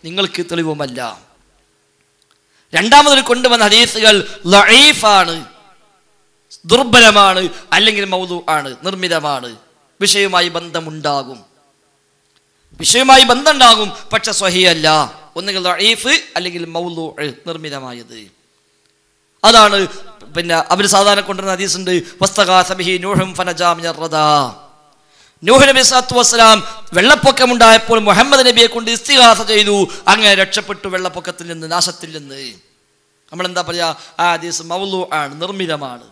നിങ്ങൾക്ക് തെളിവുമല്ല. രണ്ടാമത് കൊണ്ടുവന്ന ഹദീസുകൾ ലഈഫാണ്, ദുർബലമാണ്, അല്ലെങ്കിൽ മൗദൂ ആണ്, നിർമ്മിതമാണ്. വിഷയവുമായി ബന്ധമുണ്ടാകും, വിഷയവുമായി ബന്ധമുണ്ടാകും, പക്ഷെ സ്വഹീഹല്ല. ഒന്നുകിൽ ലഈഫ് അല്ലെങ്കിൽ മൗദൂ, നിർമ്മിതമായത്. അതാണ് പിന്നെ അവർ സാധാരണ കൊണ്ടുവരുന്ന ഹദീസുണ്ട്, വസ്തഗാസ ബിഹി നൂഹും ഫനജാ മിനർ റദാ. നൂഹ് നബി സ്വല്ലല്ലാഹു അലൈഹി വസല്ലം വെള്ളപ്പൊക്കമുണ്ടായപ്പോൾ മുഹമ്മദ് നബിയെ കൊണ്ട് ഇസ്തിഗാസ ചെയ്തു, അങ്ങനെ രക്ഷപ്പെട്ടു വെള്ളപ്പൊക്കത്തിൽ നിന്ന്, നാശത്തിൽ നിന്ന്. നമ്മളെന്താ പറയാ, ആ ഹദീസ് മൗദൂ ആണ്, നിർമ്മിതമാണ്.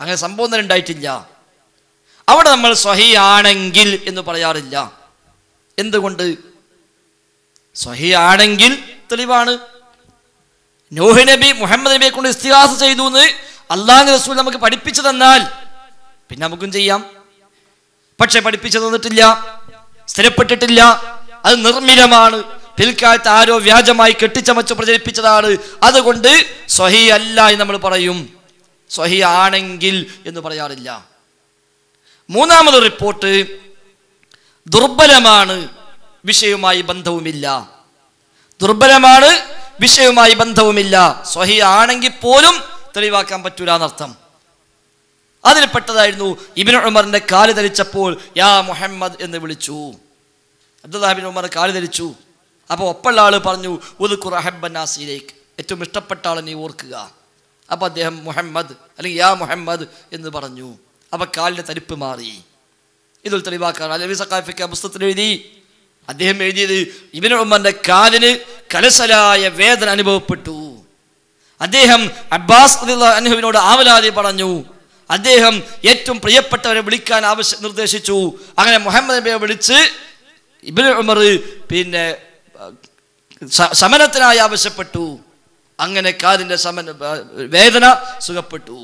അങ്ങനെ സംഭവം തന്നെ ഉണ്ടായിട്ടില്ല. അവിടെ നമ്മൾ സ്വഹീഹ് ആണെങ്കിൽ എന്ന് പറയാറില്ല. എന്തുകൊണ്ട്? സ്വഹീഹ് ആണെങ്കിൽ തെളിവാണ്. നൂഹ് നബി മുഹമ്മദ് നബിയെ കൊണ്ട് ഇസ്തിഗാസ ചെയ്തു എന്ന് അല്ലാഹുവിന്റെ റസൂൽ നമുക്ക് പഠിപ്പിച്ചു തന്നാൽ പിന്നെ നമുക്കും ചെയ്യാം. പക്ഷെ പഠിപ്പിച്ചു തന്നിട്ടില്ല, സ്ഥിരപ്പെട്ടിട്ടില്ല. അത് നിർമ്മിതമാണ്. പിൽക്കാലത്ത് ആരോ വ്യാജമായി കെട്ടിച്ചമച്ച് പ്രചരിപ്പിച്ചതാണ്. അതുകൊണ്ട് സ്വഹീഹ് അല്ല എന്ന് നമ്മൾ പറയും, സ്വഹീഹ് ആണെങ്കിൽ എന്ന് പറയാറില്ല. മൂന്നാമത് റിപ്പോർട്ട് ദുർബലമാണ്, വിഷയവുമായി ബന്ധവുമില്ല. ദുർബലമാണ്, വിഷയവുമായി ബന്ധവുമില്ല. സ്വഹീഹ് ആണെങ്കിൽ പോലും തെളിവാക്കാൻ പറ്റൂല എന്നർത്ഥം. അതിൽ പെട്ടതായിരുന്നു ഇബ്നു ഉമറിന്റെ കാല് ധരിച്ചപ്പോൾ യാ മുഹമ്മദ് എന്ന് വിളിച്ചു. അബ്ദുല്ലാഹ് ഇബ്നു ഉമർ കാല് ധരിച്ചു. അപ്പോൾ ഒപ്പുള്ള ആള് പറഞ്ഞു, ഉദ്കുർ അഹബ്ബൻ നാസി ഇലൈക്, ഏറ്റവും ഇഷ്ടപ്പെട്ട ആളെ നീ ഓർക്കുക. അപ്പോൾ അദ്ദേഹം മുഹമ്മദ് അല്ലെങ്കിൽ യാ മുഹമ്മദ് എന്ന് പറഞ്ഞു. അപ്പോൾ കാലിൻ്റെ തരിപ്പ് മാറി. ഇതൊരു തെളിവാക്കാണ്. അലവി സഖാഫിക്ക് പുസ്തകത്തിൽ എഴുതി, അദ്ദേഹം എഴുതിയത് ഇബ്നു ഉമറിന്റെ കാലിന് കലശലായ വേദന അനുഭവപ്പെട്ടു. അദ്ദേഹം അബ്ബാസ് റളിയല്ലാഹു അൻഹുവിനോട് ആവലാതി പറഞ്ഞു. അദ്ദേഹം ഏറ്റവും പ്രിയപ്പെട്ടവരെ വിളിക്കാൻ നിർദ്ദേശിച്ചു. അങ്ങനെ മുഹമ്മദ് നബിയെ വിളിച്ച് ഇബ്നു ഉമർ പിന്നെ ശമനത്തിനായി ആവശ്യപ്പെട്ടു. അങ്ങനെ കാലിൻ്റെ വേദന സുഖപ്പെട്ടു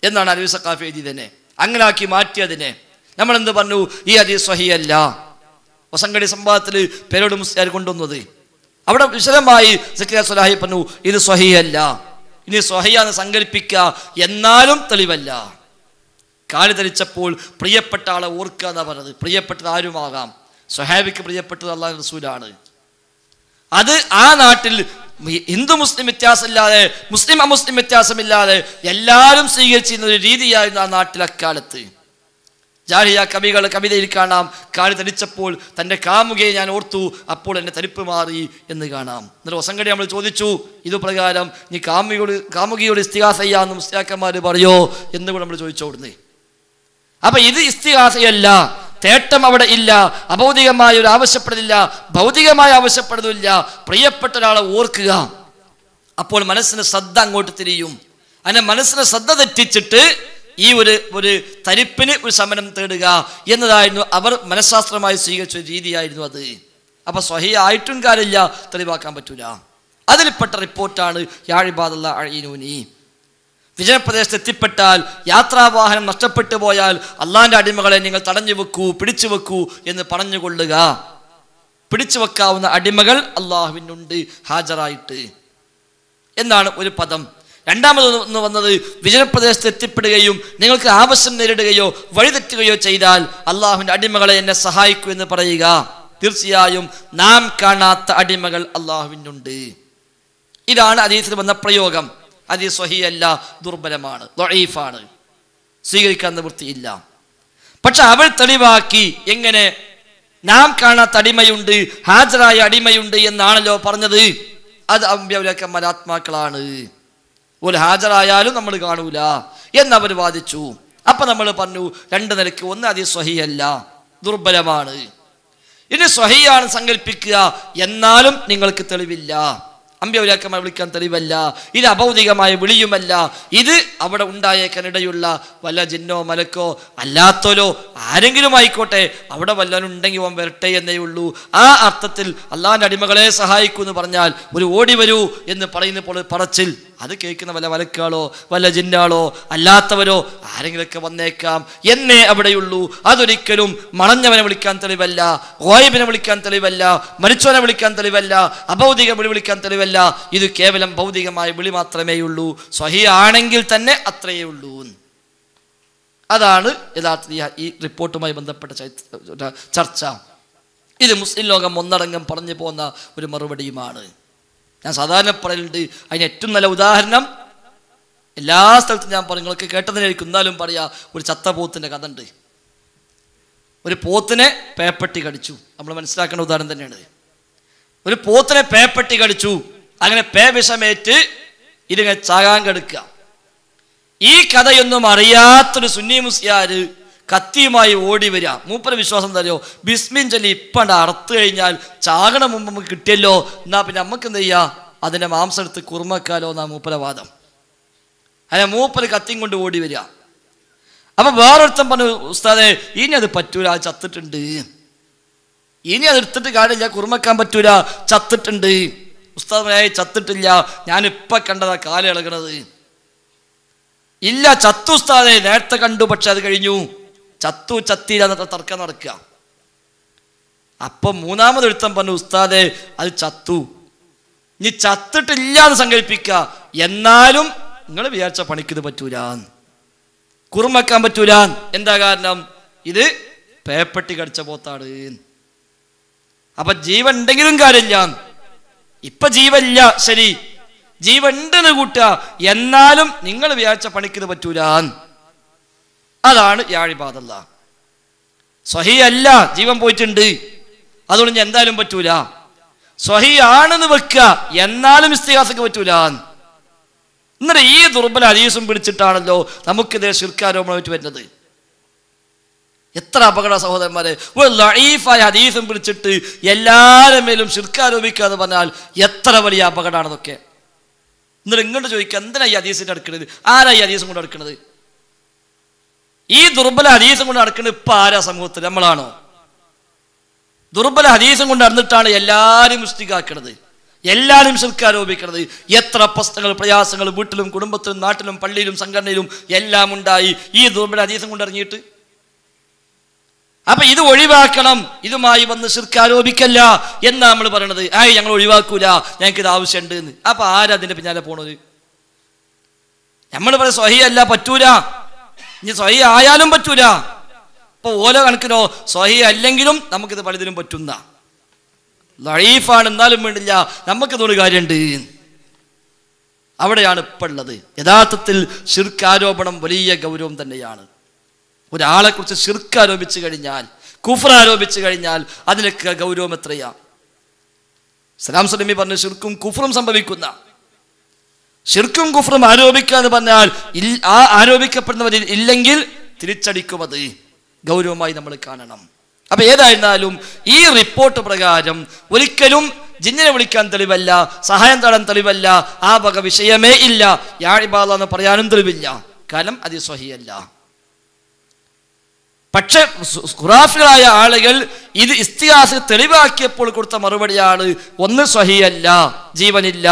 എന്നാണ് അലവി സഖാഫി എഴുതി. തന്നെ അങ്ങനെ ആക്കി മാറ്റിയതിനെ നമ്മളെന്ത് പറഞ്ഞു, ഈ ഹദീസ് സ്വഹീഹ് അല്ല. വസങ്കടി സംവാദത്തിൽ പേരോട് മുസ്ലിയാർ കൊണ്ടുവന്നത്, അവിടെ വിശദമായി സക്കരിയ സ്വലാഹി പറഞ്ഞു, ഇത് സ്വഹീഹ് അല്ല. ഇനി സ്വഹീഹാന്ന് സങ്കല്പിക്കുക, എന്നാലും തെളിവല്ല. കാല് ധരിച്ചപ്പോൾ പ്രിയപ്പെട്ട ആളെ ഓർക്കുക എന്നാ പറഞ്ഞത്. പ്രിയപ്പെട്ടത് ആരുമാകാം. സ്വഹാബിക്ക് പ്രിയപ്പെട്ടത് അല്ലാഹുവിന്റെ റസൂലാണ്. അത് ആ നാട്ടിൽ ഹിന്ദു മുസ്ലിം വ്യത്യാസമില്ലാതെ, മുസ്ലിം അമുസ്ലിം വ്യത്യാസമില്ലാതെ എല്ലാവരും സ്വീകരിച്ചിരുന്ന ഒരു രീതിയായിരുന്നു ആ നാട്ടിൽ അക്കാലത്ത്. ജാഹിയ കവികൾ കവിതയിൽ കാണാം, കാല് ധരിച്ചപ്പോൾ തൻ്റെ കാമുകയെ ഞാൻ ഓർത്തു, അപ്പോൾ എൻ്റെ തരിപ്പ് മാറി എന്ന് കാണാം. എന്നിട്ട് വസങ്കടി നമ്മൾ ചോദിച്ചു, ഇത് പ്രകാരം നീ കാമുകിയോട് ഇസ്തിഗാസ ചെയ്യാന്ന് മുസ്ലിയാക്കന്മാർ പറയോ എന്ന് കൂടെ നമ്മൾ ചോദിച്ചോടുന്നേ. അപ്പൊ ഇത് ഇസ്തിഗാസയല്ല, തേട്ടം അവിടെ ഇല്ല, അഭൗതികമായ ഒരു ആവശ്യപ്പെടലില്ല, ഭൗതികമായ ആവശ്യപ്പെടുന്നില്ല. പ്രിയപ്പെട്ട ഒരാളെ ഓർക്കുക, അപ്പോൾ മനസ്സിന് ശ്രദ്ധ അങ്ങോട്ട് തിരിയും. അങ്ങനെ മനസ്സിനെ ശ്രദ്ധ തെറ്റിച്ചിട്ട് ഈ ഒരു തരിപ്പിന് ഒരു ശമനം തേടുക എന്നതായിരുന്നു അവർ മനഃശാസ്ത്രമായി സ്വീകരിച്ച രീതിയായിരുന്നു അത്. അപ്പൊ സ്വഹീഹ് ആയിട്ടും കാര്യമില്ല, തെളിവാക്കാൻ പറ്റൂല. അതിൽപ്പെട്ട റിപ്പോർട്ടാണ് യാ ഇബാദല്ലാഹ് അഈനൂനി. വിജനപ്രദേശത്ത് എത്തിപ്പെട്ടാൽ, യാത്രാവാഹനം നഷ്ടപ്പെട്ടു പോയാൽ അള്ളാന്റെ അടിമകളെ നിങ്ങൾ തടഞ്ഞു വെക്കൂ, പിടിച്ചു വെക്കൂ എന്ന് പറഞ്ഞുകൊള്ളുക. പിടിച്ചു വെക്കാവുന്ന അടിമകൾ അള്ളാഹുവിനുണ്ട് ഹാജറായിട്ട് എന്നാണ് ഒരു പദം. രണ്ടാമതൊന്ന് വന്നത്, വിജനപ്രദേശത്ത് എത്തിപ്പെടുകയും നിങ്ങൾക്ക് ആവശ്യം നേരിടുകയോ വഴിതെറ്റുകയോ ചെയ്താൽ അള്ളാഹുവിൻ്റെ അടിമകളെ എന്നെ സഹായിക്കൂ എന്ന് പറയുക. തീർച്ചയായും നാം കാണാത്ത അടിമകൾ അള്ളാഹുവിനുണ്ട്. ഇതാണ് ഹദീസിൽ വന്ന പ്രയോഗം. ഹദീസ് സ്വഹീഹ് അല്ല, ദുർബലമാണ്, ദഈഫാണ്, സ്വീകരിക്കാൻ നിവൃത്തിയില്ല. പക്ഷെ അവൾ തെളിവാക്കി. എങ്ങനെ? നാം കാണാത്ത അടിമയുണ്ട്, ഹാജരായ അടിമയുണ്ട് എന്നാണല്ലോ പറഞ്ഞത്. അത് അമ്പിയാക്കന്മാർ ആത്മാക്കളാണ്. ഒരു ഹാജരായാലും നമ്മൾ കാണൂല എന്നവർ വാദിച്ചു. അപ്പൊ നമ്മൾ പറഞ്ഞു രണ്ട് നിലയ്ക്ക്. ഒന്ന്, ഹദീസ് സ്വഹീഹ് അല്ല, ദുർബലമാണ്. ഇനി സ്വഹീഹാണ് സങ്കല്പിക്കുക, എന്നാലും നിങ്ങൾക്ക് തെളിവില്ല. അമ്പിയാക്കന്മാർ വിളിക്കാൻ തെളിവല്ല. ഇത് അഭൗതികമായ വിളിയുമല്ല. ഇത് അവിടെ ഉണ്ടായേക്കാനിടയുള്ള വല്ല ജിന്നോ മലക്കോ അല്ലാത്തോലോ ആരെങ്കിലും ആയിക്കോട്ടെ, അവിടെ വല്ലവനുണ്ടെങ്കിൽ ഓൻ വരട്ടെ എന്നേ ഉള്ളൂ. ആ അർത്ഥത്തിൽ അള്ളാഹിന്റെ അടിമകളെ സഹായിക്കൂ എന്ന് പറഞ്ഞാൽ ഒരു ഓടി വരൂ എന്ന് പറയുന്നപ്പോൾ പറച്ചിൽ, അത് കേൾക്കുന്ന വല്ല മലക്കാളോ വല്ല ജിന്നാളോ അല്ലാത്തവരോ ആരെങ്കിലൊക്കെ വന്നേക്കാം എന്നേ അവിടെയുള്ളൂ. അതൊരിക്കലും മണഞ്ഞവനെ വിളിക്കാൻ തെളിവല്ല, ഗായിബിനെ വിളിക്കാൻ തെളിവല്ല, മരിച്ചവനെ വിളിക്കാൻ തെളിവല്ല, അഭൗതിക വിളി വിളിക്കാൻ തെളിവല്ല. ഇത് കേവലം ഭൗതികമായ വിളി മാത്രമേ ഉള്ളൂ. സ്വഹീഹ് ആണെങ്കിൽ തന്നെ അത്രയേ ഉള്ളൂ. അതാണ് യഥാർത്ഥ ഈ റിപ്പോർട്ടുമായി ബന്ധപ്പെട്ട ചർച്ച. ഇത് മുസ്ലിം ലോകം ഒന്നടങ്കം പറഞ്ഞു പോകുന്ന ഒരു മറുപടിയുമാണ്. ഞാൻ സാധാരണ പറയലുണ്ട്, അതിന് ഏറ്റവും നല്ല ഉദാഹരണം എല്ലാ സ്ഥലത്തും ഞാൻ പറയും, നിങ്ങൾക്ക് കേട്ടതിനായിരിക്കും, എന്നാലും പറയാ, ഒരു ചത്ത പോത്തിൻ്റെ കഥ ഉണ്ട്. ഒരു പോത്തിനെ പേപ്പട്ടി കടിച്ചു. നമ്മൾ മനസ്സിലാക്കേണ്ട ഉദാഹരണം തന്നെയാണ്. ഒരു പോത്തിനെ പേപ്പട്ടി കടിച്ചു. അങ്ങനെ പേ വിഷമേറ്റ് ഇതിങ്ങനെ ചാകാൻ കിടക്കുക. ഈ കഥയൊന്നും അറിയാത്തൊരു സുന്നി മുസ്ലിയാർ കത്തിയുമായി ഓടി വരിക. മൂപ്പര വിശ്വാസം എന്താ അറിയോ? ബിസ്മിൻ ചൊല്ലി ഇപ്പണ്ട് അറുത്ത് കഴിഞ്ഞാൽ ചാകണ മുമ്പ് നമുക്ക് കിട്ടിയല്ലോ, എന്നാ പിന്നെ നമുക്ക് എന്ത് ചെയ്യാ, അതിൻ്റെ മാംസം എടുത്ത് കുറുമക്കാലോ എന്നാ മൂപ്പര വാദം. അങ്ങനെ മൂപ്പര് കത്തിയും കൊണ്ട് ഓടി വരിക. അപ്പൊ വേറൊരുത്തൻ പറഞ്ഞു, ഉസ്താദേ ഇനി അത് പറ്റൂല, അത് ചത്തിട്ടുണ്ട്, ഇനി അത് എടുത്തിട്ട് കാര്യമില്ല, കുറുമക്കാൻ പറ്റൂല, ചത്തിട്ടുണ്ട്. ഉസ്താദ് പറയാ, ചത്തിട്ടില്ല, ഞാനിപ്പ കണ്ടതാ കാല് ഇളകണത്. ഇല്ല ചത്തു ഉസ്താദേ, നേരത്തെ കണ്ടു, പക്ഷെ അത് കഴിഞ്ഞു. ചത്തു ചത്തിയില്ല എന്നൊക്കെ തർക്കം നടക്കുക. അപ്പം മൂന്നാമതൊരുത്തൻ പറഞ്ഞു, ഉസ്താദേ അത് ചത്തു, ഇനി ചത്തിട്ടില്ല എന്ന് സങ്കല്പിക്കുക, എന്നാലും നിങ്ങൾ വിചാരിച്ച പണിക്കിത് പറ്റൂല, കുറുമക്കാൻ പറ്റൂല. എന്താ കാരണം? ഇത് പേപ്പട്ടി കടിച്ച പോത്താണ്. അപ്പൊ ജീവൻ ഉണ്ടെങ്കിലും കാര്യമില്ല. ഇപ്പൊ ജീവനില്ല, ശരി, ജീവൻ ഉണ്ടെന്ന് കൂട്ടുക, എന്നാലും നിങ്ങൾ വിചാരിച്ച പണിക്കിത് പറ്റൂല. അതാണ് യാഴിബാദല്ല. സ്വഹീ അല്ല, ജീവൻ പോയിട്ടുണ്ട്, അതുകൊണ്ട് ഞാൻ എന്തായാലും പറ്റൂല. സ്വഹീ ആണെന്ന് വെക്കുക, എന്നാലും ഇസ്തിഗാസക്ക് പറ്റൂല. എന്നിട്ട് ഈ ദുർബല ഹദീസും പിടിച്ചിട്ടാണല്ലോ നമുക്കിതേ ശിർക്കാരോപണമായിട്ട് വരുന്നത്. എത്ര അപകട സഹോദരന്മാരെ! ഒരു ലഈഫായ ഹദീസും പിടിച്ചിട്ട് എല്ലാവരുടെ മേലും ശിർക്കാരോപിക്കുക എന്ന് പറഞ്ഞാൽ എത്ര വലിയ അപകടമാണെന്നൊക്കെ. എന്നിട്ട് ഇങ്ങോട്ട് ചോദിക്കുക, എന്തിനാ ഈ ഹദീസിന്റെ അടുക്കുന്നത്? ആരാ ഈ ഹദീസും കൊണ്ട് അടുക്കുന്നത്? ഈ ദുർബല ഹദീസും കൊണ്ട് നടക്കുന്നത് ഇപ്പൊ ആരാ സമൂഹത്തിൽ? നമ്മളാണോ? ദുർബല ഹദീസും കൊണ്ട് നടന്നിട്ടാണ് എല്ലാവരും മുസ്ലിക്കാക്കുന്നത്, എല്ലാവരും ശിർക്കാരോപിക്കുന്നത്. എത്ര പ്രശ്നങ്ങൾ, പ്രയാസങ്ങൾ വീട്ടിലും കുടുംബത്തിലും നാട്ടിലും പള്ളിയിലും സംഘടനയിലും എല്ലാം ഉണ്ടായി ഈ ദുർബല ഹദീസും കൊണ്ട് ഇറങ്ങിയിട്ട്. അപ്പൊ ഇത് ഒഴിവാക്കണം, ഇതുമായി വന്ന് ശിർക്കാരോപിക്കല്ല എന്നാ നമ്മൾ പറയണത്. ഞങ്ങൾ ഒഴിവാക്കൂല, ഞങ്ങൾക്ക് ഇത് ആവശ്യമുണ്ട് എന്ന്. അപ്പൊ ആരാ അതിന്റെ പിന്നാലെ പോണത്? നമ്മൾ പറയാം സ്വഹീ അല്ല, പറ്റൂല, ഇനി സ്വഹീ ആയാലും പറ്റൂല. ഇപ്പൊ ഓരോ കണക്കിനോ സ്വഹീ അല്ലെങ്കിലും നമുക്കിത് പലതിനും പറ്റുന്ന, ലഈഫാണ് എന്നാലും വേണ്ടില്ല, നമുക്കിതൊരു കാര്യമുണ്ട്. അവിടെയാണ് ഇപ്പം ഉള്ളത്. യഥാർത്ഥത്തിൽ ശിർക്ക് വലിയ ഗൗരവം തന്നെയാണ്. ഒരാളെ കുറിച്ച് ശിർക്ക് ആരോപിച്ചു കഴിഞ്ഞാൽ, കുഫ്ർ ആരോപിച്ചു കഴിഞ്ഞാൽ അതിനൊക്കെ ഗൗരവം എത്രയാ. സലാം സലമി പറഞ്ഞു, ശിർക്കും കുഫ്റും സംഭവിക്കുന്ന, ശിർക്കും കുഫ്റും ആരോപിക്കുക എന്ന് പറഞ്ഞാൽ ആ ആരോപിക്കപ്പെടുന്നവരിൽ ഇല്ലെങ്കിൽ തിരിച്ചടിക്കുമത് ഗൗരവമായി നമ്മൾ കാണണം. അപ്പൊ ഏതായിരുന്നാലും ഈ റിപ്പോർട്ട് പ്രകാരം ഒരിക്കലും ജിന്നിനെ വിളിക്കാൻ തെളിവല്ല, സഹായം തേടാൻ തെളിവല്ല, ആ വക വിഷയമേ ഇല്ല. യാഇബാദ എന്ന് പറയാനും തെളിവില്ല, കാരണം അത് സ്വഹീഹല്ല. പക്ഷെ ഖുറാഫികളായ ആളുകൾ ഇത് ഇസ്തിഗാസ തെളിവാക്കിയപ്പോൾ കൊടുത്ത മറുപടിയാണ്: ഒന്ന്, സ്വഹീഹല്ല, ജീവനില്ല;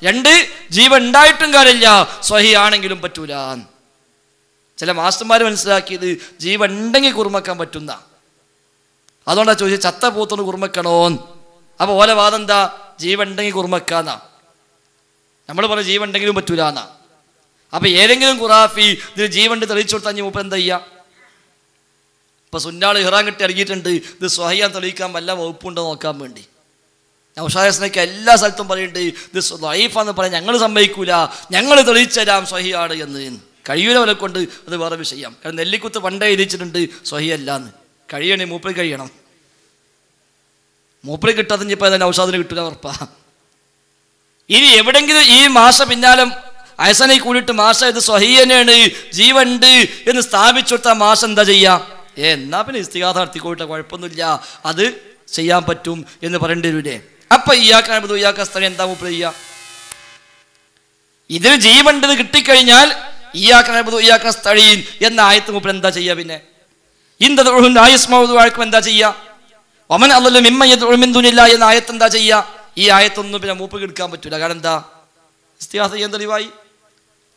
രണ്ട്, ജീവൻ ഉണ്ടായിട്ടും കാര്യമില്ല, സ്വഹീ ആണെങ്കിലും പറ്റൂല. ചില മാസ്റ്റർമാർ മനസ്സിലാക്കിയത് ജീവൻ ഉണ്ടെങ്കിൽ കുറുമക്കാൻ പറ്റുന്ന, അതുകൊണ്ടാണ് ചോദിച്ചത് ചത്ത പോത്തോണ്ട് കുറുമക്കണോന്ന്. അപ്പൊ ഓല വാദം എന്താ? ജീവൻ ഉണ്ടെങ്കിൽ കുറുമക്കാന്നാ. നമ്മൾ പറയും ജീവൻ ഉണ്ടെങ്കിലും പറ്റൂലെന്നാ. അപ്പൊ ഏതെങ്കിലും ഖുറാഫി ഇതിന് ജീവൻ തെളിയിച്ചു കൊടുത്താൽ മൂപ്പൻ എന്താ ചെയ്യാ? ഇപ്പൊ സുന്നാൾ ഇഹ്റാം കെട്ടി ഇറങ്ങിയിട്ടുണ്ട്, ഇത് സ്വഹിയാൻ തെളിയിക്കാൻ വല്ല വകുപ്പുണ്ടോ നോക്കാൻ വേണ്ടി. നൗഷാദ് എല്ലാ സ്ഥലത്തും പറയുന്നുണ്ട് ഇത് ലഈഫാന്ന് പറയാൻ ഞങ്ങൾ സമ്മതിക്കൂല, ഞങ്ങൾ തെളിയിച്ചു തരാം സ്വഹിയാണ് എന്ന്. കഴിയൂലവരെ കൊണ്ട് അത് വേറെ വിഷയം. കാരണം നെല്ലിക്കുത്ത് പണ്ടേ എഴുതിച്ചിട്ടുണ്ട് സ്വഹിയല്ലാന്ന്. കഴിയണേ മൂപ്പര് കഴിയണം. മൂപ്പര് കിട്ടാതെ ഇനിയിപ്പോൾ അതിന് നൗഷാദിന് കിട്ടൂല ഉറപ്പാ. ഇനി എവിടെങ്കിലും ഈ മാഷ പിന്നാലെ അയസനെ കൂടിയിട്ട് മാഷ ഇത് സ്വഹീയനാണ്, ജീവനുണ്ട് എന്ന് സ്ഥാപിച്ചു കൊടുത്താൽ മാഷ എന്താ ചെയ്യാ? എന്നാ പിന്നെ ഇസ്തിഗാസ നടത്തിക്കോട്ടെ, കുഴപ്പമൊന്നുമില്ല, അത് ചെയ്യാൻ പറ്റും എന്ന് പറയേണ്ടി വരൂലേ? അപ്പൊ ഇയാൾക്ക് സ്ഥലം എന്താ മൂപ്പര് ചെയ്യാ? ഇതിന് ജീവനുണ്ടെന്ന് കിട്ടിക്കഴിഞ്ഞാൽ ഇയാൾക്ക് സ്ഥഴീൻ എന്ന ആയത്ത് മൂപ്പര് എന്താ ചെയ്യാ? പിന്നെ എന്താ ചെയ്യാ? ഒമൻ അല്ലല്ലോ മിമ്മയില്ല എന്ന ആയത്ത് എന്താ ചെയ്യാ? ഈ ആയത്തൊന്നും പിന്നെ മൂപ്പര് എടുക്കാൻ പറ്റൂല. കാരണം എന്താ? ഇസ്തിഗാസ ചെയ്യാൻ തെളിവായി.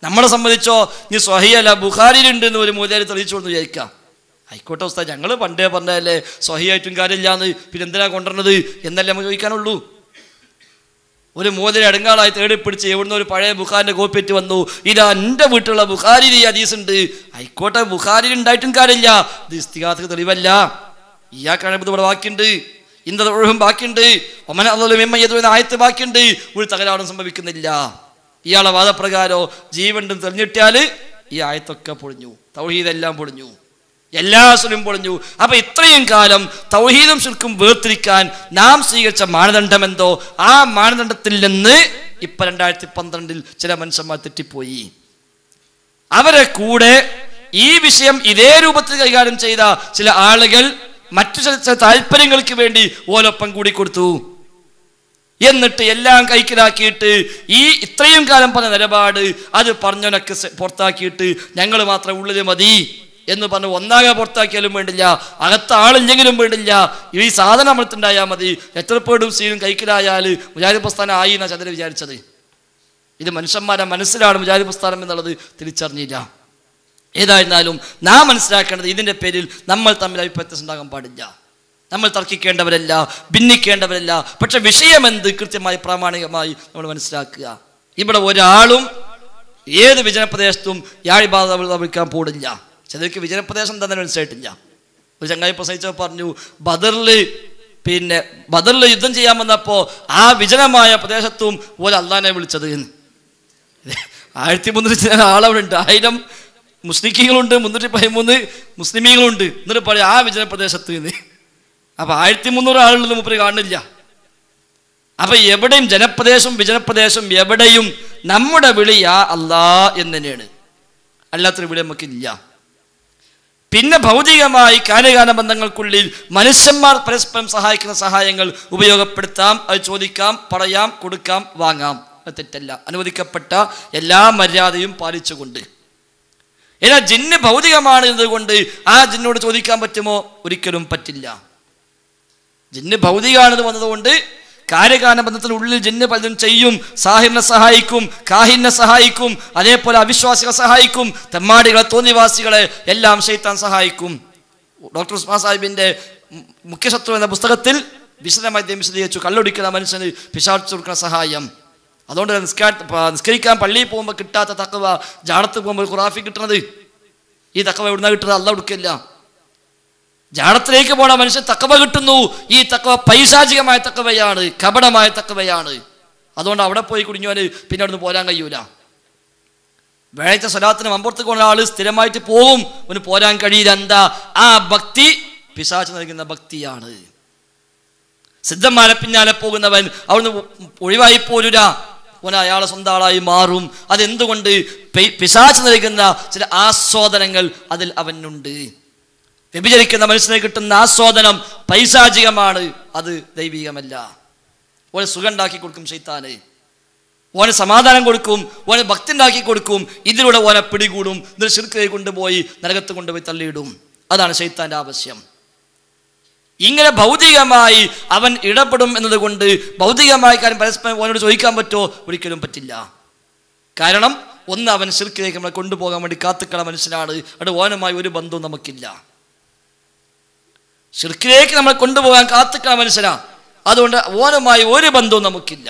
നമ്മളെ സംബന്ധിച്ചോ നീ സ്വഹീഹല്ല, ബുഖാരിയിലുണ്ട് എന്ന് ഒരു മൂലയിൽ തെളിയിച്ചു കൊണ്ട് വിചാരിക്കാം. ആയിക്കോട്ടെ ഉസ്താദ്, ഞങ്ങൾ പണ്ടേ പറഞ്ഞതല്ലേ സ്വഹീഹായിട്ടും കാര്യമില്ലാന്ന്, പിന്നെ എന്തിനാ കൊണ്ടുവരണത് എന്നല്ലേ നമ്മൾ ചോദിക്കാനുള്ളൂ. ഒരു മൂലയിൽ അടുങ്കാളായി തേടി പിടിച്ച് എവിടുന്ന് ഒരു പഴയ ബുഖാരിന്റെ കോപ്പിറ്റ് വന്നു, ഇതാ എൻ്റെ വീട്ടിലുള്ള ബുഖാരിയിൽ ഈ ഹദീസ് ഉണ്ട്. ആയിക്കോട്ടെ, ബുഖാരിയിൽ ഉണ്ടായിട്ടും കാര്യമില്ല, ഇത് ഇസ്തിഗാസക്ക് തെളിവല്ല. ഇയാൾക്കാണ് ഇവിടെ വാക്കിയുണ്ട്. ഇന്നത് ഒഴുകും ബാക്കിയുണ്ട്, ഒമന അള്ളാഹു ആയത്ത് ബാക്കിയുണ്ട്. ഒരു തകരാറും സംഭവിക്കുന്നില്ല. ഇയാളെ വാദപ്രകാരോ ജീവൻ തെളിഞ്ഞിട്ടാൽ ഈ ആയത്തൊക്കെ പൊളിഞ്ഞു, തൗഹീദെല്ലാം പൊളിഞ്ഞു, എല്ലാ സുലും പൊളിഞ്ഞു. അപ്പൊ ഇത്രയും കാലം തൗഹീദും ശിർക്കും വേർതിരിക്കാൻ നാം സ്വീകരിച്ച മാനദണ്ഡം എന്തോ ആ മാനദണ്ഡത്തിൽ നിന്ന് ഇപ്പൊ 2012 ചില മനുഷ്യന്മാർ തെറ്റിപ്പോയി. അവരെ കൂടെ ഈ വിഷയം ഇതേ രൂപത്തിൽ കൈകാര്യം ചെയ്ത ചില ആളുകൾ മറ്റു ചില താല്പര്യങ്ങൾക്ക് വേണ്ടി ഓലൊപ്പം കൂടി കൊടുത്തു. എന്നിട്ട് എല്ലാം കൈക്കലാക്കിയിട്ട് ഈ ഇത്രയും കാലം പറഞ്ഞ നിലപാട് അത് പറഞ്ഞവനൊക്കെ പുറത്താക്കിയിട്ട് ഞങ്ങൾ മാത്രം ഉള്ളിൽ മതി എന്ന് പറഞ്ഞ് ഒന്നാകെ പുറത്താക്കിയാലും വേണ്ടില്ല, അകത്ത ആളില്ലെങ്കിലും വേണ്ടില്ല, ഈ സാധനം അമൃത്തുണ്ടായാൽ മതി, എത്ര പേടും സീനും കൈക്കലായാൽ മുജാഹിദ് പ്രസ്ഥാനം ആയി എന്നാ ചന്ദ്രൻ വിചാരിച്ചത്. ഇത് മനുഷ്യന്മാരെ മനസ്സിലാണ് മുജാഹിദ് പ്രസ്ഥാനം എന്നുള്ളത് തിരിച്ചറിഞ്ഞില്ല. ഏതായിരുന്നാലും നാം മനസ്സിലാക്കേണ്ടത് ഇതിൻ്റെ പേരിൽ നമ്മൾ തമ്മിൽ അഭിപ്രായം ഉണ്ടാകാൻ പാടില്ല. നമ്മൾ തർക്കിക്കേണ്ടവരല്ല, ഭിന്നിക്കേണ്ടവരല്ല. പക്ഷെ വിഷയമെന്ത് കൃത്യമായി പ്രാമാണികമായി നമ്മൾ മനസ്സിലാക്കുക. ഇവിടെ ഒരാളും ഏത് വിജനപ്രദേശത്തും യാഴിബാധ വിളിക്കാൻ പോടില്ല. ചിലർക്ക് വിജനപ്രദേശം തന്നെ മനസ്സിലായിട്ടില്ല. ഒരു ചങ്ങായി പ്രസംഗിച്ചപ്പോൾ പറഞ്ഞു, ബദറിൽ യുദ്ധം ചെയ്യാൻ വന്നപ്പോൾ ആ വിജനമായ പ്രദേശത്തും പോലെ അള്ളാനെ വിളിച്ചത് എന്ന്. 1300 ആളവിടെ ഉണ്ട്, 1000 മുസ്ലിങ്ങളുണ്ട്, 313 മുസ്ലിമീങ്ങളുണ്ട്. എന്നിട്ട് പറയും ആ വിജനപ്രദേശത്ത് നിന്ന്. അപ്പൊ 1300 ആളുള്ളത് മുപ്പര് കാണുന്നില്ല. അപ്പൊ എവിടെയും ജനപ്രദേശം വിജനപ്രദേശം എവിടെയും നമ്മുടെ വിളി യാ അല്ലാ എന്ന് തന്നെയാണ്, അല്ലാത്തൊരു വിളി നമുക്കില്ല. പിന്നെ ഭൗതികമായി കാര്യകാല ബന്ധങ്ങൾക്കുള്ളിൽ മനുഷ്യന്മാർ പരസ്പരം സഹായിക്കുന്ന സഹായങ്ങൾ ഉപയോഗപ്പെടുത്താം, അത് ചോദിക്കാം, പറയാം, കൊടുക്കാം, വാങ്ങാം, അത് തെറ്റല്ല. അനുവദിക്കപ്പെട്ട എല്ലാ മര്യാദയും പാലിച്ചുകൊണ്ട്. എന്നാൽ ജിന്ന് ഭൗതികമാണ് എന്നതുകൊണ്ട് ആ ജിന്നോട് ചോദിക്കാൻ പറ്റുമോ? ഒരിക്കലും പറ്റില്ല. ജിന്ന് ഭൗതികമാണെന്ന് വന്നതുകൊണ്ട് കാര്യകാല ബന്ധത്തിനുള്ളിൽ ജിന്ന് പലതും ചെയ്യും. സാഹിറിനെ സഹായിക്കും, കാഹിനെ സഹായിക്കും, അതേപോലെ അവിശ്വാസികളെ സഹായിക്കും, തെമ്മാടികളെ, തോന്നിവാസികളെ എല്ലാം ശൈത്താൻ സഹായിക്കും. ഡോക്ടർ ഉസ്മാൻ സാഹിബിന്റെ മുഖ്യശത്രു എന്ന പുസ്തകത്തിൽ വിശദമായി വിശദീകരിച്ചു കള്ളൊടിക്കുന്ന മനുഷ്യന് പിശാച് കൊടുക്കുന്ന സഹായം. അതുകൊണ്ട് നിസ്കരിക്കാൻ പള്ളിയിൽ പോകുമ്പോൾ കിട്ടാത്ത തഖ്വ ജാടത്ത് പോകുമ്പോൾ ഖുറാഫി കിട്ടുന്നത്. ഈ തഖ്വ എവിടുന്ന കിട്ടുന്നത്? അല്ലാഹ് കൊടുക്കില്ല. ജാടത്തിലേക്ക് പോണ മനുഷ്യൻ തഖ്വ കിട്ടുന്നു. ഈ തഖ്വ പൈശാചികമായ തഖ്വയാണ്, കപടമായ തഖ്വയാണ്. അതുകൊണ്ട് അവിടെ പോയി കുടുങ്ങിയവന് പിന്നെ അവിടുന്ന് പോരാൻ കഴിയൂല. വേഴച്ച സ്വലാത്തിന് മമ്പുറത്ത് കൊണ്ട ആള് സ്ഥിരമായിട്ട് പോകും, അവന് പോരാൻ കഴിയില്ല. എന്താ? ആ ഭക്തി പിശാച് നൽകുന്ന ഭക്തിയാണ്. സിദ്ധന്മാരെ പിന്നാലെ പോകുന്നവൻ അവിടുന്ന് ഒഴിവായി പോരുക, ഓന അയാളെ സ്വന്തം ആളായി മാറും. അതെന്തുകൊണ്ട്? പിശാച് നൽകുന്ന ചില ആസ്വാദനങ്ങൾ അതിൽ അവനുണ്ട്. വ്യഭിചരിക്കുന്ന മനുഷ്യനെ കിട്ടുന്ന ആസ്വാദനം പൈശാചികമാണ്, അത് ദൈവികമല്ല. ഓനെ സുഖം ഉണ്ടാക്കി കൊടുക്കും ശൈത്താന്, ഓനെ സമാധാനം കൊടുക്കും, ഓനെ ഭക്തി ഉണ്ടാക്കി കൊടുക്കും. ഇതിലൂടെ ഓനെ പിടികൂടും, ഇതിൽ ശിർക്കിലേക്ക് കൊണ്ടുപോയി നരകത്ത് കൊണ്ടുപോയി തള്ളിയിടും. അതാണ് ശൈത്താന്റെ ആവശ്യം. ഇങ്ങനെ ഭൗതികമായി അവൻ ഇടപെടും എന്നതുകൊണ്ട് ഭൗതികമായ കാര്യം പരസ്പരം ഓനോട് ചോദിക്കാൻ പറ്റുമോ? ഒരിക്കലും പറ്റില്ല. കാരണം ഒന്ന്, അവൻ ശിർക്കിലേക്ക് നമ്മളെ കൊണ്ടുപോകാൻ വേണ്ടി കാത്തുക്കള മനുഷ്യനാണ്. അവിടെ ഓനുമായി ഒരു ബന്ധവും നമുക്കില്ല. ശിർക്കിലേക്ക് നമ്മളെ കൊണ്ടുപോകാൻ കാത്തുക്കള മനുഷ്യനാ. അതുകൊണ്ട് ഓനുമായി ഒരു ബന്ധവും നമുക്കില്ല.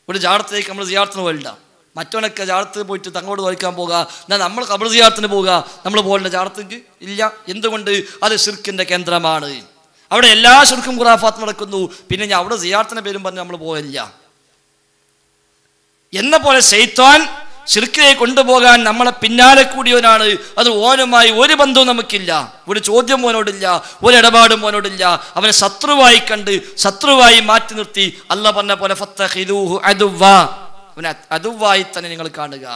ഒരു ജാടത്തിലേക്ക് നമ്മൾ സിയാറത്തിന് പോയില്ല. മറ്റവനൊക്കെ ജാടത്തിന് പോയിട്ട് തങ്ങളോട് ചോദിക്കാൻ പോകുക, എന്നാൽ നമ്മൾ ഖബർ സിയാറത്തിന് പോവുക, നമ്മൾ പോകേണ്ട ജാടത്തേക്ക് ഇല്ല. എന്തുകൊണ്ട്? അത് ശിർക്കിന്റെ കേന്ദ്രമാണ്. അവിടെ എല്ലാ ശിർക്കും ഖുറാഫാത്ത് നടക്കുന്നു. പിന്നെ ഞാൻ അവിടെ സിയാറത്തിന്റെ പേരും പറഞ്ഞ് നമ്മൾ പോകില്ല. എന്ന പോലെ ശൈത്താൻ ശിർക്കിലേക്ക് കൊണ്ടുപോകാൻ നമ്മളെ പിന്നാലെ കൂടിയവനാണ്. അത് ഓനുമായി ഒരു ബന്ധവും നമുക്കില്ല, ഒരു ചോദ്യം ഓനോടില്ല, ഒരു ഇടപാടും ഓനോടില്ല. അവനെ ശത്രുവായി കണ്ട് ശത്രുവായി മാറ്റി നിർത്തി അല്ലാഹ് പറഞ്ഞ പോലെ ഫത്തഖിദൂഹു അദുവ്വാ, അവനെ അദുവ്വായി തന്നെ നിങ്ങൾ കാണുക.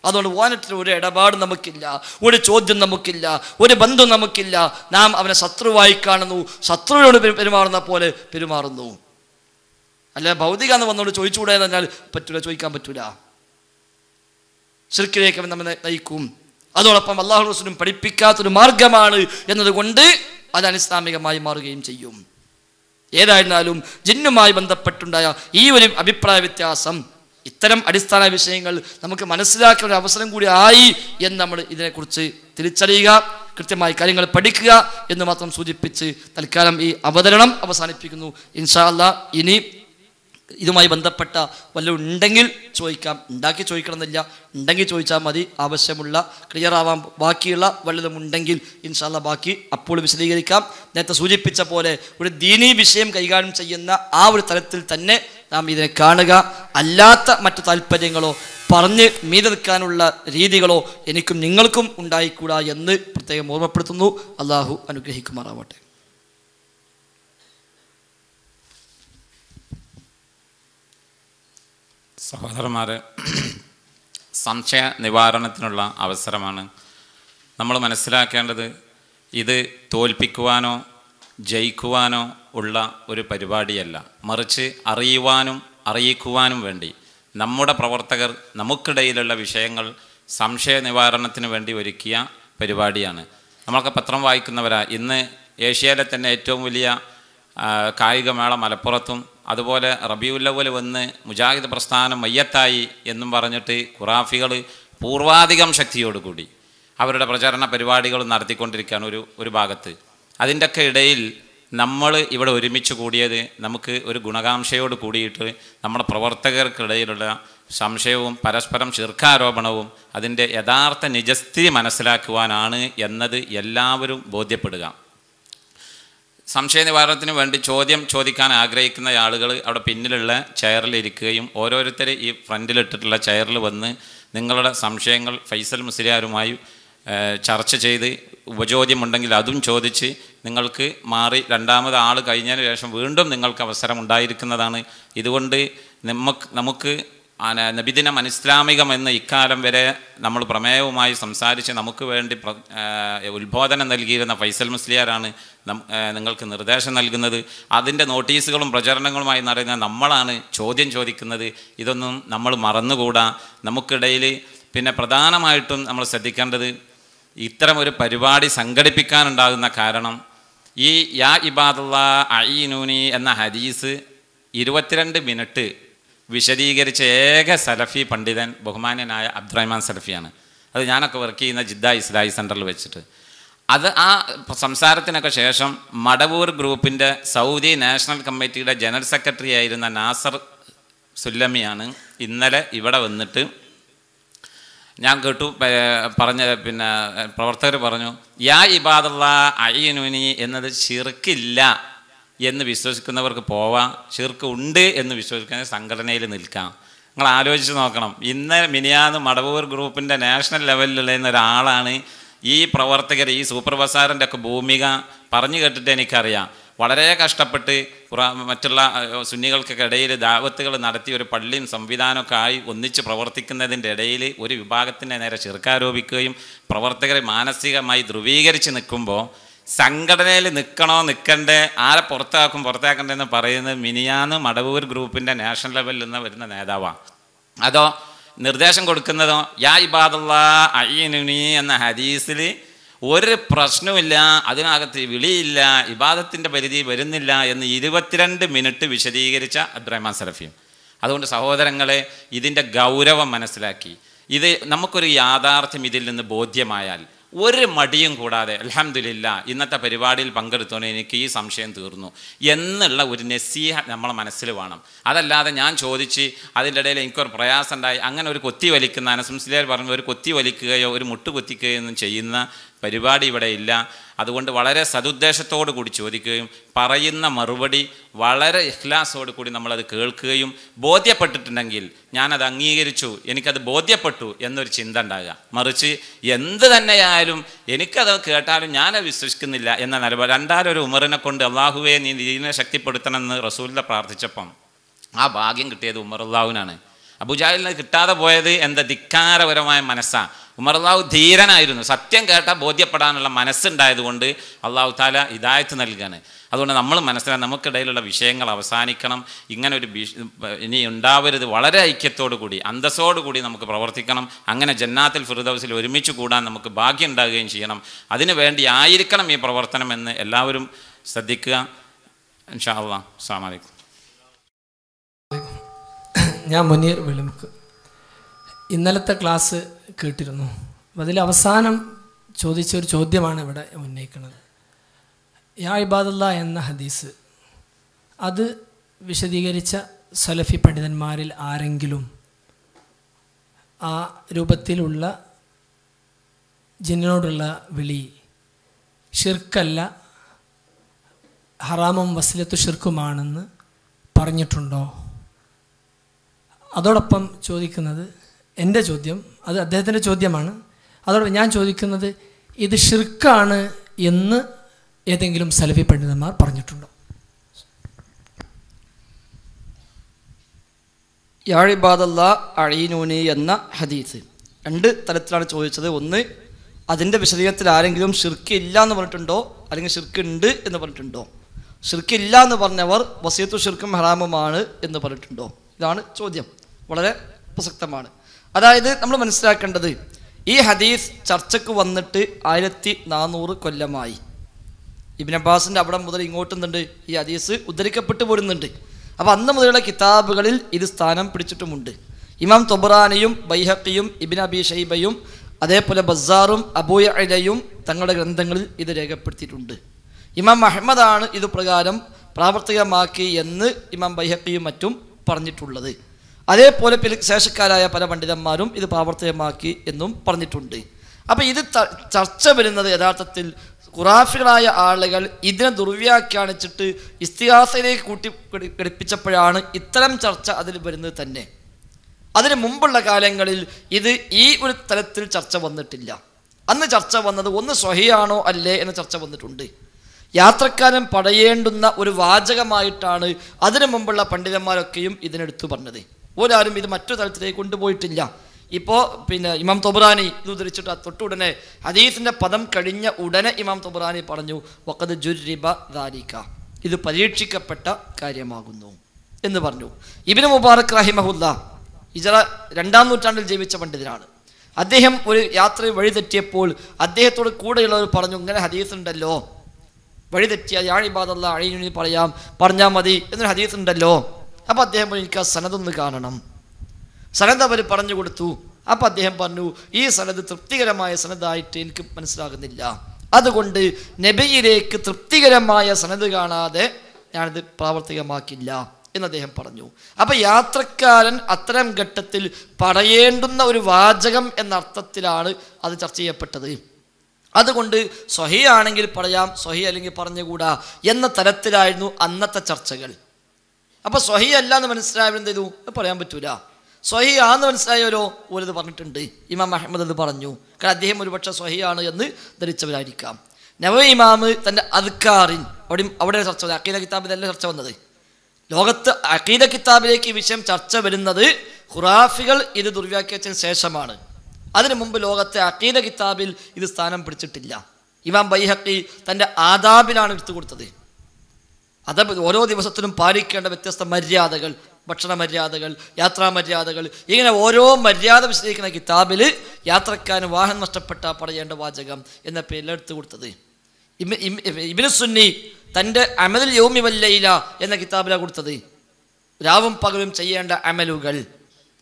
അതുകൊണ്ട് ഓനത്തിൽ ഒരു ഇടപാട് നമുക്കില്ല, ഒരു ചോദ്യം നമുക്കില്ല, ഒരു ബന്ധം നമുക്കില്ല. നാം അവനെ ശത്രുവായി കാണുന്നു, ശത്രുവിനോട് പെരുമാറുന്ന പോലെ പെരുമാറുന്നു. അല്ല ഭൗതിക എന്ന് വന്നോട് ചോദിച്ചുകൂടെ എന്ന് പറഞ്ഞാൽ പറ്റൂല, ചോദിക്കാൻ പറ്റൂല. ശിർക്കിലേക്ക് അവൻ നമ്മെ നയിക്കും. അതോടൊപ്പം അല്ലാഹു റസൂലും പഠിപ്പിക്കാത്തൊരു മാർഗമാണ് എന്നതുകൊണ്ട് അത് അനിസ്ലാമികമായി മാറുകയും ചെയ്യും. ഏതായിരുന്നാലും ജിന്നുമായി ബന്ധപ്പെട്ടുണ്ടായ ഈ ഒരു അഭിപ്രായ വ്യത്യാസം, ഇത്തരം അടിസ്ഥാന വിഷയങ്ങൾ നമുക്ക് മനസ്സിലാക്കുന്ന ഒരു അവസരം കൂടി ആയി എന്ന് നമ്മൾ ഇതിനെക്കുറിച്ച് തിരിച്ചറിയുക, കൃത്യമായി കാര്യങ്ങൾ പഠിക്കുക എന്ന് മാത്രം സൂചിപ്പിച്ച് തൽക്കാലം ഈ അവതരണം അവസാനിപ്പിക്കുന്നു. ഇൻഷാ അല്ലാഹ് ഇനി ഇതുമായി ബന്ധപ്പെട്ട വല്ലതും ഉണ്ടെങ്കിൽ ചോദിക്കാം. ഉണ്ടാക്കി ചോദിക്കണമെന്നില്ല, ഉണ്ടെങ്കിൽ ചോദിച്ചാൽ മതി. ആവശ്യമുള്ള ക്ലിയർ ആവാൻ ബാക്കിയുള്ള വല്ലതും ഉണ്ടെങ്കിൽ ഇൻഷാ അല്ലാഹ് ബാക്കി അപ്പോൾ വിശദീകരിക്കാം. നേരത്തെ സൂചിപ്പിച്ച പോലെ ഒരു ദീനീ വിഷയം കൈകാര്യം ചെയ്യുന്ന ആ ഒരു തലത്തിൽ തന്നെ നാം ഇതിനെ കാണുക. അല്ലാത്ത മറ്റു താല്പര്യങ്ങളോ പറഞ്ഞ് മീതെ നിൽക്കാനുള്ള രീതികളോ എനിക്കും നിങ്ങൾക്കും ഉണ്ടായിക്കൂടാ എന്ന് പ്രത്യേകം ഓർമ്മപ്പെടുത്തുന്നു. അള്ളാഹു അനുഗ്രഹിക്കുമാറാവട്ടെ. സഹോദരന്മാരെ, സംശയ നിവാരണത്തിനുള്ള അവസരമാണ്. നമ്മൾ മനസ്സിലാക്കേണ്ടത് ഇത് തോൽപ്പിക്കുവാനോ ജയിക്കുവാനോ ഉള്ള ഒരു പരിപാടിയല്ല, മറിച്ച് അറിയുവാനും അറിയിക്കുവാനും വേണ്ടി നമ്മുടെ പ്രവർത്തകർ നമുക്കിടയിലുള്ള വിഷയങ്ങൾ സംശയ നിവാരണത്തിന് വേണ്ടി ഒരുക്കിയ പരിപാടിയാണ്. നമ്മളൊക്കെ പത്രം വായിക്കുന്നവരാ. ഇന്ന് ഏഷ്യയിലെ തന്നെ ഏറ്റവും വലിയ കായികമേള മലപ്പുറത്തും, അതുപോലെ റബീഉൽ അവ്വൽ വന്ന് മുജാഹിദ് പ്രസ്ഥാനം മയ്യത്തായി എന്നും പറഞ്ഞിട്ട് ഖുറാഫികൾ പൂർവാധികം ശക്തിയോടുകൂടി അവരുടെ പ്രചരണ പരിപാടികൾ നടത്തിക്കൊണ്ടിരിക്കുകയാണ് ഒരു ഭാഗത്ത്. അതിൻ്റെയൊക്കെ ഇടയിൽ നമ്മൾ ഇവിടെ ഒരുമിച്ച് കൂടിയത് നമുക്ക് ഒരു ഗുണകാംക്ഷയോട് കൂടിയിട്ട് നമ്മുടെ പ്രവർത്തകർക്കിടയിലുള്ള സംശയവും പരസ്പരം ശിർക്കാരോപണവും അതിൻ്റെ യഥാർത്ഥ നിജസ്ഥിതി മനസ്സിലാക്കുവാനാണ് എന്നത് എല്ലാവരും ബോധ്യപ്പെടുക. സംശയ നിവാരണത്തിന് വേണ്ടി ചോദ്യം ചോദിക്കാൻ ആഗ്രഹിക്കുന്ന ആളുകൾ അവിടെ പിന്നിലുള്ള ചെയറിൽ ഇരിക്കുകയും ഓരോരുത്തർ ഈ ഫ്രണ്ടിലിട്ടിട്ടുള്ള ചെയറിൽ വന്ന് നിങ്ങളുടെ സംശയങ്ങൾ ഫൈസൽ മുസ്ലിയാരുമായി ചർച്ച ചെയ്ത് ഉപചോദ്യമുണ്ടെങ്കിൽ അതും ചോദിച്ച് നിങ്ങൾക്ക് മാറി രണ്ടാമത് ആൾ കഴിഞ്ഞതിന് ശേഷം വീണ്ടും നിങ്ങൾക്ക് അവസരം ഉണ്ടായിരിക്കുന്നതാണ്. ഇതുകൊണ്ട് നമുക്ക് നബിദിനം അനിസ്ലാമികം എന്ന ഇക്കാലം വരെ നമ്മൾ പ്രമേയവുമായി സംസാരിച്ച് നമുക്ക് വേണ്ടി ഉത്ബോധനം നൽകിയിരുന്ന ഫൈസൽ മുസ്ലിയാരാണ് നിങ്ങൾക്ക് നിർദ്ദേശം നൽകുന്നത്. അതിൻ്റെ നോട്ടീസുകളും പ്രചരണങ്ങളുമായി നടക്കുന്ന നമ്മളാണ് ചോദ്യം ചോദിക്കുന്നത്. ഇതൊന്നും നമ്മൾ മറന്നുകൂടാ. നമുക്കിടയിൽ പിന്നെ പ്രധാനമായിട്ടും നമ്മൾ ശ്രദ്ധിക്കേണ്ടത് ഇത്തരം ഒരു പരിപാടി സംഘടിപ്പിക്കാനുണ്ടാകുന്ന കാരണം ഈ യാ ഇബാദുല്ലാ അഈനൂനി എന്ന ഹദീസ് 22 മിനിറ്റ് വിശദീകരിച്ച ഏക സലഫി പണ്ഡിതൻ ബഹുമാന്യനായ അബ്ദുറഹ്മാൻ സലഫിയാണ്. അത് ഞാനൊക്കെ വർക്ക് ചെയ്യുന്ന ജിദ്ദ ഇസ്ലാഹി സെൻറ്ററിൽ വെച്ചിട്ട് അത് ആ സംസാരത്തിനൊക്കെ ശേഷം മടവൂർ ഗ്രൂപ്പിൻ്റെ സൗദി നാഷണൽ കമ്മിറ്റിയുടെ ജനറൽ സെക്രട്ടറി ആയിരുന്ന നാസർ സുല്ലമിയാണ് ഇന്നലെ ഇവിടെ വന്നിട്ട് ഞാൻ കേട്ടു പറഞ്ഞ പിന്നെ പ്രവർത്തകർ പറഞ്ഞു യാ ഇബാദുല്ലാ അഈനുനി എന്നത് ശിർക്കില്ല എന്ന് വിശ്വസിക്കുന്നവർക്ക് പോവാം, ശിർക്ക് ഉണ്ട് എന്ന് വിശ്വസിക്കുന്ന സംഘടനയിൽ നിൽക്കാം. നിങ്ങൾ ആലോചിച്ച് നോക്കണം. ഇന്ന് മിനിയാന്ന് മടവൂർ ഗ്രൂപ്പിൻ്റെ നാഷണൽ ലെവലിലുള്ള ഒരാളാണ് ഈ പ്രവർത്തകർ ഈ സൂപ്പർ ബസാറിൻ്റെ ഒക്കെ ഭൂമിക പറഞ്ഞു കേട്ടിട്ട് എനിക്കറിയാം. വളരെ കഷ്ടപ്പെട്ട് മറ്റുള്ള സുന്നികൾക്കൊക്കെ ഇടയിൽ ദാവത്തുകൾ നടത്തി ഒരു പള്ളിയും സംവിധാനമൊക്കെ ആയി ഒന്നിച്ച് പ്രവർത്തിക്കുന്നതിൻ്റെ ഇടയിൽ ഒരു വിഭാഗത്തിൻ്റെ നേരെ ചെറുക്കാരോപിക്കുകയും പ്രവർത്തകരെ മാനസികമായി ധ്രുവീകരിച്ച് നിൽക്കുമ്പോൾ സംഘടനയിൽ നിൽക്കണോ നിൽക്കണ്ടേ, ആരെ പുറത്താക്കണ്ടെന്ന് പറയുന്നത് മിനിയാന്ന് മടവൂർ ഗ്രൂപ്പിൻ്റെ നാഷണൽ ലെവലിൽ നിന്ന് വരുന്ന നേതാവാണ്. അതോ നിർദ്ദേശം കൊടുക്കുന്നതോ യാ ഇബാദുല്ലാ അഈനുനി എന്ന ഹദീസിൽ ഒരു പ്രശ്നമില്ല, അതിനകത്ത് വിളിയില്ല, ഇബാദത്തിൻ്റെ പരിധി വരുന്നില്ല എന്ന് 22 മിനിറ്റ് വിശദീകരിച്ച അബ്ദുറഹ്മാൻ സലഫിയും. അതുകൊണ്ട് സഹോദരങ്ങളെ, ഇതിൻ്റെ ഗൗരവം മനസ്സിലാക്കി ഇത് നമുക്കൊരു യാഥാർത്ഥ്യം ഇതിൽ നിന്ന് ബോധ്യമായാൽ ഒരു മടിയും കൂടാതെ അൽഹംദുലില്ലാ ഇന്നത്തെ പരിപാടിയിൽ പങ്കെടുത്തോണ്ട് എനിക്ക് ഈ സംശയം തീർന്നു എന്നുള്ള ഒരു നസീഹ നമ്മളെ മനസ്സിൽ വേണം. അതല്ലാതെ ഞാൻ ചോദിച്ച് അതിൻ്റെ ഇടയിൽ എനിക്കൊരു പ്രയാസം ഉണ്ടായി അങ്ങനെ ഒരു കൊത്തി വലിക്കുന്ന അനസ് മുസ്ലിയാർ പറഞ്ഞ ഒരു കൊത്തി വലിക്കുകയോ ഒരു മുട്ട് കൊത്തിക്കുകയോ ഒന്നും ചെയ്യുന്ന പരിപാടി ഇവിടെ ഇല്ല. അതുകൊണ്ട് വളരെ സതുദ്ദേശത്തോടു കൂടി ചോദിക്കുകയും പറയുന്ന മറുപടി വളരെ ഇഖ്ലാസോടു കൂടി നമ്മളത് കേൾക്കുകയും ബോധ്യപ്പെട്ടിട്ടുണ്ടെങ്കിൽ ഞാനത് അംഗീകരിച്ചു, എനിക്കത് ബോധ്യപ്പെട്ടു എന്നൊരു ചിന്ത ഉണ്ടാകുക. മറിച്ച് എന്ത് തന്നെയായാലും എനിക്കത് കേട്ടാലും ഞാനത് വിശ്വസിക്കുന്നില്ല എന്ന നിലപാട്. രണ്ടാലൊരു ഉമറിനെ കൊണ്ട് അള്ളാഹുവെ നീ ദീനിനെ ശക്തിപ്പെടുത്തണമെന്ന് റസൂലിനെ പ്രാർത്ഥിച്ചപ്പം ആ ഭാഗ്യം കിട്ടിയത് ഉമർ അള്ളാഹുവിനാണ്. അബൂജാഹിലിന് കിട്ടാതെ പോയത് എന്താ ധിക്കാരപരമായ മനസ്സാണ്. ഉമർ അള്ളാഹു ധീരനായിരുന്നു. സത്യം കേട്ടാൽ ബോധ്യപ്പെടാനുള്ള മനസ്സുണ്ടായതുകൊണ്ട് അള്ളാഹു താല ഹിദായത്ത് നൽകുകയാണ്. അതുകൊണ്ട് നമ്മൾ മനസ്സിലാക്കി നമുക്കിടയിലുള്ള വിഷയങ്ങൾ അവസാനിക്കണം, ഇങ്ങനെ ഒരു ഇനി ഉണ്ടാവരുത്. വളരെ ഐക്യത്തോടു കൂടി അന്തസ്സോടു കൂടി നമുക്ക് പ്രവർത്തിക്കണം. അങ്ങനെ ജന്നാത്തുൽ ഫിർദൗസിൽ ഒരുമിച്ച് കൂടാൻ നമുക്ക് ഭാഗ്യം ഉണ്ടാകുകയും ചെയ്യണം. അതിനു വേണ്ടി ആയിരിക്കണം ഈ പ്രവർത്തനം എന്ന് എല്ലാവരും ശ്രദ്ധിക്കുക. ഇൻഷാ അല്ലാഹ്. അസ്സലാമു അലൈക്കും. ഞാൻ മുനീർ വെളിമുക്ക്. ഇന്നലത്തെ ക്ലാസ് കേട്ടിരുന്നു. അതിൽ അവസാനം ചോദിച്ച ഒരു ചോദ്യമാണ് ഇവിടെ ഉന്നയിക്കുന്നത്. യാ ഇബാദുല്ലാ എന്ന ഹദീസ് അത് വിശദീകരിച്ച സലഫി പണ്ഡിതന്മാരിൽ ആരെങ്കിലും ആ രൂപത്തിലുള്ള ജിന്നിനോടുള്ള വിളി ഷിർക്കല്ല, ഹറാമും വസിലത്തു ഷിർക്കുമാണെന്ന് പറഞ്ഞിട്ടുണ്ടോ? അതോടൊപ്പം ചോദിക്കുന്നത്, എൻ്റെ ചോദ്യം അത് അദ്ദേഹത്തിൻ്റെ ചോദ്യമാണ്, അതോടൊപ്പം ഞാൻ ചോദിക്കുന്നത്, ഇത് ഷിർക്കാണ് എന്ന് ഏതെങ്കിലും സലഫി പണ്ഡിതന്മാർ പറഞ്ഞിട്ടുണ്ടോ? യാഴിബാദല്ലാ അഴീനൂനി എന്ന ഹദീസ് 2 തരത്തിലാണ് ചോദിച്ചത്. ഒന്ന്, അതിൻ്റെ വിശദീകരണത്തിൽ ആരെങ്കിലും ഷിർക്ക് ഇല്ല എന്ന് പറഞ്ഞിട്ടുണ്ടോ, അല്ലെങ്കിൽ ഷിർക്ക് ഉണ്ട് എന്ന് പറഞ്ഞിട്ടുണ്ടോ? ഷിർക്ക് ഇല്ല എന്ന് പറഞ്ഞവർ വസിയത്തു ഷിർക്കും ഹറാമുമാണ് എന്ന് പറഞ്ഞിട്ടുണ്ടോ? ഇതാണ് ചോദ്യം. വളരെ പ്രസക്തമാണ്. അതായത് നമ്മൾ മനസ്സിലാക്കേണ്ടത്, ഈ ഹദീസ് ചർച്ചയ്ക്ക് വന്നിട്ട് 1400 കൊല്ലമായി. ഇബ്നു അബ്ബാസിൻ്റെ അവിടെ മുതൽ ഇങ്ങോട്ടുന്നുണ്ട് ഈ ഹദീസ് ഉദ്ധരിക്കപ്പെട്ടു പോരുന്നുണ്ട്. അപ്പോൾ അന്ന് മുതലുള്ള കിതാബുകളിൽ ഇത് സ്ഥാനം പിടിച്ചിട്ടുമുണ്ട്. ഇമാം തൊബറാനിയും ബൈഹഖിയും ഇബ്നു അബി ഷൈബയും അതേപോലെ ബസ്സാറും അബൂ യഅലയും തങ്ങളുടെ ഗ്രന്ഥങ്ങളിൽ ഇത് രേഖപ്പെടുത്തിയിട്ടുണ്ട്. ഇമാം അഹ്മദാണ് ഇത് പ്രകാരം പ്രാവർത്തികമാക്കി എന്ന് ഇമാം ബൈഹഖിയും മറ്റും പറഞ്ഞിട്ടുള്ളത്. അതേപോലെ ശേഷക്കാരായ പല പണ്ഡിതന്മാരും ഇത് പ്രാവർത്തികമാക്കി എന്നും പറഞ്ഞിട്ടുണ്ട്. അപ്പോൾ ഇത് ചർച്ച വരുന്നത് യഥാർത്ഥത്തിൽ ഖുറാഫികളായ ആളുകൾ ഇതിനെ ദുർവ്യാഖ്യാനിച്ചിട്ട് ഇസ്തിഹാസയിലേക്ക് കൂട്ടി ഘടിപ്പിച്ചപ്പോഴാണ് ഇത്തരം ചർച്ച അതിൽ വരുന്നത് തന്നെ. അതിന് മുമ്പുള്ള കാലങ്ങളിൽ ഇത് ഈ ഒരു തലത്തിൽ ചർച്ച വന്നിട്ടില്ല. അന്ന് ചർച്ച വന്നത് ഒന്ന് സ്വഹിയാണോ അല്ലേ എന്ന ചർച്ച വന്നിട്ടുണ്ട്. യാത്രക്കാരൻ പടയേണ്ടുന്ന ഒരു വാചകമായിട്ടാണ് അതിനു മുമ്പുള്ള പണ്ഡിതന്മാരൊക്കെയും ഇതിനെടുത്തു പറഞ്ഞത്. ഒരാരും ഇത് മറ്റൊരു തലത്തിലേക്ക് കൊണ്ടുപോയിട്ടില്ല. ഇപ്പോൾ ഇമാം തൊബറാനി ഇത് ഉദ്ധരിച്ചിട്ട് തൊട്ടുടനെ ഹദീസിൻ്റെ പദം കഴിഞ്ഞ ഉടനെ ഇമാം തൊബറാനി പറഞ്ഞു, വഖദ് ജുർരിബ ദാലിക, ഇത് പരീക്ഷിക്കപ്പെട്ട കാര്യമാകുന്നു എന്ന് പറഞ്ഞു. ഇബ്നു മുബാറക് റഹിമഹുല്ലാ ഹിജ്റ 2-ാം നൂറ്റാണ്ടിൽ ജീവിച്ച പണ്ഡിതനാണ്. അദ്ദേഹം ഒരു യാത്രയിൽ വഴിതെറ്റിയപ്പോൾ അദ്ദേഹത്തോട് കൂടെയുള്ളവർ പറഞ്ഞു, ഇങ്ങനെ ഹദീസ് ഉണ്ടല്ലോ, വഴിതെറ്റിയ യാഴിബാദല്ലാ അഴീനൂനി പറഞ്ഞാൽ മതി എന്നൊരു ഹദീസ് ഉണ്ടല്ലോ. അപ്പോൾ അദ്ദേഹം പറഞ്ഞു, എനിക്ക് ആ സനദൊന്ന് കാണണം. സനദ് അവർ പറഞ്ഞു കൊടുത്തു. അപ്പോൾ അദ്ദേഹം പറഞ്ഞു, ഈ സനദ് തൃപ്തികരമായ സനദായിട്ട് എനിക്ക് മനസ്സിലാകുന്നില്ല, അതുകൊണ്ട് നബിയിലേക്ക് തൃപ്തികരമായ സനദ് കാണാതെ ഞാനിത് പ്രാവർത്തികമാക്കില്ല എന്ന് അദ്ദേഹം പറഞ്ഞു. അപ്പോൾ യാത്രക്കാരൻ അത്തരം ഘട്ടത്തിൽ പറയേണ്ടുന്ന ഒരു വാചകം എന്ന അർത്ഥത്തിലാണ് അത് ചർച്ച ചെയ്യപ്പെട്ടത്. അതുകൊണ്ട് സ്വഹിയാണെങ്കിൽ പറയാം, സ്വഹി അല്ലെങ്കിൽ പറഞ്ഞുകൂടാ എന്ന തരത്തിലായിരുന്നു അന്നത്തെ ചർച്ചകൾ. അപ്പോൾ സ്വഹി അല്ല എന്ന് മനസ്സിലായവർ എന്ത് ചെയ്തു? പറയാൻ പറ്റൂല. സ്വഹി ആന്ന് മനസ്സിലായവരോ ഓരത് പറഞ്ഞിട്ടുണ്ട്. ഇമാം അഹ്മദ് അത് പറഞ്ഞു. കാരണം അദ്ദേഹം ഒരുപക്ഷെ സ്വഹിയാണ് എന്ന് ധരിച്ചവരായിരിക്കാം. നവവി ഇമാമ് തൻ്റെ അദ്കാറിൻ അവിടെ ചർച്ച വന്നത്, അഖീദ കിതാബിലല്ല ചർച്ച വന്നത്. ലോകത്ത് അഖീദ കിതാബിലേക്ക് ഈ വിഷയം ചർച്ച വരുന്നത് ഖുറാഫികൾ ഇത് ദുർവ്യാഖ്യാനിച്ചതിന് ശേഷമാണ്. അതിനു മുമ്പ് ലോകത്തെ അഖീദ കിതാബിൽ ഇത് സ്ഥാനം പിടിച്ചിട്ടില്ല. ഇമാം ബൈഹഖി തൻ്റെ ആദാബിലാണ് എടുത്തു കൊടുത്തത്. അത് ഓരോ ദിവസത്തിലും പാലിക്കേണ്ട വ്യത്യസ്ത മര്യാദകൾ, ഭക്ഷണ മര്യാദകൾ, യാത്രാ മര്യാദകൾ, ഇങ്ങനെ ഓരോ മര്യാദ വിശദീകരിക്കുന്ന കിതാബിൽ യാത്രക്കാരന് വാഹനം നഷ്ടപ്പെട്ട പറയേണ്ട വാചകം എന്ന പേരിൽ എടുത്തു കൊടുത്തത്. ഇബ്നു സുന്നി തൻ്റെ അമലുൽ യൗമി വല്ലൈല എന്ന കിതാബിലാണ് കൊടുത്തത്, രാവും പകലും ചെയ്യേണ്ട അമലുകൾ.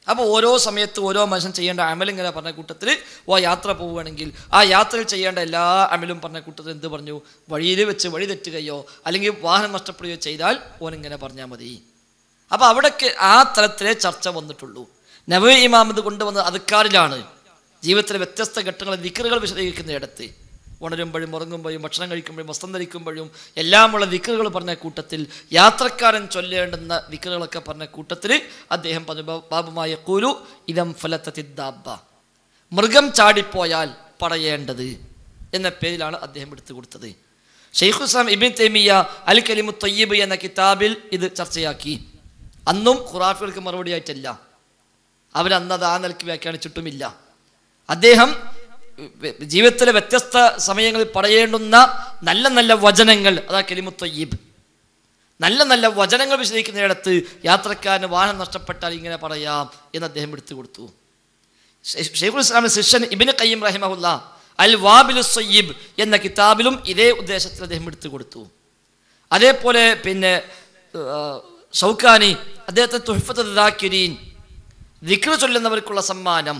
അപ്പോൾ ഓരോ സമയത്ത് ഓരോ മനുഷ്യൻ ചെയ്യേണ്ട അമൽ ഇങ്ങനെ പറഞ്ഞ കൂട്ടത്തിൽ യാത്ര പോവുകയാണെങ്കിൽ ആ യാത്രയിൽ ചെയ്യേണ്ട എല്ലാ അമലും പറഞ്ഞ കൂട്ടത്തിൽ എന്ത് പറഞ്ഞു? വഴിയിൽ വെച്ച് വഴി തെറ്റുകയോ അല്ലെങ്കിൽ വാഹനം നഷ്ടപ്പെടുകയോ ചെയ്താൽ ഓനിങ്ങനെ പറഞ്ഞാൽ മതി. അപ്പോൾ അവിടേക്ക് ആ തലത്തിലെ ചർച്ച വന്നിട്ടുള്ളൂ. നവവി ഇമാം ഇത് കൊണ്ടുവന്നത് അദ്കാറിലാണ്. ജീവിതത്തിലെ വ്യത്യസ്ത ഘട്ടങ്ങളിൽ ദിക്റുകൾ വിശദീകരിക്കുന്നിടത്ത്, ഉണരുമ്പോഴും ഉറങ്ങുമ്പോഴും ഭക്ഷണം കഴിക്കുമ്പോഴും വസ്ത്രം ധരിക്കുമ്പോഴും എല്ലാമുള്ള ദിക്റുകൾ പറഞ്ഞ കൂട്ടത്തിൽ യാത്രക്കാരൻ ചൊല്ലേണ്ടുന്ന ദിക്റുകളൊക്കെ പറഞ്ഞ കൂട്ടത്തിൽ അദ്ദേഹം പറഞ്ഞു, ബാബുമായ ഖൂലു ഇദം ഫലതത്തിദ്ദാബ്ബ, മൃഗം ചാടിപ്പോയാൽ പറയേണ്ടത് എന്ന പേരിലാണ് അദ്ദേഹം എടുത്തു കൊടുത്തത്. ശൈഖുൽ ഇസ്ലാം ഇബ്നു തൈമിയ്യ അൽ കലിമു ത്വയ്യിബ് എന്ന കിതാബിൽ ഇത് ചർച്ചയാക്കി. അന്നും ഖുറാഫികൾക്ക് മറുപടിയായിട്ടല്ല, അവരന്നത് ആ നിലയ്ക്ക് വ്യാഖ്യാനിച്ചിട്ടുമില്ല. അദ്ദേഹം ജീവിതത്തിലെ വ്യത്യസ്ത സമയങ്ങളിൽ പറയേണ്ടുന്ന നല്ല നല്ല വചനങ്ങൾ, അതാ കലിമു ത്വയ്യിബ്, നല്ല നല്ല വചനങ്ങൾ വിശദീകരിക്കുന്നിടത്ത് യാത്രക്കാരന് വാഹനം നഷ്ടപ്പെട്ടാൽ ഇങ്ങനെ പറയാം എന്ന് അദ്ദേഹം എടുത്തു കൊടുത്തു. ശൈഖുൽ ഇസ്ലാമിന്റെ ശിഷ്യൻ ഇബ്നു ഖയ്യിം റഹിമഹുല്ലാ അൽ വാബിലു സ്വയ്യിബ് എന്ന കിതാബിലും ഇതേ ഉദ്ദേശത്തിൽ അദ്ദേഹം എടുത്തു കൊടുത്തു. അതേപോലെ ഷൗക്കാനി അദ്ദേഹത്തെ തുഹ്ഫത്തുൽ ദാക്കിരീൻ, ദിക്ർ ചൊല്ലുന്നവർക്കുള്ള സമ്മാനം,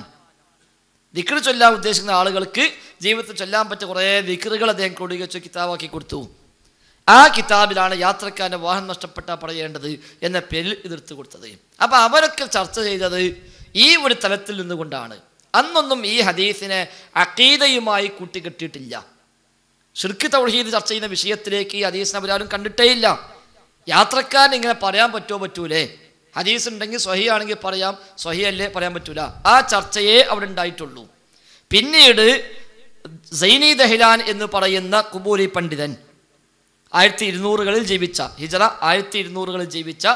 ദിക്ർ ചൊല്ലാൻ ഉദ്ദേശിക്കുന്ന ആളുകൾക്ക് ജീവിതത്തിൽ ചൊല്ലാൻ പറ്റിയ കുറേ ദിക്റുകൾ അദ്ദേഹം ക്രോഡീകരിച്ച് കിതാബാക്കി കൊടുത്തു. ആ കിതാബിലാണ് യാത്രക്കാരൻ്റെ വാഹനം നഷ്ടപ്പെട്ടാൽ പറയേണ്ടത് എന്ന പേരിൽ എതിർത്ത് കൊടുത്തത്. അപ്പം അവരൊക്കെ ചർച്ച ചെയ്തത് ഈ ഒരു തലത്തിൽ നിന്നുകൊണ്ടാണ്. അന്നൊന്നും ഈ ഹദീസിനെ അഖീദയുമായി കൂട്ടിക്കെട്ടിയിട്ടില്ല. ശിർക്ക് തൗഹീദ് ചർച്ച ചെയ്യുന്ന വിഷയത്തിലേക്ക് ഈ ഹദീസിനെ അവരാരും കണ്ടിട്ടേ ഇല്ല. യാത്രക്കാരൻ ഇങ്ങനെ പറയാൻ പറ്റുമോ പറ്റൂലേ, ഹദീസ് ഉണ്ടെങ്കിൽ സ്വഹീ ആണെങ്കിൽ പറയാം, സ്വഹീ അല്ലേ പറയാൻ പറ്റൂല, ആ ചർച്ചയെ അവിടെ ഉണ്ടായിട്ടുള്ളൂ. പിന്നീട് സൈനി ദഹ്ലാൻ എന്ന് പറയുന്ന ഖുബൂരി പണ്ഡിതൻ 1200-കളിൽ ജീവിച്ച, ഹിജറ 1200-കളിൽ ജീവിച്ച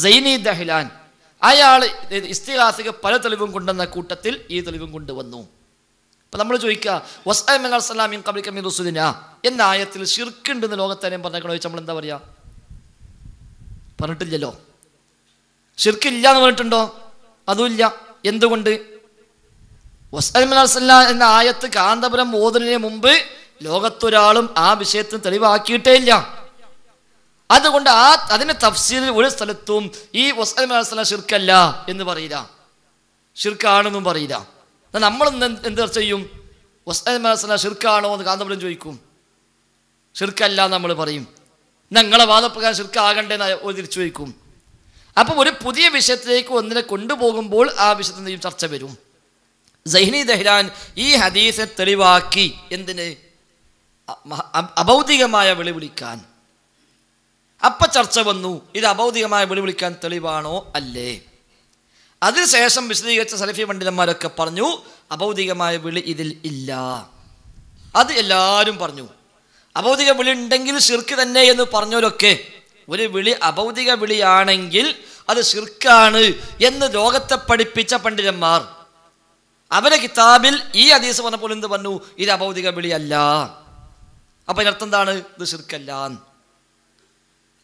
സൈനി ദഹ്ലാൻ, അയാൾ ഇസ്തിഗാസയ്ക്ക് പല തെളിവും കൊണ്ടുവന്ന കൂട്ടത്തിൽ ഈ തെളിവും കൊണ്ടുവന്നു. അപ്പം നമ്മൾ ചോദിക്കുക വസ്അമിൻ ഖബ്ലിക മിൻ റുസുലിനാ എന്ന ആയത്തിൽ ശിർക്ക് ഉണ്ടെന്ന് ലോകത്താരെയും പറഞ്ഞേക്കണോ ചോദിച്ചാൽ നമ്മൾ എന്താ പറയുക? പറഞ്ഞിട്ടില്ലല്ലോ. ശിർക്ക് ഇല്ല എന്ന് പറഞ്ഞിട്ടുണ്ടോ? അതുമില്ല. എന്തുകൊണ്ട്? വസ്അമിൻ എന്ന ആയത്ത് കാന്തപുരം ഓതുന്നതിന് മുമ്പ് ലോകത്തൊരാളും ആ വിഷയത്തിന് തെളിവാക്കിയിട്ടേ ഇല്ല. അതുകൊണ്ട് അതിന്റെ തഫ്സീറിൽ ഒരു സ്ഥലത്തും ഈ വസ്അമിൻ ശിർക്കല്ല എന്ന് പറയില്ല, ശിർക്കാണെന്നും പറയില്ല. എന്നാൽ നമ്മളൊന്ന് എന്ത് ചെയ്യും? വസ്അമിൻ ശിർക്കാണോ എന്ന് കാന്തപുരം ചോദിക്കും, ശിർക്കല്ല നമ്മൾ പറയും. ഞങ്ങളെ വാദപ്രകാരം ശിർക്കാകണ്ടേന്ന് തിരിച്ചു ചോദിക്കും. അപ്പം ഒരു പുതിയ വിഷയത്തിലേക്ക് ഒന്നിനെ കൊണ്ടുപോകുമ്പോൾ ആ വിഷയത്തിൻ്റെയും ചർച്ച വരും. സൈനി ദഹ്ലാൻ ഈ ഹദീസിനെ തെളിവാക്കി. എന്തിന്? അഭൗതികമായ വെളിവിളിക്കാൻ. അപ്പം ചർച്ച വന്നു, ഇത് അഭൗതികമായ വെളിവിളിക്കാൻ തെളിവാണോ അല്ലേ? അതിനുശേഷം വിശദീകരിച്ച സലഫി പണ്ഡിതന്മാരൊക്കെ പറഞ്ഞു അഭൗതികമായ വിളി ഇതിൽ ഇല്ല. അത് എല്ലാവരും പറഞ്ഞു. അഭൗതിക വിളി ഉണ്ടെങ്കിൽ ശിർക്ക് തന്നെ എന്ന് പറഞ്ഞവരൊക്കെ ഒരു വിളി അഭൗതിക വിളിയാണെങ്കിൽ അത് ശിർക്കാണ് എന്ന് ലോകത്തെ പഠിപ്പിച്ച പണ്ഡിതന്മാർ അവരെ കിതാബിൽ ഈ ഹദീസ് പറഞ്ഞപ്പോൾ എന്ത് പറഞ്ഞു? ഇത് അഭൗതിക വിളിയല്ല. അപ്പം ഇതിനർത്ഥം എന്താണ്? ഇത് ശിർക്കല്ല.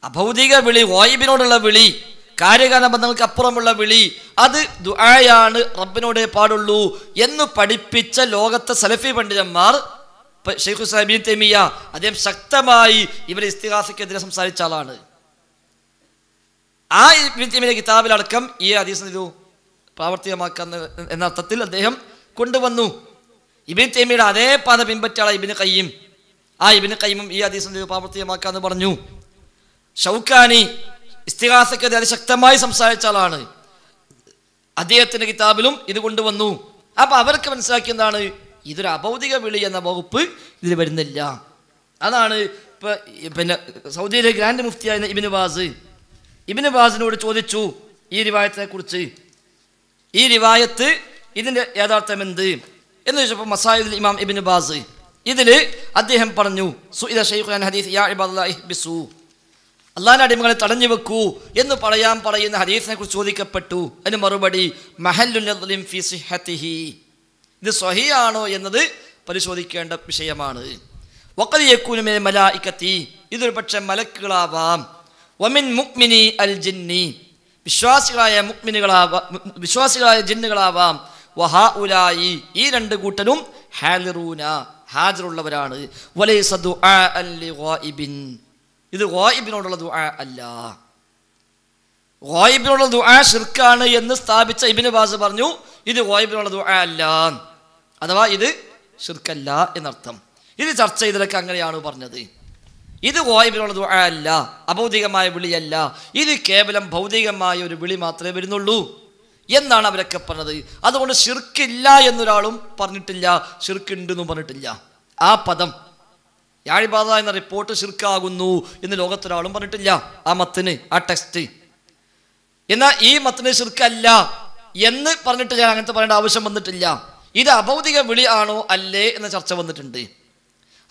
അഭൗതിക വിളി, ഗായിബിനോടുള്ള വിളി, കാര്യകാരണ ബന്ധങ്ങൾക്ക് അപ്പുറമുള്ള വിളി, അത് ദുആയാണ്, റബ്ബിനോടേ പാടുള്ളൂ എന്ന് പഠിപ്പിച്ച ലോകത്തെ സലഫി പണ്ഡിതന്മാർ, ശൈഖുൽ ഇസ്ലാം ഇബ്നു തൈമിയ്യ അദ്ദേഹം ശക്തമായി ഇവരെ ഇസ്തിഗാസയ്ക്കെതിരെ സംസാരിച്ച ആളാണ്. ആ ഇബ്നു തൈമിയ്യയുടെ കിതാബിലടക്കം ഈ ഹദീസ് ഇത് പ്രാവർത്തികമാക്കാൻ എന്ന അർത്ഥത്തിൽ അദ്ദേഹം കൊണ്ടുവന്നു. ഇബ്നു തൈമിയ്യയുടെ അതേ പാത പിൻപറ്റിയ ഇബ്നു ഖയ്യിം, ആ ഇബ്നു ഖയ്യിമും ഈ ഹദീസ് പ്രാവർത്തികമാക്കാന്ന് പറഞ്ഞു. ഷൗക്കാനി ഇസ്തിഗാസയ്ക്കെതിരെ അതിശക്തമായി സംസാരിച്ച ആളാണ്. അദ്ദേഹത്തിന്റെ കിതാബിലും ഇത് കൊണ്ടുവന്നു. അപ്പൊ അവർക്ക് മനസ്സിലാക്കി എന്താണ്? ഇതൊരു അഭൗതിക വിളി എന്ന വകുപ്പ് ഇതിൽ വരുന്നില്ല. അതാണ് പിന്നെ സൗദിയിലെ ഗ്രാൻഡ് മുഫ്തിയായ ഇബ്നു ബാസിനോട് ചോദിച്ചു ഈ റിവായത്തിനെ കുറിച്ച്, ഈ റിവായത്ത് ഇതിന്റെ യഥാർത്ഥം എന്ത് എന്ന് ചോദിച്ചപ്പോൾ മസായിദുൽ ഇമാം ഇബ്നു ബാസ് ഇതിൽ അദ്ദേഹം പറഞ്ഞു സുഇല ശൈഖുൻ ഹദീസ് യാ ഇബാദല്ലാഹി ബിസു, അള്ളാഹിന്റെ അടിമകളെ തടഞ്ഞു വെക്കൂ എന്ന് പറയുന്ന ഹദീസിനെ കുറിച്ച് ചോദിക്കപ്പെട്ടു. അതിന് മറുപടി മഹല്ലുൽ നദ്ലിം ഫീ സിഹ്ഹതിഹി, ഇത് സ്വഹീഹാണോ എന്നത് പരിശോധിക്കേണ്ട വിഷയമാണ്. വഖദ് യകൂനു മിനൽ മലായികതി, ഇതൊരു പക്ഷേ മലക്കുകളാവാം. വമിൻ മുഅ്മിനി അൽ ജിന്നി, വിശ്വാസികളായ ജിന്നുകളാവാം. വഹഉലായി, ഈ രണ്ട് കൂട്ടരും ഹാലിറൂന, ഹാജറുള്ളവരാണ്. വലൈസ ദുആഅൻ ലിഗായിബിൻ, ഇത് ഗായിബിനോടുള്ള ദുആ അല്ല. ഗായിബിനോടുള്ള ദുആ ശിർക്കാണ് എന്ന് സ്ഥാപിച്ച ഇബ്നു ബാസ് പറഞ്ഞു ഇത് ഗായിബിനോടുള്ള ദുആ അല്ല, അഥവാ ഇത് ശിർക്കല്ല എന്നർത്ഥം. ഇത് ചർച്ച ചെയ്തതൊക്കെ അങ്ങനെയാണ് പറഞ്ഞത്. ഇത് ഗായിബിനോടുള്ള ദുആ അല്ല, അഭൗതികമായ വിളിയല്ല, ഇത് കേവലം ഭൗതികമായ ഒരു വിളി മാത്രമേ വരുന്നുള്ളൂ എന്നാണ് അവരൊക്കെ പറഞ്ഞത്. അതുകൊണ്ട് ശിർക്കില്ല എന്നൊരാളും പറഞ്ഞിട്ടില്ല, ശിർക്കുണ്ടെന്നും പറഞ്ഞിട്ടില്ല. ആ പദം യാഴിബാദ എന്ന റിപ്പോർട്ട് ശിർക്കാകുന്നു എന്ന് ലോകത്തൊരാളും പറഞ്ഞിട്ടില്ല. ആ മത്തിന്, ആ ടെക്സ്റ്റ്. എന്നാൽ ഈ മത്തിന് ശിർക്കല്ല എന്ന് പറഞ്ഞിട്ട് ഞാൻ അങ്ങനത്തെ പറയേണ്ട ആവശ്യം വന്നിട്ടില്ല. ഇത് അഭൗതിക വിളി ആണോ അല്ലേ എന്ന ചർച്ച വന്നിട്ടുണ്ട്.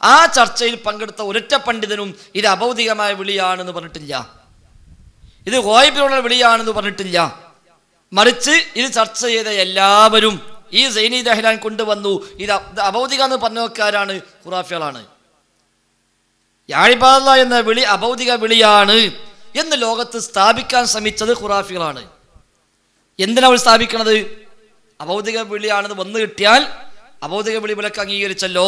ആ ചർച്ചയിൽ പങ്കെടുത്ത ഒരൊറ്റ പണ്ഡിതനും ഇത് അഭൗതികമായ വിളിയാണെന്ന് പറഞ്ഞിട്ടില്ല, ഇത് ഗായിബിനുള്ള വിളിയാണെന്ന് പറഞ്ഞിട്ടില്ല. മറിച്ച് ഇത് ചർച്ച ചെയ്ത എല്ലാവരും ഈ സൈനി ദഹ്ലാൻ കൊണ്ടുവന്നു ഇത് അഭൗതിക എന്ന് പറഞ്ഞവക്കാരാണ്? ഖുറാഫികളാണ്. യാഴിബാദ എന്ന വിളി അഭൗതിക വിളിയാണ് എന്ന് ലോകത്ത് സ്ഥാപിക്കാൻ ശ്രമിച്ചത് ഖുറാഫികളാണ്. എന്തിനാ അവർ സ്ഥാപിക്കണത്? അഭൗതിക വിളിയാണെന്ന് വന്നു കിട്ടിയാൽ അഭൗതിക വിളി വിലക്ക് അംഗീകരിച്ചല്ലോ,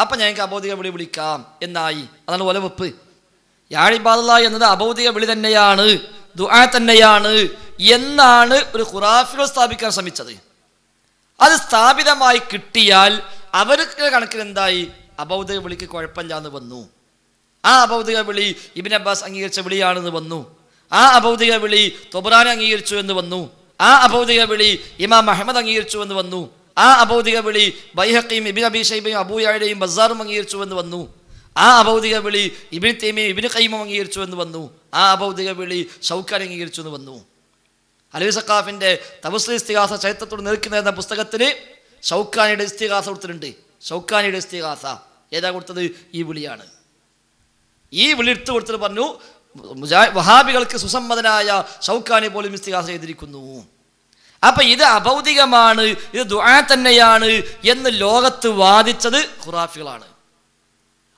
അപ്പം ഞങ്ങൾക്ക് അഭൗതിക വിളി വിളിക്കാം എന്നായി. അതാണ് ഒലവെപ്പ്. യാഴിബാദ എന്നത് അഭൗതിക വിളി തന്നെയാണ്, ദുആ തന്നെയാണ് എന്നാണ് ഒരു ഖുറാഫികൾ സ്ഥാപിക്കാൻ ശ്രമിച്ചത്. അത് സ്ഥാപിതമായി കിട്ടിയാൽ അവർക്ക് കണക്കിൽ എന്തായി? അഭൗതിക വിളിക്ക് കുഴപ്പമില്ല എന്ന് വന്നു. ആ അഭൗതിക വിളി ഇബ്നു അബ്ബാസ് അംഗീകരിച്ച വിളിയാണെന്ന് വന്നു. ആ അഭൗതിക വിളി തൊബറാനി അംഗീകരിച്ചു എന്ന് വന്നു. ആ അഭൗതിക വിളി ഇമാം അഹ്മദ് അംഗീകരിച്ചു എന്ന് വന്നു. ആ അഭൗതിക വിളി ബൈഹഖിയും ഇബ്നു അബീ ഷൈബയും അബൂ യഅലയും ബസ്സാറും അംഗീകരിച്ചു എന്ന് വന്നു. ആ അഭൗതിക വിളി ഇബ്നു തൈമിയ്യ ഇബ്നു ഖയ്യിമും അംഗീകരിച്ചു എന്ന് വന്നു. ആ അഭൗതിക വിളി ശൗക്കാനി അംഗീകരിച്ചു എന്ന് വന്നു. അലവി സഖാഫിന്റെ തഫ്സീർ ഇസ്തിഗാസ ചരിത്രത്തോട് നിൽക്കുന്ന എന്ന പുസ്തകത്തിൽ ശൗക്കാനിയുടെ ഇസ്തിഗാസ കൊടുത്തിട്ടുണ്ട്. ശൗക്കാനിയുടെ ഇസ്തിഗാസ ഏതാ കൊടുത്തത്? ഈ വിളിയാണ്. ഈ വിളി എടുത്തു കൊടുത്തിട്ട് പറഞ്ഞു വഹാബികൾക്ക് സുസമ്മതനായ ശൗക്കാനി പോലും ഇസ്തിഗാസ ചെയ്തിരിക്കുന്നു. അപ്പൊ ഇത് അഭൗതികമാണ്, ഇത് ദുആ തന്നെയാണ് എന്ന് ലോകത്ത് വാദിച്ചത് ഖുറാഫികളാണ്.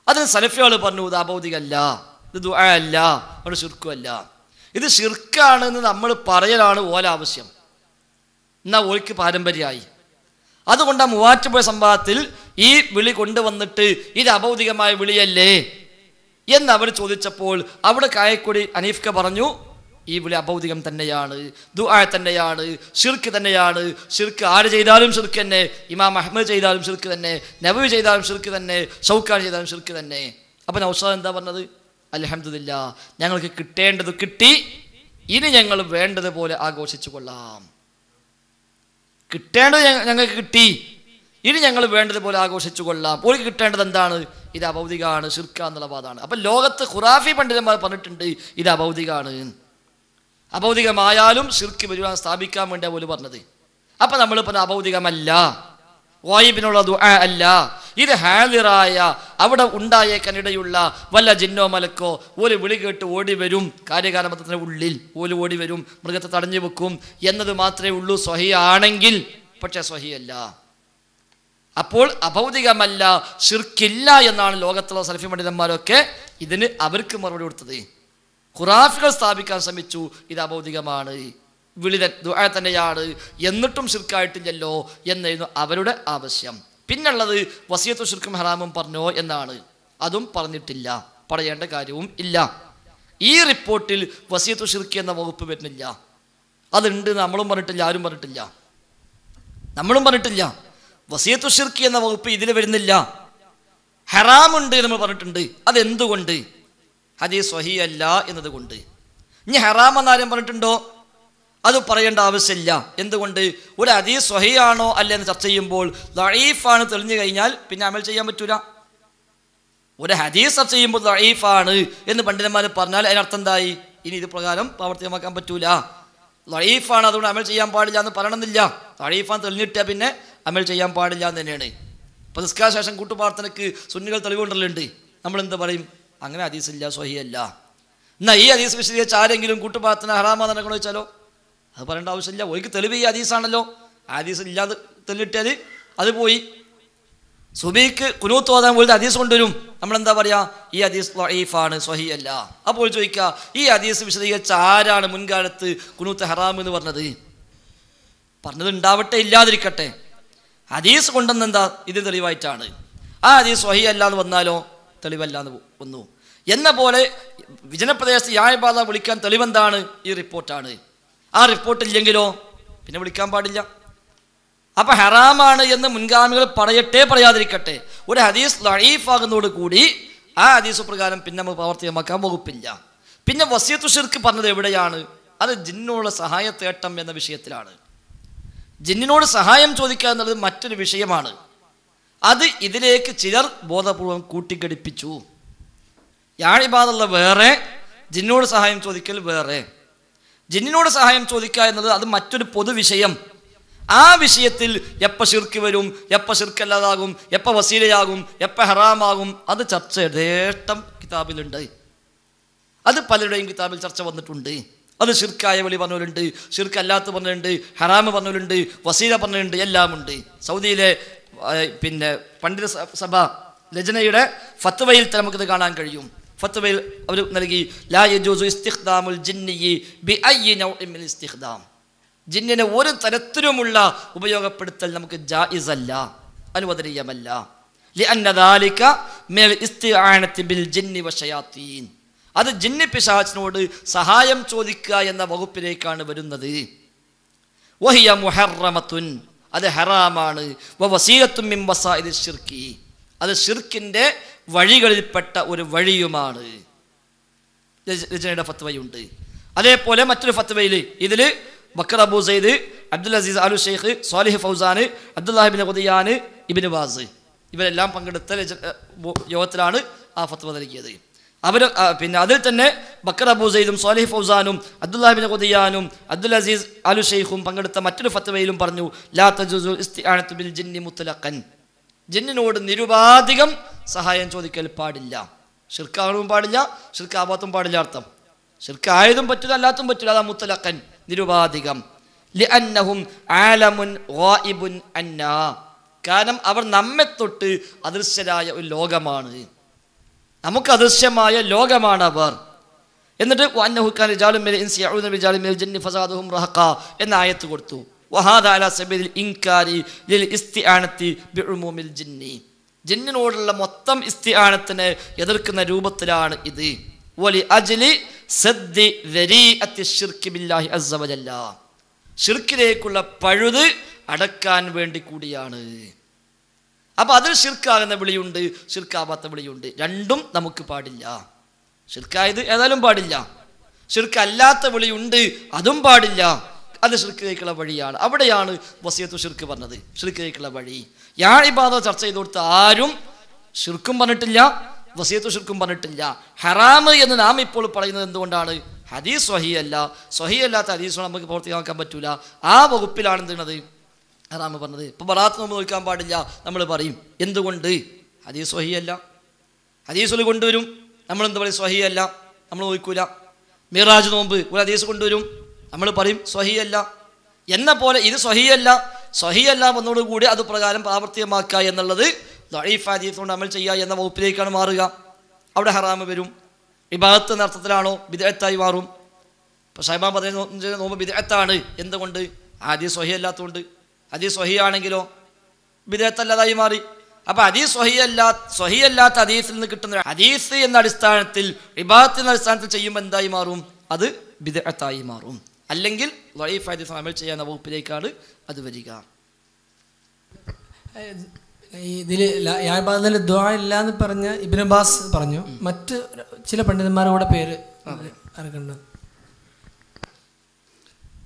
അതിന് സലഫികൾ പറഞ്ഞു ഇത് അഭൗതികമല്ല, ഇത് ദുആ അല്ല, അവിടെ ശിർക്കുമല്ല. ഇത് ശിർക്കാണെന്ന് നമ്മൾ പറയലാണ് ഓല ആവശ്യം. എന്നാ ഓൽക്ക് പാരമ്പര്യമായി. അതുകൊണ്ട് ആ മൂവാറ്റുപുഴ സംഭവത്തിൽ ഈ വിളി കൊണ്ടുവന്നിട്ട് ഇത് അഭൗതികമായ വിളിയല്ലേ എന്ന് അവർ ചോദിച്ചപ്പോൾ അവിടെ കായക്കൊടി അനീഫ്ക പറഞ്ഞു ഈ വിളി അഭൗതികം തന്നെയാണ്, ദുആ തന്നെയാണ്, ശിർക്ക് തന്നെയാണ്. ശിർക്ക് ആര് ചെയ്താലും ശിർക്ക് തന്നെ, ഇമാം അഹ്മദ് ചെയ്താലും ശിർക്ക് തന്നെ, നബവി ചെയ്താലും ശിർക്ക് തന്നെ, ശൗക്കാനി ചെയ്താലും ശിർക്ക് തന്നെ. അപ്പം നൗഷാദ് എന്താ പറഞ്ഞത്? അൽഹംദുലില്ലാ, ഞങ്ങൾക്ക് കിട്ടേണ്ടത് കിട്ടി, ഇനി ഞങ്ങൾ വേണ്ടതുപോലെ ആഘോഷിച്ചു കൊള്ളാം. കിട്ടേണ്ടത് ഞങ്ങൾക്ക് കിട്ടി, ഇനി ഞങ്ങൾ വേണ്ടതുപോലെ ആഘോഷിച്ചു കൊള്ളാം. ഓർക്ക് കിട്ടേണ്ടത് എന്താണ്? ഇത് അഭൗതികമാണ്, ശിർക്ക എന്നുള്ള വാദമാണ്. അപ്പം ലോകത്ത് ഖുറാഫി പണ്ഡിതന്മാർ പറഞ്ഞിട്ടുണ്ട് ഇത് അഭൗതികമാണ്, അഭൗതികമായാലും ശിർക്ക് വരുവാൻ സ്ഥാപിക്കാൻ വേണ്ടിയാണ് പോലും പറഞ്ഞത്. അപ്പം നമ്മൾ പറഞ്ഞ അഭൗതികമല്ല, ഗായിബിനുള്ള ദുആ അല്ല, ഇത് ഹാദിറായ അവിടെ ഉണ്ടായേക്കാനിടയുള്ള വല്ല ജിന്നോ മലക്കോ ഒരു വിളി കേട്ട് ഓടി വരും, കാര്യകാരണത്തിന് ഉള്ളിൽ ഓല് ഓടി വരും, മൃഗത്തെ തടഞ്ഞു വെക്കും എന്നത് മാത്രമേ ഉള്ളൂ സ്വഹിയാണെങ്കിൽ. പക്ഷെ സ്വഹിയല്ല. അപ്പോൾ അഭൗതികമല്ല, ശിർക്കില്ല എന്നാണ് ലോകത്തുള്ള സലഫി പണ്ഡിതന്മാരൊക്കെ ഇതിന് അവർക്ക് മറുപടി കൊടുത്തത്. ഖുറാഫികൾ സ്ഥാപിക്കാൻ ശ്രമിച്ചു ഇത് അഭൗതികമാണ്, വിളി ദുആ തന്നെയാണ്, എന്നിട്ടും ശിർക്കായിട്ടില്ലല്ലോ എന്നായിരുന്നു അവരുടെ ആവശ്യം. പിന്നുള്ളത് വസിയത്തു ശിർക്കും ഹറാമും പറഞ്ഞോ എന്നാണ്. അതും പറഞ്ഞിട്ടില്ല, പറയേണ്ട കാര്യവും ഇല്ല. ഈ റിപ്പോർട്ടിൽ വസിയത്തു ശിർക്ക് എന്ന വകുപ്പ് വരുന്നില്ല. അതുണ്ട്, നമ്മളും പറഞ്ഞിട്ടില്ല, ആരും പറഞ്ഞിട്ടില്ല, നമ്മളും പറഞ്ഞിട്ടില്ല. വസിയത്തു ശിർക്ക് എന്ന വകുപ്പ് ഇതിൽ വരുന്നില്ല. ഹറാമുണ്ട് നമ്മൾ പറഞ്ഞിട്ടുണ്ട്. അതെന്തുകൊണ്ട്? ഹദീസ് സ്വഹീഹല്ല എന്നതുകൊണ്ട്. ഇനി ഹറാം എന്നാരും പറഞ്ഞിട്ടുണ്ടോ? അത് പറയേണ്ട ആവശ്യമില്ല. എന്തുകൊണ്ട്? ഒരു ഹദീസ് സ്വഹീഹാണോ അല്ല എന്ന് ചർച്ച ചെയ്യുമ്പോൾ ദഈഫാണ് തെളിഞ്ഞു കഴിഞ്ഞാൽ പിന്നെ അമൽ ചെയ്യാൻ പറ്റൂല. ഒരു ഹദീസ് ചർച്ച ചെയ്യുമ്പോൾ ദഈഫാണ് എന്ന് പണ്ഡിതന്മാർ പറഞ്ഞാൽ അതിനർത്ഥം എന്തായി? ഇനി ഇത് പ്രകാരം പ്രവർത്തികമാക്കാൻ പറ്റൂല. ദഈഫാണ്, അതുകൊണ്ട് അമൽ ചെയ്യാൻ പാടില്ല എന്ന് പറയണമെന്നില്ല. ദഈഫാൻ തെളിഞ്ഞിട്ടാൽ പിന്നെ അമൽ ചെയ്യാൻ പാടില്ല എന്ന് തന്നെയാണ്. ഇപ്പോൾ നിസ്കാര ശേഷം കൂട്ടുപ്രാർത്ഥനയ്ക്ക് സുന്നികൾ തെളിവുകൊണ്ടല്ലുണ്ട്. നമ്മളെന്ത് പറയും? അങ്ങനെ ഹദീസില്ല, സ്വഹീഹല്ല. എന്നാൽ ഈ ഹദീസ് വിശദീകരിച്ച് ആരെങ്കിലും കൂട്ടുപ്രാർത്ഥന ഹറാമാ നടക്കണോ വെച്ചാലോ അത് പറയേണ്ട ആവശ്യമില്ല. ഒരിക്കൽ തെളിവ് ഈ ഹദീസാണല്ലോ. ഹദീസ് ഇല്ലാതെ തെളിഞ്ഞിട്ടാൽ അത് പോയി. സുബഹിക്ക് ഖുനൂത്ത് ഓതാൻ പോലത്തെ ഹദീസ് കൊണ്ടുവരും. നമ്മളെന്താ പറയുക? ഈ ഹദീസ് ദഈഫാണ്, സ്വഹീഹല്ല. അപ്പോൾ ചോദിക്കുക, ഈ ഹദീസ് വിശദീകരിച്ച് ആരാണ് മുൻകാലത്ത് ഖുനൂത്ത് ഹറാം എന്ന് പറഞ്ഞത്? പറഞ്ഞത് ഉണ്ടാവട്ടെ, ഇല്ലാതിരിക്കട്ടെ. ഹദീസ് കൊണ്ടെന്നെന്താ? ഇത് തെളിവായിട്ടാണ്. ആ ഹദീസ് സ്വഹീഹല്ല എന്ന് വന്നാലോ തെളിവല്ല എന്ന് വന്നു. എന്ന പോലെ വിജനപ്രദേശത്ത് യായബാധ വിളിക്കാൻ തെളിവെന്താണ്? ഈ റിപ്പോർട്ടാണ്. ആ റിപ്പോർട്ടില്ലെങ്കിലോ പിന്നെ വിളിക്കാൻ പാടില്ല. അപ്പം ഹറാമാണ് എന്ന് മുൻഗാമികൾ പറയട്ടെ പറയാതിരിക്കട്ടെ, ഒരു ഹദീസ് ദഈഫാകുന്നതോട് കൂടി ആ ഹദീസ് പ്രകാരം പിന്നെ നമ്മൾ പ്രവർത്തികമാക്കാൻ വകുപ്പില്ല. പിന്നെ വസിയത്തു ശിർക്ക് പറഞ്ഞത് എവിടെയാണ്? അത് ജിന്നിനോടുള്ള സഹായത്തേട്ടം എന്ന വിഷയത്തിലാണ്. ജിന്നിനോട് സഹായം ചോദിക്കുക എന്നുള്ളത് മറ്റൊരു വിഷയമാണ്. അത് ഇതിലേക്ക് ചിലർ ബോധപൂർവം കൂട്ടിഘടിപ്പിച്ചു. യാഴിബാദുള്ള വേറെ, ജിന്നിനോട് സഹായം ചോദിക്കൽ വേറെ. ജിന്നിനോട് സഹായം ചോദിക്കുക എന്നത് അത് മറ്റൊരു പൊതുവിഷയം. ആ വിഷയത്തിൽ എപ്പോൾ ശിർക്ക് വരും, എപ്പോൾ ശിർക്കല്ലാതാകും, എപ്പോൾ വസീലയാകും, എപ്പോൾ ഹറാമാകും, അത് ചർച്ച യഥേഷ്ടം കിതാബിലുണ്ട്. അത് പലരുടെയും കിതാബിൽ ചർച്ച വന്നിട്ടുണ്ട്. അത് ശിർക്കായ വിളി പറഞ്ഞവരുണ്ട്, ശിർക്ക് അല്ലാത്ത പറഞ്ഞവരുണ്ട്, ഹറാമ് പറഞ്ഞവരുണ്ട്, വസീല പറഞ്ഞവരുണ്ട്, എല്ലാം ഉണ്ട്. സൗദിയിലെ പിന്നെ പണ്ഡിത സഭ ലജ്നയുടെ ഫത്വയിൽ നമുക്കിത് കാണാൻ കഴിയും. ഫത്വയിൽ അവർ നൽകി ലാ യജൂസു ഇസ്തിഖ്ദാമുൽ ജിന്നിയി ബിഅയ്യി നൗഇൻ മിൻ ഇസ്തിഖ്ദാം. ജിന്നിനെ ഒരു തരത്തിലുമുള്ള ഉപയോഗപ്പെടുത്തൽ നമുക്ക് ജായിസല്ല, അനുവദനീയമല്ല. ലിഅന്ന ദാലിക മിനൽ ഇസ്തിആനതി ബിൽ ജിന്നി വശയാത്തീൻ. അത് ജിന്നി പിശാചിനോട് സഹായം ചോദിക്കുക എന്ന വകുപ്പിലേക്കാണ് വരുന്നത്. വഹിയ മുഹറമത്തുൻ, അത് ഹറാമാണ്. വസീലത്തുൻ മിൻ വസായിദി ശിർക്കി, അത് ശിർക്കിൻ്റെ വഴികളിൽപ്പെട്ട ഒരു വഴിയുമാണ്. രചനയുടെ ഫത്വയുണ്ട്. അതേപോലെ മറ്റൊരു ഫത്വയിൽ ഇതിൽ ബക്കർ അബൂ സയ്യിദ്, അബ്ദുൽ അസീസ് ആലു ഷെയ്ഖ്, സ്വാലിഹ് ഫൗസാൻ, അബ്ദുല്ലാഹി ഇബ്നു ഖുദിയാൻ, ഇബ്നു ബാസ് ഇവരെല്ലാം പങ്കെടുത്ത യോഗത്തിലാണ് ആ ഫത്വ നൽകിയത്. അവർ പിന്നെ അതിൽ തന്നെ ബക്കർ അബൂ സയ്യിദും സ്വാലിഹ് ഫൗസാനും അബ്ദുല്ലാഹി ഇബ്നു ഖുദിയാനും അബ്ദുൽ അസീസ് ആലു ഷെയ്ഖും പങ്കെടുത്ത മറ്റൊരു ഫത്വയിലും പറഞ്ഞു ലാ തജൂസുൽ ഇസ്തിആനതു ബിൽ ജിന്നി മുത്ലഖൻ, ജിന്നിനോട് നിരുപാധികം സഹായം ചോദിക്കൽ പാടില്ല. ഷിർക്കാകാനും പാടില്ല, ഷിർക്കാവാത്തും പാടില്ല. അർത്ഥം ഷിർക്കായതും പറ്റില്ല, അല്ലാത്തും പറ്റില്ല. അതാ മുത്തലഖൻ, നിരുപാധികം. ലിഅന്നഹും ആലമുൻ ഗായിബുൻ അന്നാ, കാരണം അവർ നമ്മെ തൊട്ട് അദൃശ്യരായ ഒരു ലോകമാണ്, നമുക്ക് അദൃശ്യമായ ലോകമാണ് അവർ. എന്നിട്ട് വഅന്നഹു കാന റിജാലുൻ മിനൽ ഇൻസി യഊദു ബിറിജാലിൻ മിനൽ ജിന്നി ഫസാദുഹും റഹഖാ എന്ന ആയത്ത് കൊടുത്തു. വഹാദ അലാ സബീലിൽ ഇൻകാരി ലിൽ ഇസ്തിആനത്തി ബിഉമൂമിൽ ജിന്നി, ജിന്നിനോടുള്ള മൊത്തം ഇസ്തിആനത്തിനെ എതിർക്കുന്ന രൂപത്തിലാണ് ഇത്. വലി അജ്ലി സദ്ദി ദരീഅത്തി ശിർക്ക് ബില്ലാഹി അസ്സ വജല്ല, ഷിർക്കിലേക്കുള്ള പഴുത് അടക്കാൻ വേണ്ടി കൂടിയാണ്. അപ്പോൾ അതിൽ ഷിർക്കാകുന്ന വിളിയുണ്ട്, ഷിർക്കാവാത്ത വിളിയുണ്ട്. രണ്ടും നമുക്ക് പാടില്ല. ഷിർക്കായത് ഏതായാലും പാടില്ല, ഷിർക്കല്ലാത്ത വിളിയുണ്ട്, അതും പാടില്ല. അത് ഷിർക്കിലേക്കുള്ള വഴിയാണ്. അവിടെയാണ് വസിയത്തു ഷിർക്ക് പറഞ്ഞത്, ഷിർക്കിലേക്കുള്ള വഴി. യാ ഇബാദ ചർച്ച ചെയ്ത് കൊടുത്ത ആരും ഷിർക്കും പറഞ്ഞിട്ടില്ല, വസിയത്തു ഷിർക്കും പറഞ്ഞിട്ടില്ല. ഹറാമ് എന്ന് നാം ഇപ്പോൾ പറയുന്നത് എന്തുകൊണ്ടാണ്? ഹദീസ് സ്വഹീഹല്ല, സ്വഹീഹല്ലാത്ത ഹദീസ് നമുക്ക് പ്രവർത്തിക്കാൻ പറ്റൂല. ആ വകുപ്പിലാണ് എന്തുള്ളത് ഹറാമ് പറഞ്ഞത്. ഇപ്പോൾ ബറാത്ത് നോമ്പ് നോക്കാൻ പാടില്ല നമ്മൾ പറയും, എന്തുകൊണ്ട്? ഹദീസ് സ്വഹീഹല്ല, ഹദീസുകൾ കൊണ്ടുവരും. നമ്മളെന്ത് പറയും? സ്വഹീഹല്ല, നമ്മൾ നോക്കൂല. മിറാജ് നോമ്പ് ഒരു ഹദീസ് കൊണ്ടുവരും, നമ്മൾ പറയും സ്വഹീഹല്ല. എന്ന പോലെ ഇത് സ്വഹീഹല്ല, സ്വഹീഹല്ല വന്നതോടുകൂടി അത് പ്രകാരം പ്രാവർത്തികമാക്കുക എന്നുള്ളത് ദഈഫ് ഹദീസ് കൊണ്ട് അമൽ ചെയ്യുക എന്ന വകുപ്പിലേക്കാണ് മാറുക. അവിടെ ഹറാമ് വരും. ഇബാദത്ത് എന്ന അർത്ഥത്തിലാണോ? ബിദ്അത്തായി മാറും. ഇപ്പോൾ ഷൈബാൻ പറയുന്ന നോമ്പ് ബിദ്അത്താണ്. എന്തുകൊണ്ട്? ഹദീസ് സ്വഹീഹല്ലാത്തതുകൊണ്ട്. ഹദീസ് സ്വഹീഹാണെങ്കിലോ ബിദ്അത്തല്ലാതായി മാറി. അപ്പോൾ ഹദീസ് സ്വഹീഹല്ലാത്ത ഹദീസിൽ നിന്ന് കിട്ടുന്ന ഹദീസ് എന്ന അടിസ്ഥാനത്തിൽ ഇബാദത്ത് എന്ന അടിസ്ഥാനത്തിൽ ചെയ്യുമ്പോൾ എന്തായി മാറും? അത് ബിദ്അത്തായി മാറും. അല്ലെങ്കിൽ ദഈഫ് ഹദീസ് അമൽ ചെയ്യാവുന്ന വകുപ്പിലേക്കാണ് അത് വരിക. ഇതിൽ യാബാദിൽ ദുആ ഇല്ല എന്ന് പറഞ്ഞ ഇബ്നു ബാസ് പറഞ്ഞു. മറ്റ് ചില പണ്ഡിതന്മാരുടെ പേര് ആർക്കുണ്ട്?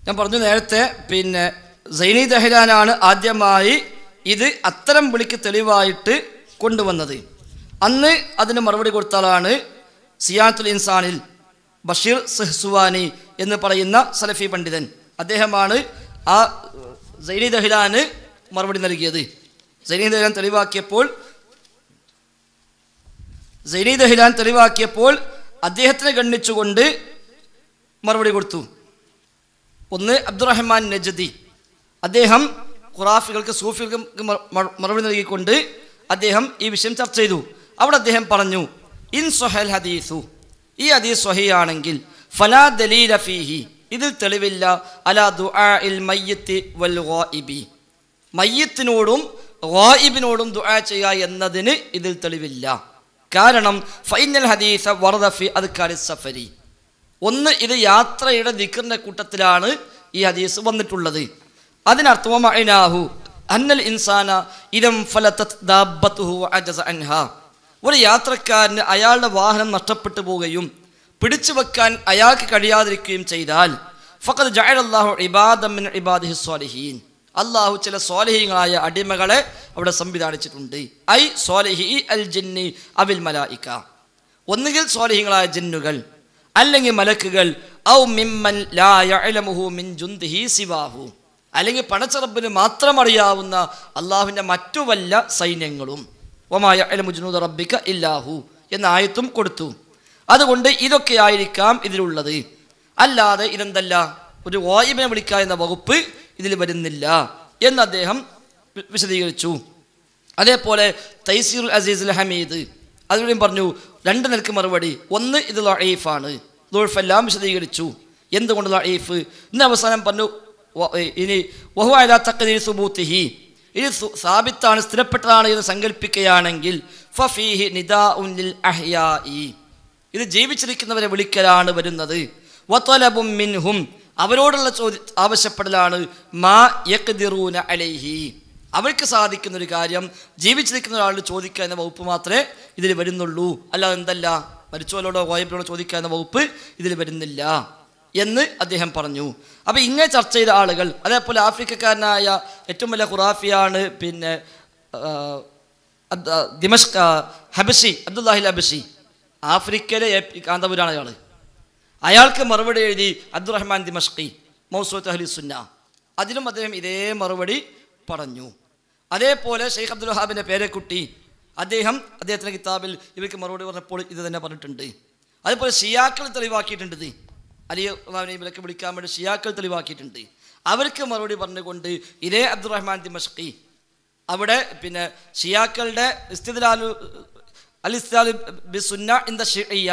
ഞാൻ പറഞ്ഞു നേരത്തെ, പിന്നെ സൈനി ദഹ്ലാനാണ് ആദ്യമായി ഇത് അത്തരം വിളിക്ക് തെളിവായിട്ട് കൊണ്ടുവന്നത്. അന്ന് അതിന് മറുപടി കൊടുത്താലാണ് സിയാത്തുൽ ഇൻസാനിൽ ബഷീർ സഹ്സുവാനി എന്ന് പറയുന്ന സലഫി പണ്ഡിതൻ. അദ്ദേഹമാണ് ആ സൈനി ദഹ്ലാന് മറുപടി നൽകിയത്. സൈനി ദഹ്ലാൻ തെളിവാക്കിയപ്പോൾ അദ്ദേഹത്തിനെ ഗണ്ണിച്ചുകൊണ്ട് മറുപടി കൊടുത്തു. ഒന്ന് അബ്ദുറഹ്മാൻ നജ്ദി, അദ്ദേഹം ഖുറാഫികൾക്ക് സൂഫികൾക്ക് മറുപടി നൽകിക്കൊണ്ട് അദ്ദേഹം ഈ വിഷയം ചർച്ച ചെയ്തു. അവിടെ അദ്ദേഹം പറഞ്ഞു, ഇൻ സ്വഹൽ ഹദീസു, ഈ ഹദീസ് സ്വഹീഹാണെങ്കിൽ ഫലാ ദലീല ഫീഹി, ഇതിൽ തെളിവില്ല അലാ ദുആഇൽ മയ്യിത്തി വൽ ഗായിബി, മയ്യിത്തിനോടും ഗായിബിനോടും ദുആ ചെയ്യുക എന്നതിന് ഇതിൽ തെളിവില്ല. കാരണം ഫൈനൽ ഹദീസ വറദ ഫി അദ്കാരി സഫരി, ഒന്ന് ഇത് യാത്രയുടെ ദിക്റിന്റെ കൂട്ടത്തിലാണ് ഈ ഹദീസ് വന്നിട്ടുള്ളത്. അതിനർത്ഥം മഅനാഹു അന്നൽ ഇൻസാന ഇദം ഫലതത് ദാബത്തുഹു വഅജസ അൻഹാ, ഒരു യാത്രക്കാരന് അയാളുടെ വാഹനം നഷ്ടപ്പെട്ടു പോവുകയും പിടിച്ചു വെക്കാൻ അയാൾക്ക് കഴിയാതിരിക്കുകയും ചെയ്താൽ ഫഖദ് ജഅലല്ലാഹു ഇബാദൻ മിൻ ഇബാദിഹി സ്വാലിഹീൻ, അള്ളാഹു ചില സ്വാലിഹീങ്ങളായ അടിമകളെ അവിടെ സംവിധാനിച്ചിട്ടുണ്ട്. ഐ സ്വാലിഹി അൽ ജിന്നി അവിൽ മലായിക, ഒന്നുകിൽ സ്വാലിഹീങ്ങളായ ജിന്നുകൾ അല്ലെങ്കിൽ മലക്കുകൾ, ഔ മിമ്മൻ ലാ യഅലമുഹു മിൻ ജുന്ദിഹി സിവാഹു, അല്ലെങ്കിൽ പടച്ചറബിന് മാത്രം അറിയാവുന്ന അള്ളാഹുവിൻ്റെ മറ്റു വല്ല സൈന്യങ്ങളും. വമാ യഅലമു ജുനൂദ റബ്ബിക ഇല്ലാഹു എന്ന ആയത്തും കൊടുത്തു. അതുകൊണ്ട് ഇതൊക്കെ ആയിരിക്കാം ഇതിലുള്ളത്. അല്ലാതെ ഇതെന്തല്ല, ഒരു ഗായിബിനെ വിളിക്കുക എന്ന വകുപ്പ് ഇതിൽ വരുന്നില്ല എന്ന് അദ്ദേഹം വിശദീകരിച്ചു. അതേപോലെ തൈസീറുൽ അസീസുൽ ഹമീദ് അതിലൂടെയും പറഞ്ഞു രണ്ട് നിലക്ക് മറുപടി. ഒന്ന്, ഇത് ലഈഫാണ്, ദുഅഫെല്ലാം വിശദീകരിച്ചു എന്തുകൊണ്ട് ലഈഫ്. ഇന്ന് അവസാനം പറഞ്ഞു ഇനി വഹുവ അലാ തഖ്ദീർ സുബൂതിഹി, ഇത് സാബിത്താണ്, സ്ഥിരപ്പെട്ടതാണ് എന്ന് സങ്കല്പിക്കുകയാണെങ്കിൽ ഫഫീഹി നിദാഉൻ ലിൽ അഹ്യാഇ, ഇത് ജീവിച്ചിരിക്കുന്നവരെ വിളിക്കലാണ് വരുന്നത്. വതലബും മിൻഹും, അവരോടുള്ള ആവശ്യപ്പെടലാണ്. മാ യഖ്ദിറൂന അലൈഹി, അവർക്ക് സാധിക്കുന്നൊരു കാര്യം ജീവിച്ചിരിക്കുന്ന ഒരാളോട് ചോദിക്കുക എന്ന വകുപ്പ് മാത്രമേ ഇതിൽ വരുന്നുള്ളൂ. അല്ലാതെ എന്തല്ല മരിച്ചവരോടോ ഗോയബിനോടോ ചോദിക്കുക എന്ന വകുപ്പ് ഇതിൽ വരുന്നില്ല എന്ന് അദ്ദേഹം പറഞ്ഞു. അപ്പോൾ ഇങ്ങനെ ചർച്ച ചെയ്ത ആളുകൾ, അതേപോലെ ആഫ്രിക്കക്കാരനായ ഏറ്റവും വലിയ ഖുറാഫിയാണ് പിന്നെ ദിമഷ്ക് ഹബഷി, അബ്ദുല്ലാഹിൽ ഹബഷി, ആഫ്രിക്കയിലെ കാന്തപുരാണ് അയാൾ. അയാൾക്ക് മറുപടി എഴുതി അബ്ദുറഹ്മാൻ ദിമഷ്കി മൗസൂഅത്ത് അഹ്ലി സുന്ന. അതിലും അദ്ദേഹം ഇതേ മറുപടി പറഞ്ഞു. അതേപോലെ ഷെയ്ഖ് അബ്ദുൽ വഹാബിൻ്റെ പേരക്കുട്ടി അദ്ദേഹത്തിൻ്റെ കിതാബിൽ ഇവർക്ക് മറുപടി പറഞ്ഞപ്പോൾ ഇത് തന്നെ പറഞ്ഞിട്ടുണ്ട്. അതേപോലെ ഷിയാക്കൾ തെളിവാക്കിയിട്ടുണ്ട്. ഇത് അലി ഇവരൊക്കെ വിളിക്കാൻ വേണ്ടി ഷിയാക്കൾ തെളിവാക്കിയിട്ടുണ്ട്. അവർക്ക് മറുപടി പറഞ്ഞുകൊണ്ട് ഇതേ അബ്ദുറഹ്മാൻ ദിമഷ്കി അവിടെ പിന്നെ ഷിയാക്കളുടെ അൽ-ഇസ്തിദ്ലാൽ ബിസുന്ന ഇൻദ ഷിഇയ്യ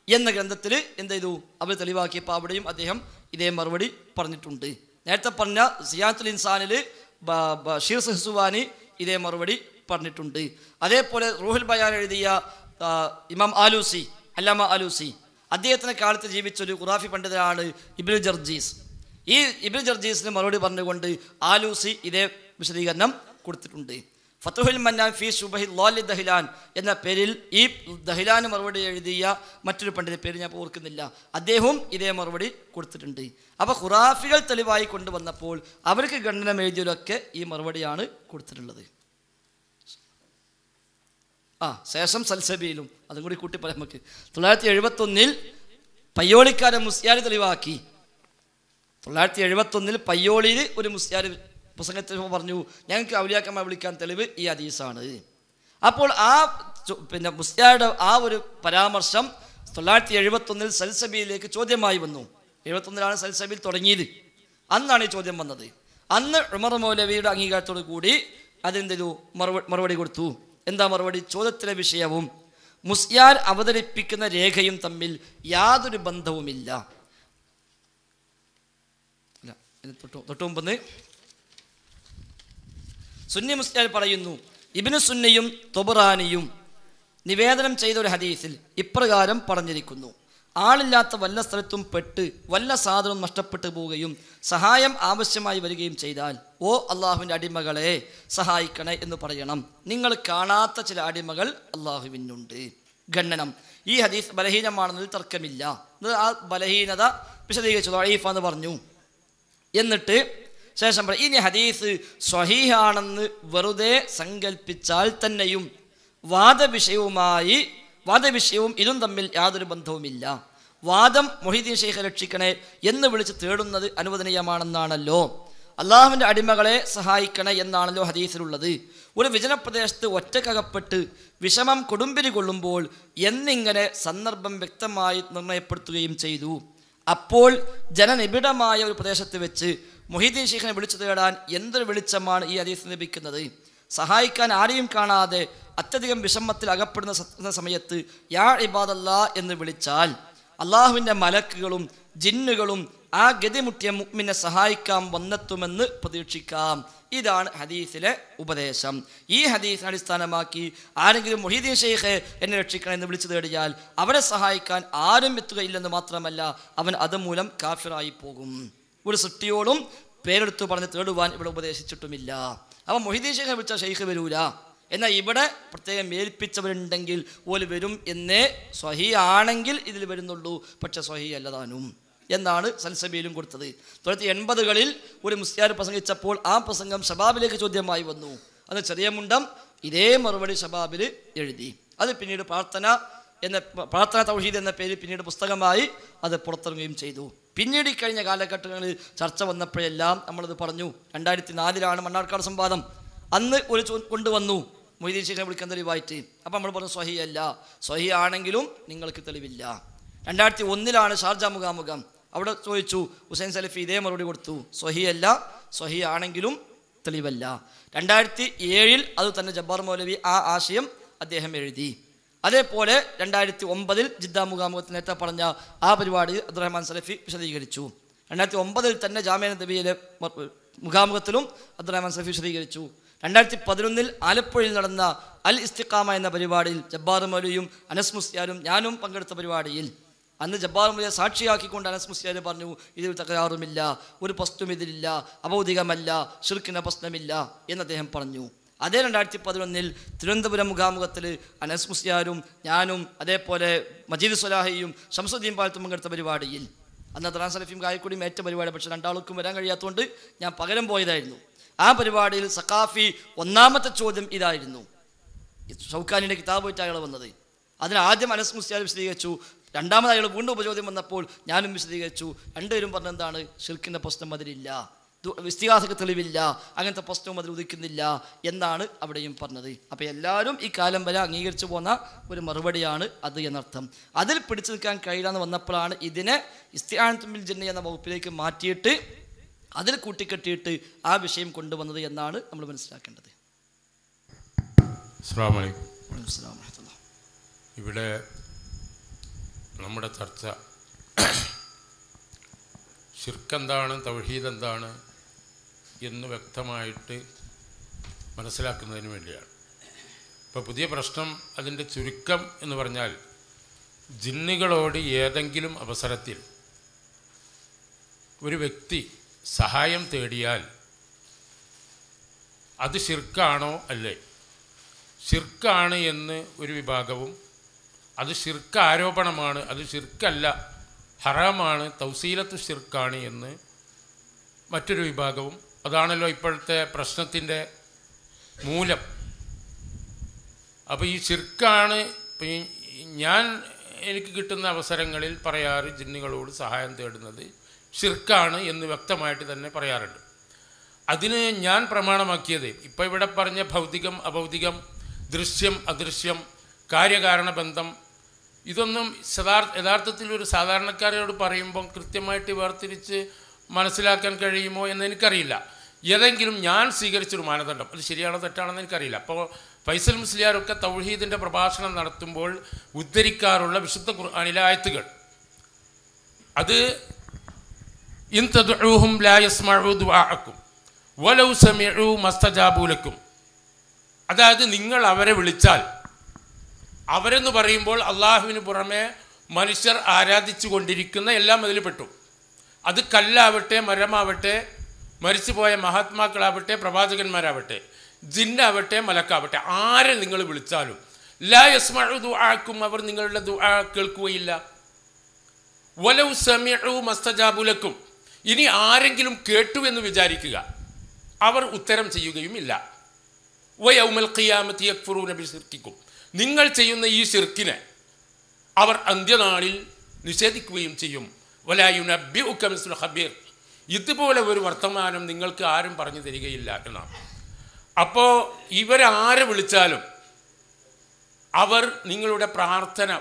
എന്ന ഗ്രന്ഥത്തിൽ എന്ത് ചെയ്തു അവർ തെളിവാക്കിയപ്പോൾ അവിടെയും അദ്ദേഹം ഇതേ മറുപടി പറഞ്ഞിട്ടുണ്ട്. നേരത്തെ പറഞ്ഞ സിയാത്തുൽ ഇൻസാനിൽ ബഷീർ സഹ്സുവാനി ഇതേ മറുപടി പറഞ്ഞിട്ടുണ്ട്. അതേപോലെ റൂഹുൽ ബയാൻ എഴുതിയ ഇമാം ആലൂസി, അല്ലാമ ആലൂസി, അദ്ദേഹത്തിൻ്റെ കാലത്ത് ജീവിച്ചൊരു ഖുറാഫി പണ്ഡിതനാണ് ഇബ്നുൽ ജർജീസ്. ഈ ഇബ്നുൽ ജർജീസിന് മറുപടി പറഞ്ഞുകൊണ്ട് ആലൂസി ഇതേ വിശദീകരണം കൊടുത്തിട്ടുണ്ട്. ഫതുഹുൽ മന്നാൻ ഫി ശുബഹി ളാലി ദഹ്ലാൻ എന്ന പേരിൽ ഈ ദഹ്ലാന് മറുപടി എഴുതിയ മറ്റൊരു പണ്ഡിത പേര് ഞാൻ ഓർക്കുന്നില്ല, അദ്ദേഹവും ഇതേ മറുപടി കൊടുത്തിട്ടുണ്ട്. അപ്പോൾ ഖുറാഫികൾ തെളിവായി കൊണ്ടുവന്നപ്പോൾ അവർക്ക് ഖണ്ഡനം എഴുതിയവരൊക്കെ ഈ മറുപടിയാണ് കൊടുത്തിട്ടുള്ളത്. ശേഷം സൽസബിയിലും അതും കൂടി കൂട്ടി പറയാം നമുക്ക്. 971 പയ്യോളിക്കാരൻ മുസ്യാർ തെളിവാക്കി. 971 പയ്യോളിയിൽ ഒരു മുസ്യാർ പ്രസംഗത്തിൽ പറഞ്ഞു, ഞങ്ങൾക്ക് ഔലിയാക്കന്മാരെ വിളിക്കാൻ തെളിവ് ഈ ഹദീസാണ്. അപ്പോൾ പിന്നെ മുസ്യാരുടെ ഒരു പരാമർശം 971 സൽസബിയിലേക്ക് ചോദ്യമായി വന്നു. 71 സൽസബിയിൽ തുടങ്ങിയത്. അന്നാണ് ഈ ചോദ്യം വന്നത്. അന്ന് ഉമർ മൗലവിയുടെ അംഗീകാരത്തോടു കൂടി അതെന്തൊരു മറുപടി കൊടുത്തു. എന്താ മറുപടി? ചോദ്യത്തിലെ വിഷയവും മുസ്യാർ അവതരിപ്പിക്കുന്ന രേഖയും തമ്മിൽ യാതൊരു ബന്ധവുമില്ല. തൊട്ടുമുമ്പ് സുന്നി മുസ്യാർ പറയുന്നു, ഇബ്നു സുന്നയും തൊബറാനിയും നിവേദനം ചെയ്ത ഒരു ഹദീസിൽ ഇപ്രകാരം പറഞ്ഞിരിക്കുന്നു: ആളില്ലാത്ത വല്ല സ്ഥലത്തും പെട്ട് വല്ല സാധനവും നഷ്ടപ്പെട്ടു പോവുകയും സഹായം ആവശ്യമായി വരികയും ചെയ്താൽ, ഓ അള്ളാഹുവിൻ്റെ അടിമകളെ സഹായിക്കണേ എന്ന് പറയണം. നിങ്ങൾ കാണാത്ത ചില അടിമകൾ അള്ളാഹുവിനുണ്ട്. ഖണ്ഡനം: ഈ ഹദീസ് ബലഹീനമാണെന്നതിൽ തർക്കമില്ല. ആ ബലഹീനത വിശദീകരിച്ചു ദഈഫ് എന്ന് പറഞ്ഞു. എന്നിട്ട് ശേഷം ഇനി ഹദീസ് സ്വഹീഹാണെന്ന് വെറുതെ സങ്കല്പിച്ചാൽ തന്നെയും വാദവിഷയവും ഇതും തമ്മിൽ യാതൊരു ബന്ധവുമില്ല. വാദം മൊഹീദ്ദീൻ ഷെയ്ഖെ രക്ഷിക്കണേ എന്ന് വിളിച്ച് തേടുന്നത് അനുവദനീയമാണെന്നാണല്ലോ. അള്ളാഹുവിൻ്റെ അടിമകളെ സഹായിക്കണേ എന്നാണല്ലോ ഹദീസിലുള്ളത്. ഒരു വിജനപ്രദേശത്ത് ഒറ്റക്കകപ്പെട്ട് വിഷമം കൊടുമ്പിരി കൊള്ളുമ്പോൾ എന്നിങ്ങനെ സന്ദർഭം വ്യക്തമായി നിർണയപ്പെടുത്തുകയും ചെയ്തു. അപ്പോൾ ജനനിബിഡമായ ഒരു പ്രദേശത്ത് വെച്ച് മൊഹീദ്ദീൻ ഷെയ്ഖിനെ വിളിച്ചു തേടാൻ എന്തൊരു വെളിച്ചമാണ് ഈ ഹദീസ് ലഭിക്കുന്നത്. സഹായിക്കാൻ ആരെയും കാണാതെ അത്യധികം വിഷമത്തിൽ അകപ്പെടുന്ന സമയത്ത് യാ ഇബാദല്ലാ എന്ന് വിളിച്ചാൽ അള്ളാഹുവിൻ്റെ മലക്കുകളും ജിന്നുകളും ആ ഗതിമുട്ടിയ മുഅ്മിനെ സഹായിക്കാൻ വന്നെത്തുമെന്ന് പ്രതീക്ഷിക്കാം. ഇതാണ് ഹദീസിലെ ഉപദേശം. ഈ ഹദീസിനെ അടിസ്ഥാനമാക്കി ആരെങ്കിലും മൊഹീദ്ദീൻ ഷെയ്ഖെ എന്നെ രക്ഷിക്കണം എന്ന് വിളിച്ചു തേടിയാൽ അവരെ സഹായിക്കാൻ ആരും എത്തുകയില്ലെന്ന് മാത്രമല്ല, അവൻ അതുമൂലം കാഫിറായി പോകും. ഒരു സൃഷ്ടിയോടും പേരെടുത്തു പറഞ്ഞ് തേടുവാൻ ഇവിടെ ഉപദേശിച്ചിട്ടുമില്ല. അവൻ മൊഹീദ്ദീൻ ഷെയ്ഖെ വിളിച്ച ഷെയ്ഖ് വരൂല, എന്നാൽ ഇവിടെ പ്രത്യേകം ഏൽപ്പിച്ചവരുണ്ടെങ്കിൽ ഓല് വരും എന്നേ സ്വഹീ ആണെങ്കിൽ ഇതിൽ വരുന്നുള്ളൂ, പക്ഷെ സ്വഹീ അല്ലതാനും എന്നാണ് സൽസബിയിലും കൊടുത്തത്. 1980കളിൽ ഒരു മുസ്ലിയാർ പ്രസംഗിച്ചപ്പോൾ ആ പ്രസംഗം ഷബാബിലേക്ക് ചോദ്യമായി വന്നു. അത് ചെറിയ മുണ്ടം ഇതേ മറുപടി ഷബാബിൽ എഴുതി. അത് പിന്നീട് പ്രാർത്ഥന തൗഹീദ് എന്ന പേരിൽ പിന്നീട് പുസ്തകമായി അത് പുറത്തിറങ്ങുകയും ചെയ്തു. പിന്നീട് കഴിഞ്ഞ കാലഘട്ടങ്ങളിൽ ചർച്ച വന്നപ്പോഴെല്ലാം നമ്മളത് പറഞ്ഞു. 2004 മണ്ണാർക്കാട് സംവാദം. അന്ന് ഒരു കൊണ്ടുവന്നു മൊഹീദ്ദീൻ ഷെയ്ഖിനെ വിളിക്കാൻ തെളിവായിട്ട്. അപ്പം നമ്മൾ പറഞ്ഞു സ്വഹീ അല്ല, സ്വഹീ ആണെങ്കിലും നിങ്ങൾക്ക് തെളിവില്ല. 2001 ഷാർജ മുഖാമുഖം. അവിടെ ചോദിച്ചു, ഹുസൈൻ സലഫി ഇതേ മറുപടി കൊടുത്തു, സ്വഹീ അല്ല, സ്വഹീ ആണെങ്കിലും തെളിവല്ല. 2007 അത് തന്നെ ജബ്ബാർ മൗലവി ആ ആശയം അദ്ദേഹം എഴുതി. അതേപോലെ 2009 ജിദ്ദ മുഖാമുഖത്തിൽ നേരത്തെ പറഞ്ഞ ആ പരിപാടി അബ്ദുറഹ്മാൻ സലഫി വിശദീകരിച്ചു. 2009 തന്നെ ജാമിഅ നബവിയിലെ മുഖാമുഖത്തിലും അബ്ദുറഹ്മാൻ സലഫി വിശദീകരിച്ചു. 2011 ആലപ്പുഴയിൽ നടന്ന അൽ ഇസ്തിഖാമ എന്ന പരിപാടിയിൽ ജബ്ബാർ മൗലവിയും അനസ് മുസ്ലിയാരും ഞാനും പങ്കെടുത്ത പരിപാടിയിൽ അന്ന് ജബ്ബാർ മുസ്ലിയെ സാക്ഷിയാക്കിക്കൊണ്ട് അനസ് മുസ്ലിയാർ പറഞ്ഞു, ഇതിൽ തകരാറുമില്ല, ഒരു പ്രശ്നം ഇതിലില്ല, അഭൗതികമല്ല, ശിർക്കിന് പ്രശ്നമില്ല എന്ന് അദ്ദേഹം പറഞ്ഞു. അതേ 2011 തിരുവനന്തപുരം മുഖാമുഖത്തിൽ അനസ് മുസ്ലിയാരും ഞാനും അതേപോലെ മജീദ് സ്വലാഹിയും ഷംസുദ്ദീൻ പാലത്തും പങ്കെടുത്ത പരിപാടിയിൽ, അന്ന് ത്രാൻ സലഫിയും കായക്കൊടിയും ഏറ്റ പരിപാടി, പക്ഷേ രണ്ടാൾക്കും വരാൻ കഴിയാത്തതുകൊണ്ട് ഞാൻ പകരം പോയതായിരുന്നു. ആ പരിപാടിയിൽ സഖാഫി ഒന്നാമത്തെ ചോദ്യം ഇതായിരുന്നു. ഷൗക്കാനിയുടെ കിതാബ് വെച്ച് അയാൾ വന്നത്. അതിന് ആദ്യം അനസ് മുസ്ലിയാർ വിശദീകരിച്ചു. രണ്ടാമത് അയാൾ വീണ്ടും ഉപചോദ്യം വന്നപ്പോൾ ഞാനും വിശദീകരിച്ചു. രണ്ടുപേരും പറഞ്ഞെന്താണ്, ഷിർക്കിൻ്റെ പ്രശ്നം അതിലില്ല, ഇസ്തിഗാസക്ക് തെളിവില്ല, അങ്ങനത്തെ പ്രശ്നവും അതിൽ ഉദിക്കുന്നില്ല എന്നാണ് അവിടെയും പറഞ്ഞത്. അപ്പോൾ എല്ലാവരും ഈ കാലം വരെ അംഗീകരിച്ചു പോന്ന ഒരു മറുപടിയാണ് അത് എന്നർത്ഥം. അതിൽ പിടിച്ചു നിൽക്കാൻ കഴിയില്ലെന്ന് വന്നപ്പോഴാണ് ഇതിനെ ഇസ്തിആനത്തുൽ ബിൽ ജിന്നി എന്ന വകുപ്പിലേക്ക് മാറ്റിയിട്ട് അതിൽ കൂട്ടിക്കെട്ടിയിട്ട് ആ വിഷയം കൊണ്ടുവന്നത് എന്നാണ് നമ്മൾ മനസ്സിലാക്കേണ്ടത്. അസ്സലാമു അലൈക്കും. ഇവിടെ നമ്മുടെ ചർച്ച ശിർക്ക് എന്താണ്, തൗഹീദ് എന്താണ് എന്ന് വ്യക്തമായിട്ട് മനസ്സിലാക്കുന്നതിന് വേണ്ടിയാണ്. ഇപ്പോൾ പുതിയ പ്രശ്നം, അതിൻ്റെ ചുരുക്കം എന്ന് പറഞ്ഞാൽ, ജിന്നുകളോട് ഏതെങ്കിലും അവസരത്തിൽ ഒരു വ്യക്തി സഹായം തേടിയാൽ അത് ശിർക്കാണോ അല്ലേ? ശിർക്കാണ് എന്ന് ഒരു വിഭാഗവും, അത് ശിർക്ക് ആരോപണമാണ്, അത് ശിർക്കല്ല ഹറാമാണ്, തൗസീലത്ത് ശിർക്കാണ് എന്ന് മറ്റൊരു വിഭാഗവും. അതാണല്ലോ ഇപ്പോഴത്തെ പ്രശ്നത്തിൻ്റെ മൂലം. അപ്പോൾ ഈ ശിർക്കാണ് എനിക്ക് കിട്ടുന്ന അവസരങ്ങളിൽ പറയാറ്, ജിന്നുകളോട് സഹായം തേടുന്നത് ശിർക്കാണ് എന്ന് വ്യക്തമായിട്ട് തന്നെ പറയാറുണ്ട്. അതിന് ഞാൻ പ്രമാണമാക്കിയത് ഇപ്പോൾ ഇവിടെ പറഞ്ഞ ഭൗതികം അഭൗതികം, ദൃശ്യം അദൃശ്യം, കാര്യകാരണ ബന്ധം, ഇതൊന്നും യഥാർത്ഥത്തിൽ ഒരു സാധാരണക്കാരോട് പറയുമ്പം കൃത്യമായിട്ട് വേർതിരിച്ച് മനസ്സിലാക്കാൻ കഴിയുമോ എന്ന് എനിക്കറിയില്ല. ഏതെങ്കിലും ഞാൻ സ്വീകരിച്ചൊരു മാനദണ്ഡം, അത് ശരിയാണോ തെറ്റാണെന്ന് എനിക്കറിയില്ല. അപ്പോൾ ഫൈസൽ മുസ്ലിയാരൊക്കെ തൗഹീദിൻ്റെ പ്രഭാഷണം നടത്തുമ്പോൾ ഉദ്ധരിക്കാറുള്ള വിശുദ്ധ ഖുർആനിലെ ആയത്തുകൾ, അത് ഇൻ തദ്ഉഹും ലാ യസ്മഉ ദുആഅക്കും വലൗ സമിഉ മസ്തജാബു ലക്കും. അതായത് നിങ്ങൾ അവരെ വിളിച്ചാൽ, അവരെന്ന് പറയുമ്പോൾ അള്ളാഹുവിന് പുറമെ മനുഷ്യർ ആരാധിച്ചു കൊണ്ടിരിക്കുന്ന എല്ലാം അതിൽ പെട്ടു. അത് കല്ലാവട്ടെ, മരമാവട്ടെ, മരിച്ചുപോയ മഹാത്മാക്കളാവട്ടെ, പ്രവാചകന്മാരാവട്ടെ, ജിന്നാവട്ടെ, മലക്കാവട്ടെ, ആരെ നിങ്ങൾ വിളിച്ചാലും ലാ യസ്മഉ ദുആഅക്കും, അവർ നിങ്ങളുടെ ദുആ കേൾക്കുകയില്ല. വലൗ സമിഉ മസ്തജാബു ലക്കും, ഇനി ആരെങ്കിലും കേട്ടു എന്ന് വിചാരിക്കുക, അവർ ഉത്തരം ചെയ്യുകയും ഇല്ല. വയൗമൽ ഖിയാമത്തി യക്ഫുറൂന ബിശിർക്കിക്കും, നിങ്ങൾ ചെയ്യുന്ന ഈ ശിർക്കിനെ അവർ അന്ത്യനാളിൽ നിഷേധിക്കുകയും ചെയ്യും. വലാ യുനബ്ബിഉക മിസ്ലു ഖബീർ, ഇതുപോലെ ഒരു വർത്തമാനം നിങ്ങൾക്ക് ആരും പറഞ്ഞു തരികയില്ല എന്നാണ്. അപ്പോൾ ഇവരാരെ വിളിച്ചാലും അവർ നിങ്ങളുടെ പ്രാർത്ഥന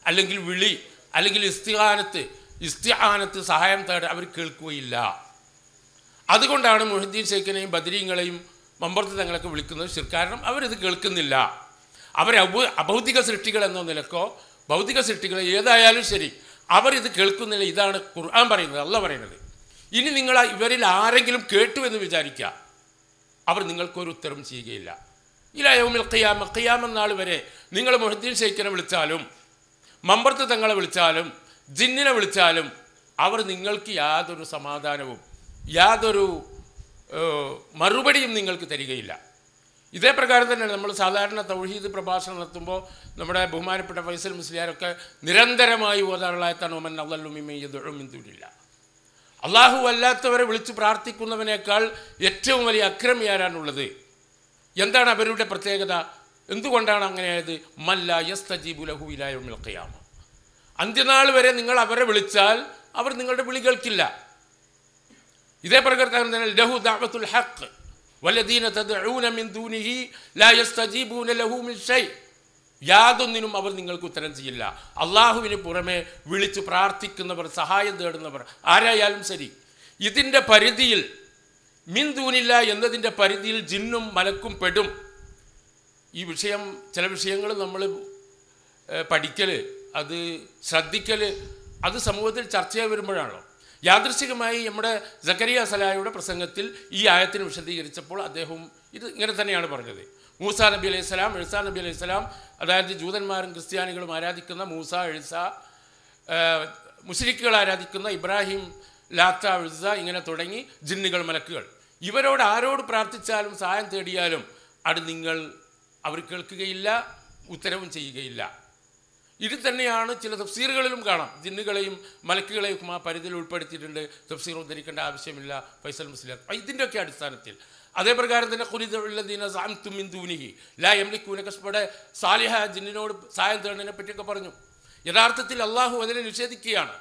അല്ലെങ്കിൽ വിളി അല്ലെങ്കിൽ ഇസ്തിആനത്ത് സഹായം തേടാൻ അവർ കേൾക്കുകയില്ല. അതുകൊണ്ടാണ് മുഹദ്ദീൻ ശൈഖിനെയും ബദരീങ്ങളെയും മമ്പർത്ത് തങ്ങളൊക്കെ വിളിക്കുന്നത് ശിർക്ക്. കാരണം അവരിത് കേൾക്കുന്നില്ല. അവർ അഭൗതിക സൃഷ്ടികൾ എന്ന നിലക്കോ ഭൗതിക സൃഷ്ടികൾ ഏതായാലും ശരി, അവരിത് കേൾക്കുന്നില്ല. ഇതാണ് ഖുർആൻ പറയുന്നത്, അല്ലാഹ് പറയുന്നത്. ഇനി നിങ്ങൾ ഇവരിൽ ആരെങ്കിലും കേട്ടു എന്ന് വിചാരിക്കുക, അവർ നിങ്ങൾക്കൊരു ഉത്തരം ചെയ്യുകയില്ല. ഇലാ യൗമിൽ ഖിയാമ, ഖിയാമത്ത് നാൾ വരെ നിങ്ങൾ മുഹദ്ദീൻ ശൈഖിനെ വിളിച്ചാലും മമ്പർത്ത് തങ്ങളെ വിളിച്ചാലും ജിന്നിനെ വിളിച്ചാലും അവർ നിങ്ങൾക്ക് യാതൊരു സമാധാനവും യാതൊരു മറുപടിയും നിങ്ങൾക്ക് തരികയില്ല. ഇതേ പ്രകാരം തന്നെ നമ്മൾ സാധാരണ തൗഹീദ് പ്രഭാഷണം നടത്തുമ്പോൾ നമ്മുടെ ബഹുമാനപ്പെട്ട ഫൈസൽ മുസ്ലിയാരൊക്കെ നിരന്തരമായി ഓതാറുള്ളായത്താണ് ഒമൻ അള്ളു മിമ്മൻ യദ്ഉ മിൻ ദൂനില്ലാഹ്. അള്ളാഹു അല്ലാത്തവരെ വിളിച്ച് പ്രാർത്ഥിക്കുന്നവനേക്കാൾ ഏറ്റവും വലിയ അക്രമിയാരാണുള്ളത്? എന്താണ് അവരുടെ പ്രത്യേകത? എന്തുകൊണ്ടാണ് അങ്ങനെയായത്? മല്ല യസ്തജീബു ലഹു ഇലാ യൗമിൽ ഖിയാമ, അന്ത്യനാൾ വരെ നിങ്ങൾ അവരെ വിളിച്ചാൽ അവർ നിങ്ങളുടെ വിളി കേൾക്കില്ല. ഇതേ പ്രകാരം തന്നെ ലഹു ദഅവത്തുൽ ഹഖ് വല്ലദീന തദ്ഊന മിൻ ദൂനിഹി ലാ യസ്തജീബൂന ലഹു മിൻ ഷൈ, യാതൊന്നിനും അവർ നിങ്ങൾക്ക് ഉത്തരം ചെയ്യില്ല. അള്ളാഹുവിന് പുറമെ വിളിച്ച് പ്രാർത്ഥിക്കുന്നവർ, സഹായം തേടുന്നവർ ആരായാലും ശരി, ഇതിൻ്റെ പരിധിയിൽ മിൻ ദൂനില്ല എന്നതിൻ്റെ പരിധിയിൽ ജിന്നും മലക്കും പെടും. ഈ വിഷയം, ചില വിഷയങ്ങൾ നമ്മൾ പഠിക്കൽ, അത് ശ്രദ്ധിക്കൽ, അത് സമൂഹത്തിൽ ചർച്ചയായി വരുമ്പോഴാണല്ലോ. യാദൃശ്ചികമായി നമ്മുടെ സക്കരിയ സലാഹയുടെ പ്രസംഗത്തിൽ ഈ ആയത്തിന് വിശദീകരിച്ചപ്പോൾ അദ്ദേഹം ഇത് ഇങ്ങനെ തന്നെയാണ് പറഞ്ഞത്. മൂസാ നബി അലൈഹി സ്വലാം, എഴുസാ നബി അലൈഹി സ്വലാം, അതായത് ജൂതന്മാരും ക്രിസ്ത്യാനികളും ആരാധിക്കുന്ന മൂസ, എഴുസ, മുശ്രിക്കുകൾ ആരാധിക്കുന്ന ഇബ്രാഹിം, ലാത്ത, ഉസ്സ ഇങ്ങനെ തുടങ്ങി ജിന്നുകൾ, മലക്കുകൾ, ഇവരോട് ആരോട് പ്രാർത്ഥിച്ചാലും സഹായം തേടിയാലും അത് അവർ കേൾക്കുകയില്ല, ഉത്തരവും ചെയ്യുകയില്ല. ഇത് തന്നെയാണ് ചില തഫ്സീറുകളിലും കാണാം. ജിന്നുകളെയും മലക്കുകളെയും ആ പരിധിയിൽ ഉൾപ്പെടുത്തിയിട്ടുണ്ട്. തഫ്സീർ ഉദ്ധരിക്കേണ്ട ആവശ്യമില്ല ഫൈസൽ മുസ്ലിയാർ. ഇതിൻ്റെയൊക്കെ അടിസ്ഥാനത്തിൽ അതേപ്രകാരം തന്നെ കസ്ബടെ സാലിഹ ജിന്നിനോട് സഹായം തേടുന്നതിനെ പറ്റിയൊക്കെ പറഞ്ഞു. യഥാർത്ഥത്തിൽ അള്ളാഹു അതിനെ നിഷേധിക്കുകയാണ്.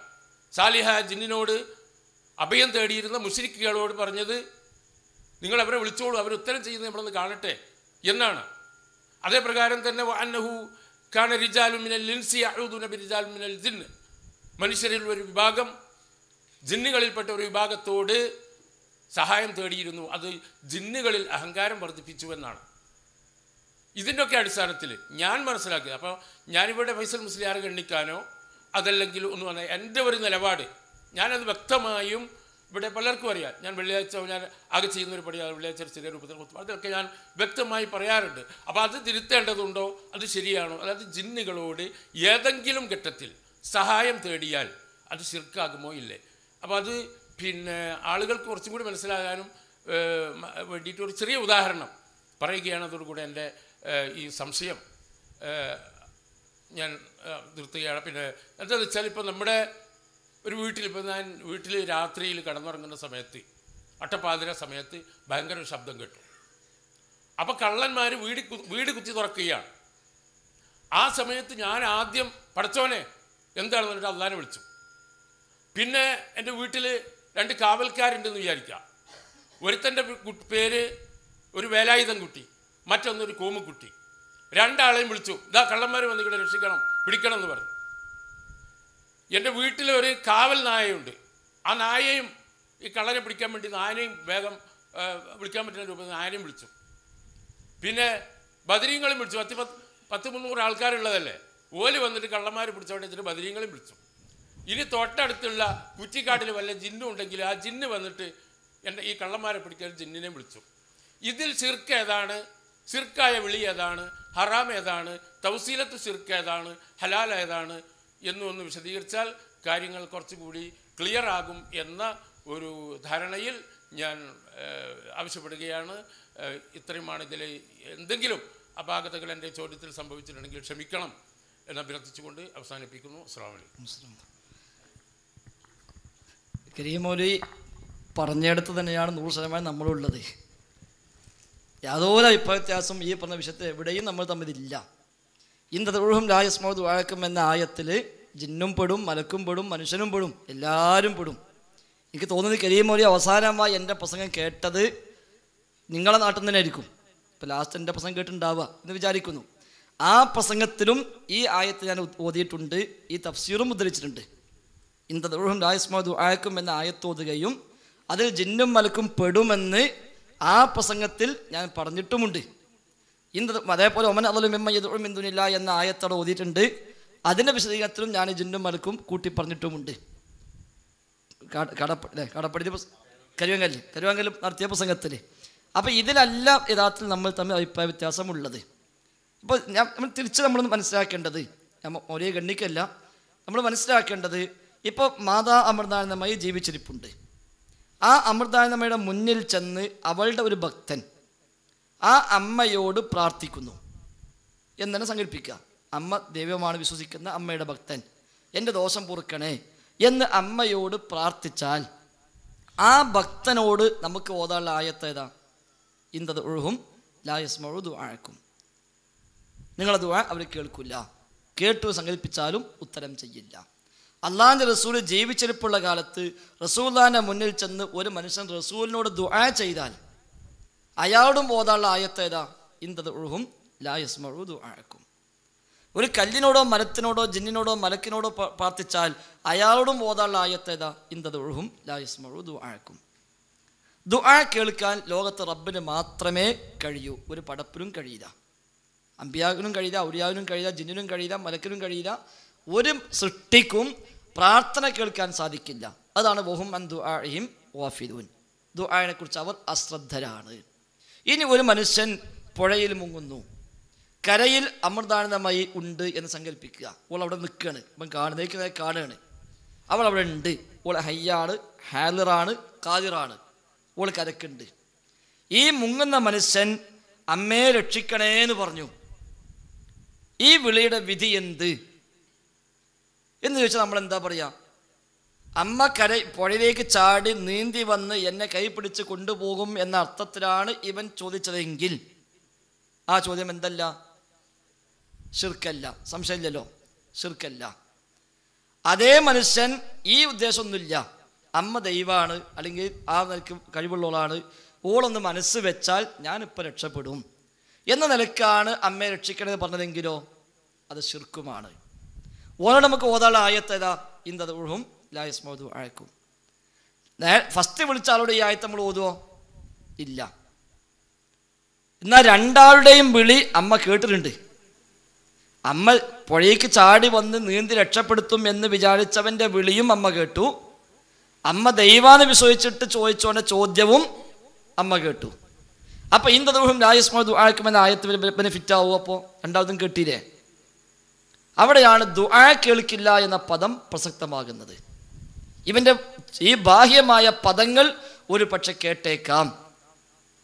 സാലിഹ ജിന്നിനോട് അഭയം തേടിയിരുന്ന മുശ്രിക്കുകളോട് പറഞ്ഞത് നിങ്ങൾ അവരെ വിളിച്ചോളൂ, അവർ ഉത്തരം ചെയ്യുന്നത് നമ്മളൊന്ന് കാണട്ടെ എന്നാണ്. അതേപ്രകാരം തന്നെ അന്നഹു കാന റിജാലു മിനൽ ഇൻസി യഊദുന ബിറിജാലി മിനൽ ജിന്ന്, മനുഷ്യരിൽ ഒരു വിഭാഗം ജിന്നുകളിൽപ്പെട്ട ഒരു വിഭാഗത്തോട് സഹായം തേടിയിരുന്നു. അത് ജിന്നുകളിൽ അഹങ്കാരം വർദ്ധിപ്പിച്ചു എന്നാണ്. ഇതിൻ്റെയൊക്കെ അടിസ്ഥാനത്തിൽ ഞാൻ മനസ്സിലാക്കിയത്. അപ്പോൾ ഞാനിവിടെ ഫൈസൽ മുസ്ലിയാർ ഗണ്ണിക്കാനോ അതല്ലെങ്കിൽ ഒന്നും പറഞ്ഞാൽ എൻ്റെ ഒരു നിലപാട് ഞാനത് വ്യക്തമായും ഇവിടെ പലർക്കും അറിയാം. ഞാൻ വെള്ളിയാഴ്ച ഞാൻ ആകെ ചെയ്യുന്നൊരു പടിയാണ് വെള്ളിയാഴ്ച ചെറിയ രൂപത്തിൽ അതൊക്കെ ഞാൻ വ്യക്തമായി പറയാറുണ്ട്. അപ്പോൾ അത് തിരുത്തേണ്ടതുണ്ടോ, അത് ശരിയാണോ? അതായത് ജിന്നുകളോട് ഏതെങ്കിലും ഘട്ടത്തിൽ സഹായം തേടിയാൽ അത് ശിർക്കാകുമോ ഇല്ലേ? അപ്പോൾ അത് ആളുകൾക്ക് കുറച്ചും കൂടി മനസ്സിലാകാനും വേണ്ടിയിട്ട് ഒരു ചെറിയ ഉദാഹരണം പറയുകയാണ്. അതോടുകൂടെ എൻ്റെ ഈ സംശയം ഞാൻ നിർത്തുകയാണ്. എന്താണെന്ന് വെച്ചാൽ ഇപ്പോൾ നമ്മുടെ ഒരു ഞാൻ വീട്ടിൽ രാത്രിയിൽ കിടന്നുറങ്ങുന്ന സമയത്ത്, അട്ടപ്പാതിര സമയത്ത് ഭയങ്കര ഒരു ശബ്ദം കേട്ടു. അപ്പോൾ കള്ളന്മാർ വീട് കുത്തി തുറക്കുകയാണ്. ആ സമയത്ത് ഞാൻ ആദ്യം പടച്ചോനെ എന്താണെന്ന് പറഞ്ഞിട്ട് അള്ളാനെ വിളിച്ചു. പിന്നെ എൻ്റെ വീട്ടിൽ 2 കാവൽക്കാരുണ്ടെന്ന് വിചാരിക്കാം. ഒരുത്തൻ്റെ പേര് ഒരു വേലായുധൻ കുട്ടി, മറ്റൊന്നൊരു കോമുക്കുട്ടി. 2 ആളെയും വിളിച്ചു. ഇതാ കള്ളന്മാർ വന്ന് ഇവിടെ രക്ഷിക്കണം, പിടിക്കണം എന്ന് പറഞ്ഞു. എൻ്റെ വീട്ടിലൊരു കാവൽ നായയുണ്ട്. ആ നായയും ഈ കള്ളനെ പിടിക്കാൻ വേണ്ടി നായനെയും വേഗം വിളിക്കാൻ പറ്റുന്ന രൂപത്തിൽ നായനെയും വിളിച്ചു. പിന്നെ ബദരീങ്ങളും വിളിച്ചു. 100-300 ആൾക്കാരുള്ളതല്ലേ, ഓല് വന്നിട്ട് കള്ളന്മാർ പിടിച്ചോണ്ട് വെച്ചിട്ട് ബദരീങ്ങളും വിളിച്ചു. ഇനി തൊട്ടടുത്തുള്ള കുറ്റിക്കാട്ടിൽ വല്ല ജിന്നും ഉണ്ടെങ്കിൽ ആ ജിന്ന് വന്നിട്ട് ഈ കള്ളന്മാരെ പിടിക്കാൻ ജിന്നിനെയും വിളിച്ചു. ഇതിൽ ശിർക്ക് ഏതാണ്, ശിർക്കായ വിളി ഏതാണ്, ഹറാം ഏതാണ്, തൗസീലത്ത് ശിർക്ക് ഏതാണ്, ഹലാൽ ഏതാണ് എന്നൊന്ന് വിശദീകരിച്ചാൽ കാര്യങ്ങൾ കുറച്ചുകൂടി ക്ലിയർ ആകും എന്ന ഒരു ധാരണയിൽ ഞാൻ ആവശ്യപ്പെടുകയാണ്. ഇത്രയുമാണ്. ഇതിൽ എന്തെങ്കിലും അപാകതകൾ എൻ്റെ ചോദ്യത്തിൽ സംഭവിച്ചിട്ടുണ്ടെങ്കിൽ ക്ഷമിക്കണം എന്ന് അഭ്യർത്ഥിച്ചുകൊണ്ട് അവസാനിപ്പിക്കുന്നു. അസ്സലാമു അലൈക്കും. കരീമൗലി പറഞ്ഞെടുത്ത് തന്നെയാണ് 100% നമ്മളുള്ളത്. യാതൊരു അഭിപ്രായ വ്യത്യാസം ഈ പറഞ്ഞ വിഷയത്തിൽ എവിടെയും നമ്മൾ തമ്മിലില്ല. ഇന്തൂഹും ലായസ്മൗദ് വാഴക്കും എന്ന ആയത്തിൽ ജിന്നും പെടും, മലക്കും പെടും, മനുഷ്യനും പെടും, എല്ലാവരും പെടും. എനിക്ക് തോന്നുന്നത് കരീമൗലി അവസാനമായി എൻ്റെ പ്രസംഗം കേട്ടത് നിങ്ങളെ നാട്ടിൽ തന്നെ ആയിരിക്കും. ഇപ്പോൾ ലാസ്റ്റ് എൻ്റെ പ്രസംഗം കേട്ടിട്ടുണ്ടാവുക എന്ന് വിചാരിക്കുന്നു. ആ പ്രസംഗത്തിലും ഈ ആയത്ത് ഞാൻ ഓതിയിട്ടുണ്ട്, ഈ തഫ്സീറും ഉദ്ധരിച്ചിട്ടുണ്ട്. ഇന്തൂഹും ലായസ്മൗദ് വാഴക്കും എന്ന ആയത്തോതുകയും അതിൽ ജിന്നും മലക്കും പെടുമെന്ന് ആ പ്രസംഗത്തിൽ ഞാൻ പറഞ്ഞിട്ടുമുണ്ട്. അതേപോലെ ഒമൻ അദുമില്ല എന്ന ആയത്തോടെ ഓതിയിട്ടുണ്ട്. അതിൻ്റെ വിശദീകരണത്തിലും ഞാൻ ജിന്നും മലക്കും കൂട്ടി പറഞ്ഞിട്ടുമുണ്ട്. കടപ്പടി കരുവങ്കലും നടത്തിയ പ്രസംഗത്തിൽ. അപ്പോൾ ഇതിലെല്ലാം യഥാർത്ഥത്തിൽ നമ്മൾ തമ്മിൽ അഭിപ്രായ വ്യത്യാസമുള്ളത്. ഇപ്പോൾ നമ്മൾ തിരിച്ച് നമ്മൾ മനസ്സിലാക്കേണ്ടത്, ഒരേ ഗണ്ണിക്കല്ല, നമ്മൾ മനസ്സിലാക്കേണ്ടത് ഇപ്പോൾ മാതാ അമൃതാനന്ദമായി ജീവിച്ചിരിപ്പുണ്ട്. ആ അമൃതാനന്ദമയുടെ മുന്നിൽ ചെന്ന് അവളുടെ ഒരു ഭക്തൻ ആ അമ്മയോട് പ്രാർത്ഥിക്കുന്നു എന്നെ സങ്കല്പിക്കുക. അമ്മ ദൈവമാണ് വിശ്വസിക്കുന്ന അമ്മയുടെ ഭക്തൻ, എൻ്റെ ദോഷം പൊറുക്കണേ എന്ന് അമ്മയോട് പ്രാർത്ഥിച്ചാൽ ആ ഭക്തനോട് നമുക്ക് ഓതാനുള്ള ആയത്ത് ഏതാ? ഇന്തദുഉഹും ലാ യസ്മഉ ദുആഅക്കും. നിങ്ങളെ ദുആ അവർ കേൾക്കില്ല, കേട്ടു സങ്കല്പിച്ചാലും ഉത്തരം ചെയ്യില്ല. അള്ളാഹിൻ്റെ റസൂൽ ജീവിച്ചിരിപ്പുള്ള കാലത്ത് റസൂലുള്ളാഹിന്റെ മുന്നിൽ ചെന്ന് ഒരു മനുഷ്യൻ റസൂലിനോട് ദുആ ചെയ്താൽ അയാളോടും ഓതാനുള്ള ആയത്ത് ഏതാ? ഇന്തദുഉഹും ലാ യസ്മഉ ദുആഅക്കും. ഒരു കല്ലിനോടോ മരത്തിനോടോ ജിന്നിനോടോ മലക്കിനോടോ പ്രാർത്ഥിച്ചാൽ അയാളോടും ഓതാനുള്ള ആയത്ത് ഏതാ? ഇന്തദുഉഹും ലാ യസ്മഉ ദുആഅക്കും. ദുആ കേൾക്കാൻ ലോകത്ത് റബ്ബിന് മാത്രമേ കഴിയൂ, ഒരു പടപ്പിനും കഴിയില്ല. അമ്പിയാവിനും കഴിയില്ല, ഔലിയാവിനും കഴിയില്ല, ജിന്നിനും കഴിയില്ല, മലക്കിനും കഴിയില്ല. ഒരു സൃഷ്ടിക്കും പ്രാർത്ഥന കേൾക്കാൻ സാധിക്കില്ല. അതാണ് വഹും അൻ ദുആഇഹിം ഗാഫിലൂൻ. ദുആനെ കുറിച്ച് അവർ അശ്രദ്ധരാണ്. ഇനി ഒരു മനുഷ്യൻ പുഴയിൽ മുങ്ങുന്നു, കരയിൽ അമൃതാനന്ദമായി ഉണ്ട് എന്ന് സങ്കല്പിക്കുക. ഓൾ അവിടെ നിൽക്കുകയാണ്, ഇപ്പം കാണുകയാണ്. അവൾ അവിടെ ഉണ്ട്. ഓൾ ഹയ്യാണ്, ഹാലിറാണ്, കാതിറാണ്. ഓൾ കരക്കുണ്ട്. ഈ മുങ്ങുന്ന മനുഷ്യൻ അമ്മയെ രക്ഷിക്കണേ എന്ന് പറഞ്ഞു. ഈ വിളിയുടെ വിധി എന്ത് എന്ന് ചോദിച്ചാൽ നമ്മൾ എന്താ പറയുക? അമ്മ പുഴയിലേക്ക് ചാടി നീന്തി വന്ന് എന്നെ കൈ പിടിച്ച് കൊണ്ടുപോകും എന്ന അർത്ഥത്തിലാണ് ഇവൻ ചോദിച്ചതെങ്കിൽ ആ ചോദ്യം എന്തല്ല? ശിർക്കല്ല. സംശയമില്ലല്ലോ, ശിർക്കല്ല. അതേ മനുഷ്യൻ ഈ ഉദ്ദേശമൊന്നുമില്ല, അമ്മ ദൈവമാണ് അല്ലെങ്കിൽ ആ നിലക്ക് കഴിവുള്ളവളാണ്, ഓളൊന്ന് മനസ്സ് വെച്ചാൽ ഞാനിപ്പോൾ രക്ഷപ്പെടും എന്ന നിലക്കാണ് അമ്മയെ രക്ഷിക്കണമെന്ന് പറഞ്ഞതെങ്കിലോ അത് ശിർക്കുമാണ്. ഓരോ നമുക്ക് ഓതാനുള്ള ആയത്തേതാ? ഇന്തതും ലായസ്മോദു അഴക്കും. ഫസ്റ്റ് വിളിച്ച ആളോട് ഈ ആയത്ത് നമ്മൾ ഓതുവോ? ഇല്ല. എന്നാൽ രണ്ടാളുടെയും വിളി അമ്മ കേട്ടിട്ടുണ്ട്. അമ്മ പുഴയ്ക്ക് ചാടി വന്ന് നീന്തി രക്ഷപ്പെടുത്തും എന്ന് വിചാരിച്ചവൻ്റെ വിളിയും അമ്മ കേട്ടു. അമ്മ ദൈവാന്ന് വിശ്വസിച്ചിട്ട് ചോദിച്ചോൻ്റെ ചോദ്യവും അമ്മ കേട്ടു. അപ്പം ഇന്തതും ലായസ്മോദു അഴക്കും എന്ന ആയത്ത് ബെനിഫിറ്റ് ആവും. അപ്പോൾ രണ്ടാമതും കേട്ടില്ലേ? അവിടെയാണ് ദുആ കേൾക്കില്ല എന്ന പദം പ്രസക്തമാകുന്നത്. ഇവൻ്റെ ഈ ബാഹ്യമായ പദങ്ങൾ ഒരു പക്ഷെ കേട്ടേക്കാം.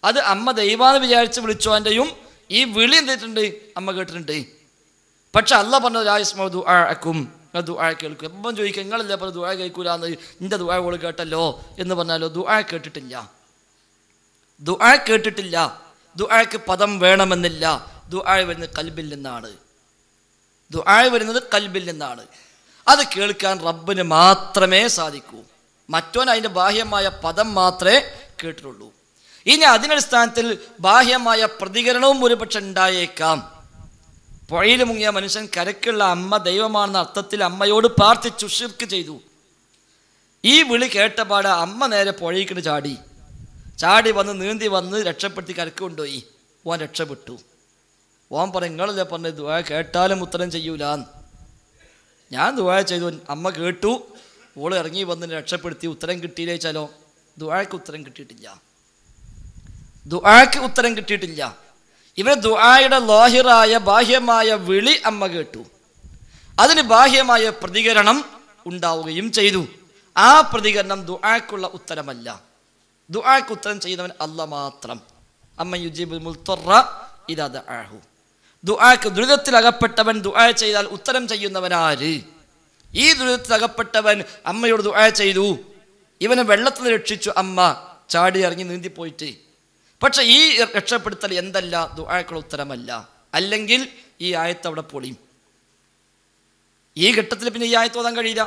അത് അമ്മ ദൈവാന്ന് വിചാരിച്ച് വിളിച്ചോൻ്റെയും ഈ വിളി എന്തിട്ടുണ്ട്? അമ്മ കേട്ടിട്ടുണ്ട്. പക്ഷെ അല്ല പറഞ്ഞത് ലായസ്മോ ദുആഅക്കും, ദുആ കേൾക്കും. എപ്പം ചോദിക്കുക, നിങ്ങളല്ലേ പറഞ്ഞ ദുആ കേൾക്കൂലെന്ന്, നിന്റെ ദുആ ഓള് കേട്ടല്ലോ എന്ന് പറഞ്ഞാലോ ദുആ കേട്ടിട്ടില്ല. ദുആ കേട്ടിട്ടില്ല. ദുആക്ക് പദം വേണമെന്നില്ല. ദുആ വരുന്നത് കൽബിൽ നിന്നാണ്. ദുആ വരുന്നത് കൽബിൽ നിന്നാണ്. അത് കേൾക്കാൻ റബ്ബിന് മാത്രമേ സാധിക്കൂ. മറ്റോൻ അതിൻ്റെ ബാഹ്യമായ പദം മാത്രമേ കേട്ടിട്ടുള്ളൂ. ഇനി അതിനടിസ്ഥാനത്തിൽ ബാഹ്യമായ പ്രതികരണവും ഒരുപക്ഷെ ഉണ്ടായേക്കാം. പുഴയിൽ മുങ്ങിയ മനുഷ്യൻ കരക്കുള്ള അമ്മ ദൈവമാണെന്ന അർത്ഥത്തിൽ അമ്മയോട് പ്രാർത്ഥിച്ചു, ശിർക്ക് ചെയ്തു. ഈ വിളി കേട്ടപാട് അമ്മ നേരെ പുഴയ്ക്കിട്ട് ചാടി വന്ന് നീന്തി വന്ന് രക്ഷപ്പെടുത്തി കരക്ക് കൊണ്ടുപോയി. ഓൻ രക്ഷപ്പെട്ടു. ഓൻ പറയും, നിങ്ങളല്ലേ പറഞ്ഞത് ദുആ കേട്ടാലും ഉത്തരം ചെയ്യൂലാന്ന്. ഞാൻ ദുആ ചെയ്തു, അമ്മ കേട്ടു, ഓള് ഇറങ്ങി വന്ന് രക്ഷപ്പെടുത്തി. ഉത്തരം കിട്ടിയില്ലേ വെച്ചാലോ ദുആക്ക് ഉത്തരം കിട്ടിയിട്ടില്ല. ദുആക്ക് ഉത്തരം കിട്ടിയിട്ടില്ല. ഇവരെ ദുആയുടെ ലാഹിറായ ബാഹ്യമായ വിളി അമ്മ കേട്ടു. അതിന് ബാഹ്യമായ പ്രതികരണം ഉണ്ടാവുകയും ചെയ്തു. ആ പ്രതികരണം ദുആക്കുള്ള ഉത്തരമല്ല. ദുആക്ക് ഉത്തരം ചെയ്യുന്നവൻ അല്ലാഹ് മാത്രം. അമ്മ യുജീബുൽ മുൽത്തറ ഇദാ ദഅഹു. ദുആക്ക് ദുരിതത്തിലകപ്പെട്ടവൻ ദുആ ചെയ്താൽ ഉത്തരം ചെയ്യുന്നവനാര്? ഈ ദുരിതത്തിലകപ്പെട്ടവൻ അമ്മയോട് ദുആ ചെയ്തു, ഇവനെ വെള്ളത്തിൽ രക്ഷിച്ചു അമ്മ, ചാടി ഇറങ്ങി നീന്തിപ്പോയിട്ട്. പക്ഷെ ഈ രക്ഷപ്പെടുത്തൽ എന്തല്ല? ദുആക്കുള്ള ഉത്തരമല്ല. അല്ലെങ്കിൽ ഈ ആയത്ത് അവിടെ പൊളിയും. ഈ ഘട്ടത്തിൽ പിന്നെ ഈ ആയത്ത് ഓതാൻ കഴിയില്ല.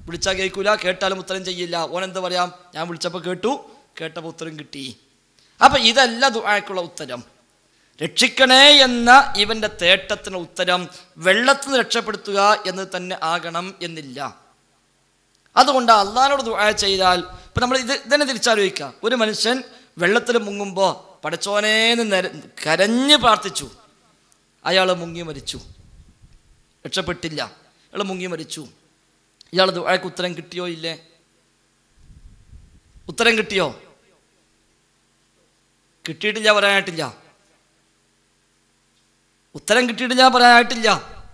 വിളിച്ചാൽ കേൾക്കൂല, കേട്ടാലും ഉത്തരം ചെയ്യില്ല. ഓനെന്ത് പറയാം? ഞാൻ വിളിച്ചപ്പോൾ കേട്ടു, കേട്ടപ്പോൾ ഉത്തരം കിട്ടി. അപ്പം ഇതല്ല ദുആക്കുള്ള ഉത്തരം. രക്ഷിക്കണേ എന്ന ഇവൻ്റെ തേട്ടത്തിന് ഉത്തരം വെള്ളത്തിൽ നിന്ന് രക്ഷപ്പെടുത്തുക എന്ന് തന്നെ ആകണം എന്നില്ല. അതുകൊണ്ട് അള്ളാഹിനോട് ദുആ ചെയ്താൽ, ഇപ്പം നമ്മൾ ഇതിനെ തിരിച്ചാലോചിക്കുക. ഒരു മനുഷ്യൻ വെള്ളത്തിൽ മുങ്ങുമ്പോൾ പടച്ചോനേന്ന് കരഞ്ഞ് പ്രാർത്ഥിച്ചു, അയാൾ മുങ്ങി മരിച്ചു, രക്ഷപ്പെട്ടില്ല, അയാൾ മുങ്ങി മരിച്ചു. ഇയാൾ ദുആക്ക് ഉത്തരം കിട്ടിയോ? ഇല്ലേ? ഉത്തരം കിട്ടിയോ? കിട്ടിയിട്ടില്ല, പറയാനായിട്ടില്ല. ഉത്തരം കിട്ടിയിട്ടില്ല, പറയാനായിട്ടില്ല.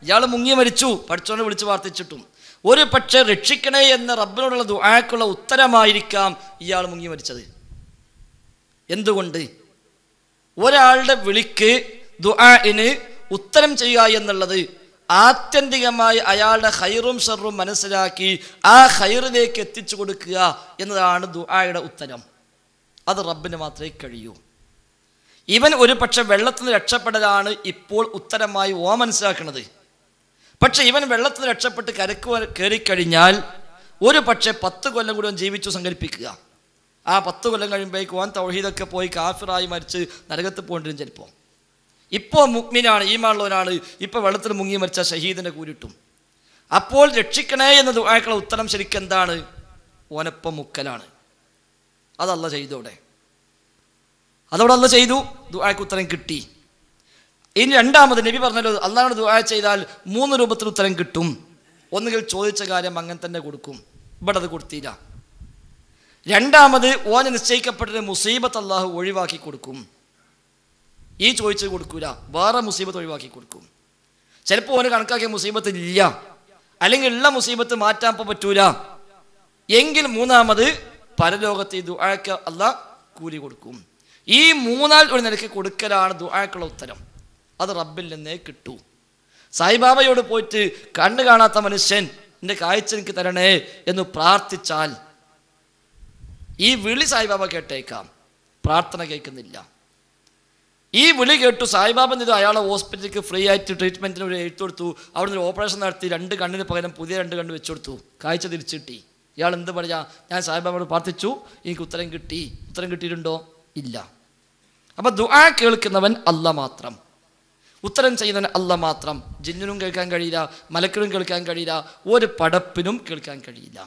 ഇയാൾ മുങ്ങി മരിച്ചു, പഠിച്ചോനെ വിളിച്ച് പ്രാർത്ഥിച്ചിട്ടും. ഒരു പക്ഷേ രക്ഷിക്കണേ എന്ന റബ്ബിനോടുള്ള ദുആക്കുള്ള ഉത്തരമായിരിക്കാം ഇയാൾ മുങ്ങി മരിച്ചത്. എന്തുകൊണ്ട്? ഒരാളുടെ വിളിക്ക് ദുആഇന് ഉത്തരം ചെയ്യുക എന്നുള്ളത് ആത്യന്തികമായി അയാളുടെ ഖൈറും ഷർറും മനസ്സിലാക്കി ആ ഖൈറിലേക്ക് എത്തിച്ചു കൊടുക്കുക എന്നതാണ് ദുആയുടെ ഉത്തരം. അത് റബ്ബിന് മാത്രമേ കഴിയൂ. ഇവൻ ഒരു പക്ഷെ വെള്ളത്തിൽ നിന്ന് രക്ഷപ്പെടലാണ് ഇപ്പോൾ ഉത്തരമായി മനസ്സിലാക്കുന്നത്. പക്ഷെ ഇവൻ വെള്ളത്തിൽ നിന്ന് രക്ഷപ്പെട്ട് കരക്ക് കയറിക്കഴിഞ്ഞാൽ ഒരു പക്ഷെ 10 കൊല്ലം കൂടി ജീവിച്ചു സങ്കല്പിക്കുക. ആ 10 കൊല്ലം കഴിയുമ്പോഴേക്ക് ഓൻ തൗഹീദൊക്കെ പോയി കാഫിറായി മരിച്ച് നരകത്ത് പോകേണ്ടിരും. ചിലപ്പോൾ ഇപ്പോൾ മുഅ്മിനാണ്, ഈമാനുള്ളവനാണ്, ഇപ്പോൾ വെള്ളത്തിൽ മുങ്ങി മരിച്ച ഷഹീദിൻ്റെ കൂരിട്ടും. അപ്പോൾ രക്ഷിക്കണേ എന്ന ദുആക്കുള്ള ഉത്തരം ശരിക്കും എന്താണ്? ഓനപ്പം മുക്കലാണ്. അതല്ല ചെയ്തോടെ, അതോടെ അല്ല ചെയ്തു, ദുആക്ക് ഉത്തരം കിട്ടി. ഇനി രണ്ടാമത് നബി പറഞ്ഞല്ലോ, അള്ളാഹുവിനോട് ദുആ ചെയ്താൽ 3 രൂപത്തിൽ ഉത്തരം കിട്ടും. ഒന്നുകിൽ ചോദിച്ച കാര്യം അങ്ങനെ തന്നെ കൊടുക്കും, ഇവിടെ അത് കൊടുത്തില്ല. രണ്ടാമത് ഓന് നിശ്ചയിക്കപ്പെട്ടൊരു മുസീബത്ത് അള്ളാഹു ഒഴിവാക്കി കൊടുക്കും. ഈ ചോദിച്ച് കൊടുക്കൂല, വേറെ മുസീബത്ത് ഒഴിവാക്കി കൊടുക്കും. ചിലപ്പോൾ ഓന് കണക്കാക്കിയ മുസീബത്ത് ഇല്ല, അല്ലെങ്കിൽ ഉള്ള മുസീബത്ത് മാറ്റാൻ ഇപ്പോൾ പറ്റൂല എങ്കിൽ മൂന്നാമത് പരലോകത്ത് ഈ ദുആക്ക് അല്ലാഹ് കൂലി കൊടുക്കും. ഈ മൂന്നാൽ ഒരു നിലയ്ക്ക് കൊടുക്കലാണ് ദുആക്കുള്ള ഉത്തരം. അത് റബ്ബിൽ നിന്നേ കിട്ടൂ. സായിബാബയോട് പോയിട്ട് കണ്ണ് കാണാത്ത മനുഷ്യൻ എൻ്റെ കാഴ്ച എനിക്ക് തരണേ എന്ന് പ്രാർത്ഥിച്ചാൽ ഈ വിളി സായിബാബ കേട്ടേക്കാം, പ്രാർത്ഥന കേൾക്കുന്നില്ല. ഈ വിളി കേട്ടു സായിബാബ എന്ത് ചെയ്തു? അയാളെ ഹോസ്പിറ്റലിലേക്ക് ഫ്രീ ആയിട്ട് ട്രീറ്റ്മെൻറ്റിന് ഒരു എഴുത്ത് കൊടുത്തു. അവിടെ നിന്ന് ഓപ്പറേഷൻ നടത്തി 2 കണ്ണിന് പകരം പുതിയ 2 കണ്ണ് വെച്ചു കൊടുത്തു. കാഴ്ച തിരിച്ചു കിട്ടി. ഇയാൾ എന്ത് പറയാ? ഞാൻ സായിബാബയോട് പ്രാർത്ഥിച്ചു, എനിക്ക് ഉത്തരം കിട്ടി. ഉത്തരം കിട്ടിയിട്ടുണ്ടോ? ഇല്ല. അപ്പം ദുആ കേൾക്കുന്നവൻ അല്ലാഹ് മാത്രം, ഉത്തരം ചെയ്യുന്നവൻ അല്ലാഹ് മാത്രം. ജിന്നിനും കേൾക്കാൻ കഴിയില്ല, മലക്കിനും കേൾക്കാൻ കഴിയില്ല, ഒരു പടപ്പിനും കേൾക്കാൻ കഴിയില്ല.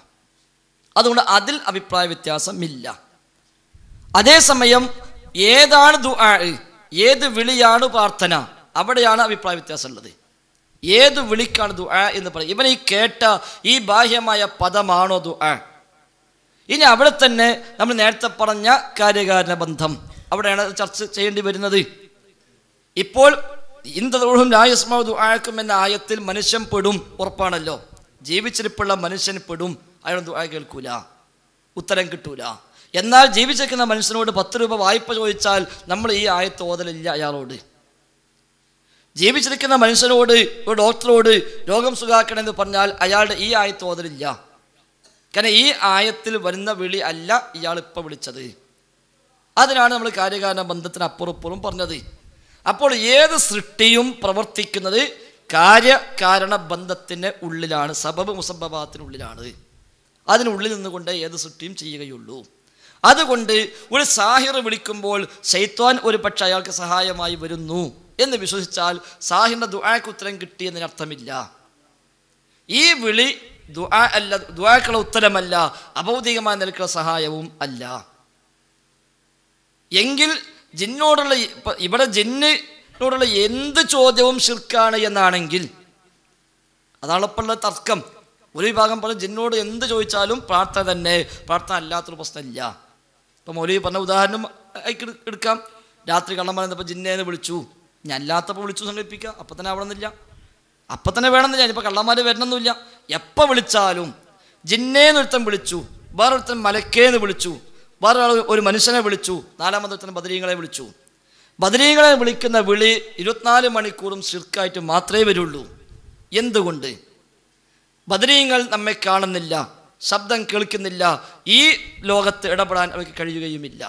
അതുകൊണ്ട് അതിൽ അഭിപ്രായ വ്യത്യാസമില്ല. അതേസമയം ഏതാണ് ദുആ, ഏത് വിളിയാണ് പ്രാർത്ഥന, അവിടെയാണ് അഭിപ്രായ വ്യത്യാസം ഉള്ളത്. ഏത് വിളിക്കാണ് ദുആ എന്ന് പറയും? ഇവൻ ഈ കേട്ട ഈ ബാഹ്യമായ പദമാണോ ദുആ? ഇനി അവിടെ തന്നെ നമ്മൾ നേരത്തെ പറഞ്ഞ കാര്യകാരണ ബന്ധം അവിടെയാണ് ചർച്ച ചെയ്യേണ്ടി വരുന്നത്. ഇപ്പോൾ ഇന്തദൂഹും ലായസ്മാഉ ദുആക്കും എന്ന ആയത്തിൽ മനുഷ്യൻ പെടും, ഉറപ്പാണല്ലോ. ജീവിച്ചിരിപ്പുള്ള മനുഷ്യൻ പെടും, അയാൾ ദുആ കേൾക്കൂല, ഉത്തരം കിട്ടൂല. എന്നാൽ ജീവിച്ചിരിക്കുന്ന മനുഷ്യനോട് 10 രൂപ വായ്പ ചോദിച്ചാൽ നമ്മൾ ഈ ആയത്ത് ഓതലില്ല അയാളോട്. ജീവിച്ചിരിക്കുന്ന മനുഷ്യനോട്, ഒരു ഡോക്ടറോട് രോഗം സുഖാക്കണമെന്ന് പറഞ്ഞാൽ അയാളുടെ ഈ ആയത്ത് ഓതലില്ല. കാരണം ഈ ആയത്തിൽ വരുന്ന വിളി അല്ല ഇയാൾ ഇപ്പം വിളിച്ചത്. അതിനാണ് നമ്മൾ കാര്യകാരണ ബന്ധത്തിന് അപ്പുറപ്പുറം പറഞ്ഞത്. അപ്പോൾ ഏത് സൃഷ്ടിയും പ്രവർത്തിക്കുന്നത് കാര്യകാരണ ബന്ധത്തിന് ഉള്ളിലാണ്, സബബ് മുസബ്ബബാത്തിനുള്ളിലാണ്. അതിനുള്ളിൽ നിന്നുകൊണ്ട് ഏത് സൃഷ്ടിയും ചെയ്യുകയുള്ളൂ. അതുകൊണ്ട് ഒരു സാഹിർ വിളിക്കുമ്പോൾ ശൈത്വാൻ ഒരു പക്ഷെ അയാൾക്ക് സഹായമായി വരുന്നു എന്ന് വിശ്വസിച്ചാൽ സാഹിറിന്റെ ദുആക്ക് ഉത്തരം കിട്ടിയെന്നതിനർത്ഥമില്ല. ഈ വിളി ദുആ അല്ല, ദുആക്കുള്ള ഉത്തരമല്ല, അഭൗതികമായ നിലക്കുള്ള സഹായവും അല്ല. എങ്കിൽ ജിന്നോടുള്ള ഇവിടെ ജിന്നിനോടുള്ള എന്ത് ചോദ്യവും ശിർക്കാണ് എന്നാണെങ്കിൽ അതാണപ്പോഴുള്ള തർക്കം. ഒരു വിഭാഗം പറഞ്ഞ് ജിന്നോട് എന്ത് ചോദിച്ചാലും പ്രാർത്ഥന തന്നെ, പ്രാർത്ഥന അല്ലാത്തൊരു പ്രശ്നമില്ല. ഇപ്പം മൗലവി പറഞ്ഞ ഉദാഹരണം എടുക്കാം. രാത്രി കള്ളം പറയുന്നപ്പോൾ ജിന്നേന്ന് വിളിച്ചു, ഞാൻ അല്ലാത്തപ്പോൾ വിളിച്ചു സങ്കല്പിക്കുക, അപ്പം തന്നെ ആവണമെന്നില്ല, അപ്പം തന്നെ വേണമെന്നില്ല. ഇനിയിപ്പോൾ കള്ളന്മാർ വരണമെന്നില്ല. എപ്പോൾ വിളിച്ചാലും ജിന്നേന്നൊരുത്തൻ വിളിച്ചു, വേറൊരുത്തൻ മലക്കേന്ന് വിളിച്ചു, വേറൊരാൾ ഒരു മനുഷ്യനെ വിളിച്ചു, 4-മത്തെ ബദരീങ്ങളെ വിളിച്ചു. ബദരീങ്ങളെ വിളിക്കുന്ന വിളി 24 മണിക്കൂറും ശിർക്കായിട്ട് മാത്രമേ വരുള്ളൂ. എന്തുകൊണ്ട്? ബദരീങ്ങൾ നമ്മെ കാണുന്നില്ല, ശബ്ദം കേൾക്കുന്നില്ല, ഈ ലോകത്ത് ഇടപെടാൻ അവർക്ക് കഴിയുകയുമില്ല.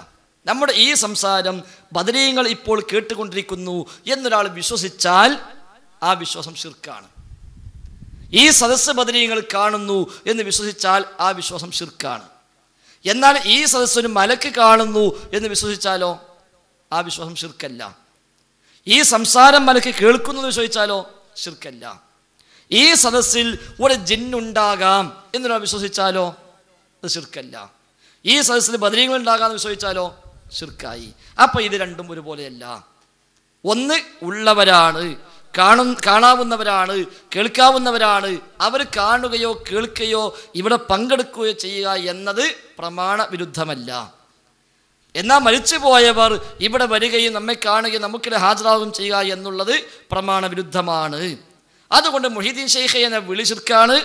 നമ്മുടെ ഈ സംസാരം ബദരീങ്ങൾ ഇപ്പോൾ കേട്ടുകൊണ്ടിരിക്കുന്നു എന്നൊരാൾ വിശ്വസിച്ചാൽ ആ വിശ്വാസം ശിർക്കാണ്. ഈ സദസ്സ് ബദരീങ്ങൾ കാണുന്നു എന്ന് വിശ്വസിച്ചാൽ ആ വിശ്വാസം ശിർക്കാണ്. എന്നാൽ ഈ സദസ്സൊരു മലക്ക് കാണുന്നു എന്ന് വിശ്വസിച്ചാലോ ആ വിശ്വാസം ശിർക്കല്ല. ഈ സംസാരം മലക്ക് കേൾക്കുന്നു എന്ന് വിശ്വസിച്ചാലോ ശിർക്കല്ല. ഈ സദസ്സിൽ ഒരു ജിന്നുണ്ടാകാം എന്നൊരാൾ വിശ്വസിച്ചാലോ അത് ശിർക്കല്ല. ഈ സദസ്സിൽ ബദരീങ്ങൾ ഉണ്ടാകാമെന്ന് വിശ്വസിച്ചാലോ ശിർക്കായി. അപ്പം ഇത് രണ്ടും ഒരുപോലെയല്ല. ഒന്ന് ഉള്ളവരാണ്, കാണാവുന്നവരാണ്, കേൾക്കാവുന്നവരാണ്. അവർ കാണുകയോ കേൾക്കുകയോ ഇവിടെ പങ്കെടുക്കുകയോ ചെയ്യുക എന്നത് പ്രമാണ വിരുദ്ധമല്ല. എന്നാൽ മരിച്ചുപോയവർ ഇവിടെ വരികയും നമ്മെ കാണുകയും നമുക്കിടെ ഹാജരാകുകയും ചെയ്യുക എന്നുള്ളത് പ്രമാണ വിരുദ്ധമാണ്. അതുകൊണ്ട് മുഹീദ്ദീൻ ശൈഖ് എന്ന വിളി ശിർക്കാണ്,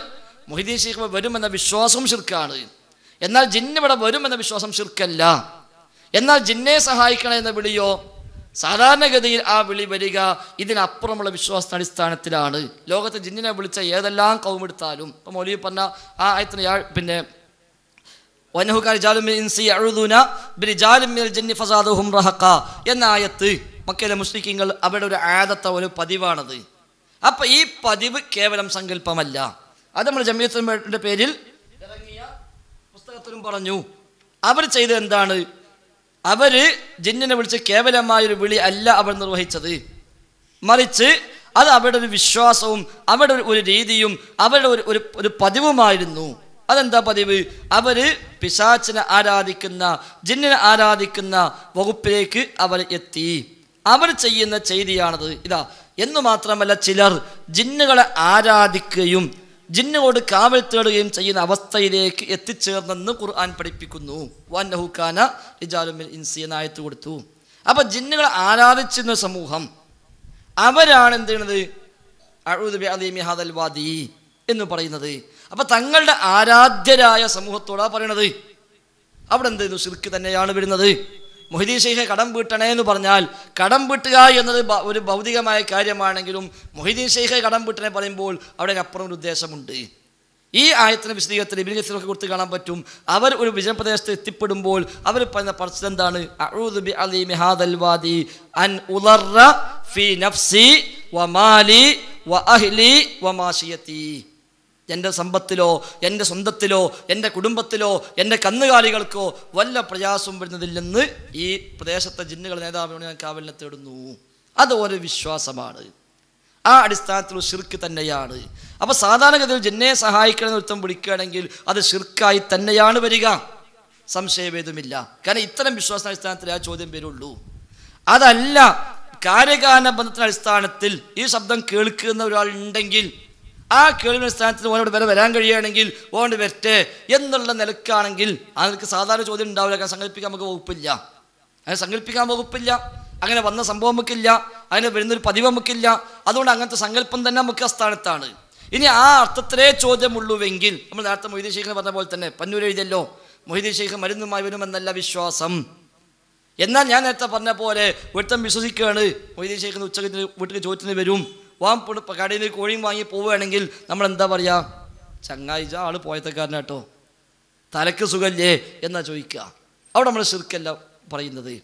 മുഹീദ്ദീൻ ശൈഖ് വരുമെന്ന വിശ്വാസവും ശിർക്കാണ്. എന്നാൽ ജിന്ന് ഇവിടെ വരുമെന്ന വിശ്വാസം ശിർക്കല്ല. എന്നാൽ ജിന്നെ സഹായിക്കണം എന്ന വിളിയോ സാധാരണഗതിയിൽ ആ വിളി വരിക ഇതിനപ്പുറമുള്ള വിശ്വാസ അടിസ്ഥാനത്തിലാണ്. ലോകത്ത് ജിന്നിനെ വിളിച്ച ഏതെല്ലാം കൗമെടുത്താലും ഇപ്പം മൗലവി പറഞ്ഞ ആ ആയത്തിന് പിന്നെ എന്ന ആയത്ത് മക്കയിലെ മുസ്ലിങ്ങൾ അവരുടെ ഒരു ആദത്ത, ഒരു പതിവാണത്. അപ്പം ഈ പതിവ് കേവലം സങ്കല്പമല്ല. അത് നമ്മൾ ജമിയത്തിന്റെ പേരിൽ ഇറങ്ങിയ പുസ്തകത്തിലും പറഞ്ഞു. അവർ ചെയ്തത് എന്താണ്? അവര് ജിന്നിനെ വിളിച്ച് കേവലമായൊരു വിളി അല്ല അവർ നിർവഹിച്ചത്, മറിച്ച് അത് അവരുടെ ഒരു വിശ്വാസവും അവരുടെ ഒരു രീതിയും അവരുടെ ഒരു പതിവുമായിരുന്നു. അതെന്താ പതിവ്? അവര് പിശാചിനെ ആരാധിക്കുന്ന, ജിന്നിനെ ആരാധിക്കുന്ന വകുപ്പിലേക്ക് അവർ എത്തി. അവർ ചെയ്യുന്ന ചെയ്തിയാണത്. ഇതാ എന്നു മാത്രമല്ല, ചിലർ ജിന്നുകളെ ആരാധിക്കുകയും ജിന്നോട് കാവൽ തേടുകയും ചെയ്യുന്ന അവസ്ഥയിലേക്ക് എത്തിച്ചേർന്നെന്ന് ഖുർആൻ പഠിപ്പിക്കുന്നു. വന്നഹു കാന റിജാലുൻ മിനൽ ഇൻസി എന്ന ആയത്ത് കൊടുത്തു. അപ്പം ജിന്നുകളെ ആരാധിച്ചിരുന്ന സമൂഹം അവരാണ് എന്ത് ചെയ്യുന്നത്? അഊദു ബിഅദീമി ഹാദൽ വാദി എന്ന് പറയുന്നത്. അപ്പം തങ്ങളുടെ ആരാധ്യരായ സമൂഹത്തോടാണ് പറയണത്. അവിടെ എന്ത് ചെയ്യുന്നു? ശിർക്ക് തന്നെയാണ് വരുന്നത്. മൊഹീദ്ദീൻ ശൈഖ് കടം വീട്ടണേ എന്ന് പറഞ്ഞാൽ കടം വീട്ടുക എന്നത് ഒരു ഭൗതികമായ കാര്യമാണെങ്കിലും മൊഹീദ്ദീൻ ശൈഖ് കടം വീട്ടണേ പറയുമ്പോൾ അവിടെ അപ്പുറം ഒരു ഉദ്ദേശമുണ്ട്. ഈ ആയത്തിന് വിശദീകരണത്തിൽ ഇബ്നു കസീറൊക്കെ കൊടുത്ത് കാണാൻ പറ്റും. അവർ ഒരു വിജനപ്രദേശത്ത് എത്തിപ്പെടുമ്പോൾ അവർ പറയുന്ന പറച്ചിൽ എന്താണ്? അഊദു ബിഅദീമി ഹാദൽ വാദി അൻ ഉളറ ഫീ നഫ്സി വമാലി വഅഹ്ലി വമാശിയതി. എൻ്റെ സമ്പത്തിലോ എൻ്റെ സ്വന്തത്തിലോ എൻ്റെ കുടുംബത്തിലോ എൻ്റെ കന്നുകാലികൾക്കോ വല്ല പ്രയാസവും വരുന്നതില്ലെന്ന് ഈ പ്രദേശത്തെ ജിന്നുകൾ നേതാവിനോട് ഞാൻ കാവലിനെ തേടുന്നു. അത് ഒരു വിശ്വാസമാണ്. ആ അടിസ്ഥാനത്തിൽ ശിർക്ക് തന്നെയാണ്. അപ്പോൾ സാധാരണഗതിയിൽ ജിന്നെ സഹായിക്കണമെന്ന് ഒരുത്തം വിളിക്കുകയാണെങ്കിൽ അത് ശിർക്കായി തന്നെയാണ് വരിക, സംശയഭേദമില്ല. കാരണം ഇത്തരം വിശ്വാസ അടിസ്ഥാനത്തിൽ ആ ചോദ്യം വരുള്ളൂ. അതല്ല കാര്യകാരണ ബന്ധത്തിന്റെ അടിസ്ഥാനത്തിൽ ഈ ശബ്ദം കേൾക്കുന്ന ഒരാൾ ഉണ്ടെങ്കിൽ ആ കേൾവിയുടെ അടിസ്ഥാനത്തിൽ ഓനോട് വരാൻ കഴിയുകയാണെങ്കിൽ ഓണ്ട് വരട്ടെ എന്നുള്ള നിലക്കാണെങ്കിൽ അതിற்கு സാധാരണ ചോദ്യം ഉണ്ടാവില്ല. കാരണം സങ്കല്പിക്കാൻ നമുക്ക് വകുപ്പില്ല, അങ്ങനെ സങ്കല്പിക്കാൻ വകുപ്പില്ല, അങ്ങനെ വന്ന സംഭവം നമുക്കില്ല, അങ്ങനെ വരുന്നൊരു പതിവ് നമുക്കില്ല. അതുകൊണ്ട് അങ്ങനത്തെ സങ്കല്പം തന്നെ നമുക്ക് അസ്ഥാനത്താണ്. ഇനി ആ അർത്ഥത്തിലേ ചോദ്യമുള്ളൂവെങ്കിൽ നമ്മൾ നേരത്തെ മൊഹീദ്ദീൻ ശൈഖിനെ പറഞ്ഞ പോലെ തന്നെ പന്നൂർ എഴുതിയല്ലോ, മൊഹീദ്ദീൻ ശൈഖ് മരുന്നുമായി വരുമെന്നല്ല വിശ്വാസം. എന്നാൽ ഞാൻ നേരത്തെ പറഞ്ഞ പോലെ ഒരുത്തം വിശ്വസിക്കുകയാണ് മൊഹീദ്ദീൻ ശൈഖിന് ഉച്ചക്ക് വീട്ടിൽ ചോദിച്ചിന് വരും, കടയിൽ നിന്ന് കോഴിയും വാങ്ങി പോവുകയാണെങ്കിൽ നമ്മൾ എന്താ പറയുക? ചങ്ങായിച്ച ആള് പോയത്തക്കാരനാട്ടോ, തലക്ക് സുഖല്ലേ എന്നാ ചോദിക്കുക. അവിടെ നമ്മൾ ശിർക്കല്ല പറയുന്നത്.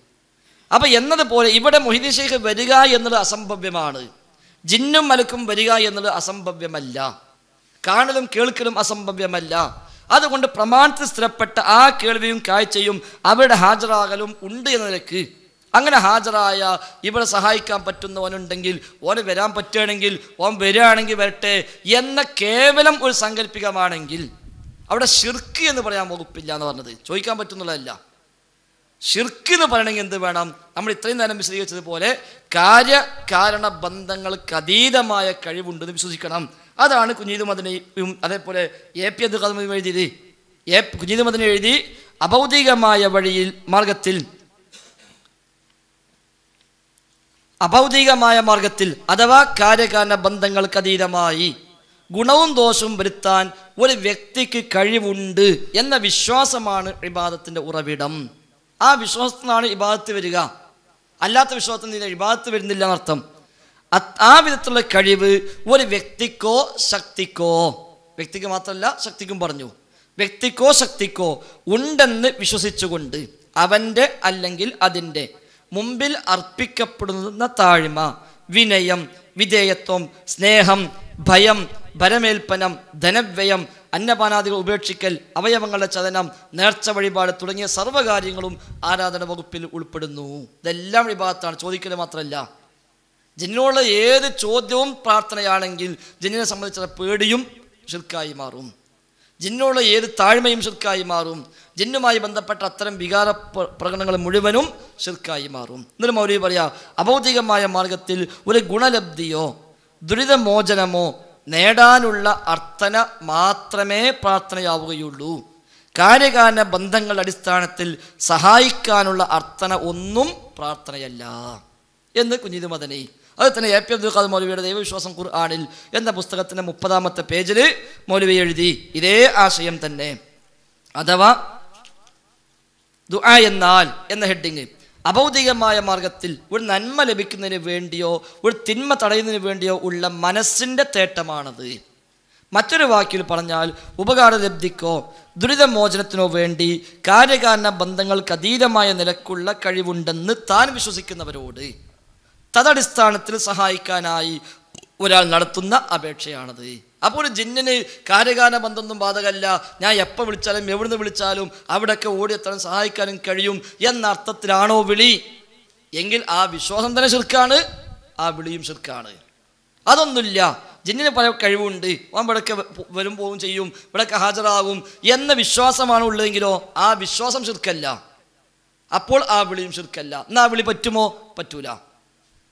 അപ്പം എന്നതുപോലെ ഇവിടെ മൊഹീദ്ദീൻ ശൈഖ് വരിക എന്നത് അസംഭവ്യമാണ്, ജിന്നും മലക്കും വരിക എന്നത് അസംഭവ്യമല്ല, കാണലും കേൾക്കലും അസംഭവ്യമല്ല. അതുകൊണ്ട് പ്രമാണത്തിൽ സ്ഥിരപ്പെട്ട ആ കേൾവിയും കാഴ്ചയും അവരുടെ ഹാജരാകലും ഉണ്ട് എന്ന നിലക്ക് അങ്ങനെ ഹാജരായ ഇവിടെ സഹായിക്കാൻ പറ്റുന്നവനുണ്ടെങ്കിൽ ഓന് വരാൻ പറ്റുകയാണെങ്കിൽ ഓൻ വരികയാണെങ്കിൽ വരട്ടെ എന്ന കേവലം ഒരു സാങ്കല്പികമാണെങ്കിൽ അവിടെ ശിർക്ക് എന്ന് പറയാൻ വകുപ്പില്ല എന്ന് പറഞ്ഞത് ചോദിക്കാൻ പറ്റുന്നുള്ളതല്ല. ശിർക്ക് എന്ന് പറയണമെങ്കിൽ എന്ത് വേണം? നമ്മൾ ഇത്രയും നേരം വിശദീകരിച്ചതുപോലെ കാര്യകാരണ ബന്ധങ്ങൾക്ക് അതീതമായ കഴിവുണ്ടെന്ന് വിശ്വസിക്കണം. അതാണ് കുഞ്ഞീദ് മദനിയും അതേപോലെ എ.പി. അബ്ദുൽ ഖാദിർ എഴുതിയത്. കുഞ്ഞീദ് മദനി എഴുതി അഭൗതികമായ മാർഗത്തിൽ അഥവാ കാര്യകാരണ ബന്ധങ്ങൾക്ക് അതീതമായി ഗുണവും ദോഷവും വരുത്താൻ ഒരു വ്യക്തിക്ക് കഴിവുണ്ട് എന്ന വിശ്വാസമാണ് ഇബാദത്തിന്റെ ഉറവിടം. ആ വിശ്വാസത്തിനാണ് ഇബാദത്ത് വരിക, അല്ലാത്ത വിശ്വാസത്തിന് ഇബാദത്ത് വരുന്നില്ല എന്നർത്ഥം. ആ വിധത്തിലുള്ള കഴിവ് ഒരു വ്യക്തിക്കോ ശക്തിക്കോ, വ്യക്തിക്ക് മാത്രമല്ല ശക്തിക്കും പറഞ്ഞു, വ്യക്തിക്കോ ശക്തിക്കോ ഉണ്ടെന്ന് വിശ്വസിച്ചുകൊണ്ട് അവൻ്റെ അല്ലെങ്കിൽ അതിൻ്റെ മുമ്പിൽ അർപ്പിക്കപ്പെടുന്ന താഴ്മ, വിനയം, വിധേയത്വം, സ്നേഹം, ഭയം, ഭരമേൽപ്പനം, ധനവ്യയം, അന്നപാനാദികൾ ഉപേക്ഷിക്കൽ, അവയവങ്ങളുടെ ചലനം, നേർച്ച വഴിപാട് തുടങ്ങിയ സർവ്വകാര്യങ്ങളും ആരാധന വകുപ്പിൽ ഉൾപ്പെടുന്നു. ഇതെല്ലാം ഇബാദത്താണ്, ചോദിക്കൽ മാത്രമല്ല. ജിന്നിനോടുള്ള ഏത് ചോദ്യവും പ്രാർത്ഥനയാണെങ്കിൽ ജിന്നിനെ സംബന്ധിച്ചുള്ള പേടിയും ശിർക്കായി മാറും, ജിന്നിനോടുള്ള ഏത് താഴ്മയും ശിർക്കായി മാറും, ജിന്നുമായി ബന്ധപ്പെട്ട അത്തരം വികാര പ്രകടനങ്ങൾ മുഴുവനും ശിർക്കായി മാറും. എന്നിട്ട് മൗലവി പറയാ, അഭൗതികമായ മാർഗത്തിൽ ഒരു ഗുണലബ്ധിയോ ദുരിതമോചനമോ നേടാനുള്ള അർത്ഥന മാത്രമേ പ്രാർത്ഥനയാവുകയുള്ളൂ. കാര്യകാരണ ബന്ധങ്ങളുടെ അടിസ്ഥാനത്തിൽ സഹായിക്കാനുള്ള അർത്ഥന ഒന്നും പ്രാർത്ഥനയല്ല എന്ന് കുഞ്ഞീദ് മദനി. അത് തന്നെ എ.പി. അബ്ദുൽ ഖാദിർ മൗലവിയുടെ ദൈവവിശ്വാസം ഖുർആനിൽ എന്ന പുസ്തകത്തിൻ്റെ 30-ാമത്തെ പേജിൽ മൗലവി എഴുതി ഇതേ ആശയം തന്നെ. അഥവാ ദുആ എന്നാൽ എന്ന ഹെഡിങ് അഭൗതികമായ മാർഗത്തിൽ ഒരു നന്മ ലഭിക്കുന്നതിന് വേണ്ടിയോ ഒരു തിന്മ തടയുന്നതിന് വേണ്ടിയോ ഉള്ള മനസ്സിൻ്റെ തേട്ടമാണത്. മറ്റൊരു വാക്കിൽ പറഞ്ഞാൽ ഉപകാരലബ്ധിക്കോ ദുരിതമോചനത്തിനോ വേണ്ടി കാര്യകാരണ ബന്ധങ്ങൾക്ക് അതീതമായ നിലക്കുള്ള കഴിവുണ്ടെന്ന് താൻ വിശ്വസിക്കുന്നവരോട് തദടിസ്ഥാനത്തിൽ സഹായിക്കാനായി ഒരാൾ നടത്തുന്ന അപേക്ഷയാണത്. അപ്പോൾ ഒരു ജിന്നിന് കാര്യകാരണ ബന്ധമൊന്നും ബാധകമല്ല, ഞാൻ എപ്പോൾ വിളിച്ചാലും എവിടുന്ന് വിളിച്ചാലും അവിടെയൊക്കെ ഓടിയെത്താൻ സഹായിക്കാനും കഴിയും എന്ന അർത്ഥത്തിലാണോ വിളി എങ്കിൽ ആ വിശ്വാസം തന്നെ ശിർക്കാണ്, ആ വിളിയും ശിർക്കാണ്. അതൊന്നുമില്ല, ജിന്നിന് പല കഴിവുണ്ട്, അവൻ ഇവിടെയൊക്കെ വരും പോവും ചെയ്യും, ഇവിടെയൊക്കെ ഹാജരാകും എന്ന വിശ്വാസമാണ് ഉള്ളതെങ്കിലോ ആ വിശ്വാസം ശിർക്കല്ല, അപ്പോൾ ആ വിളിയും ശിർക്കല്ല. എന്നാൽ ആ വിളി പറ്റുമോ?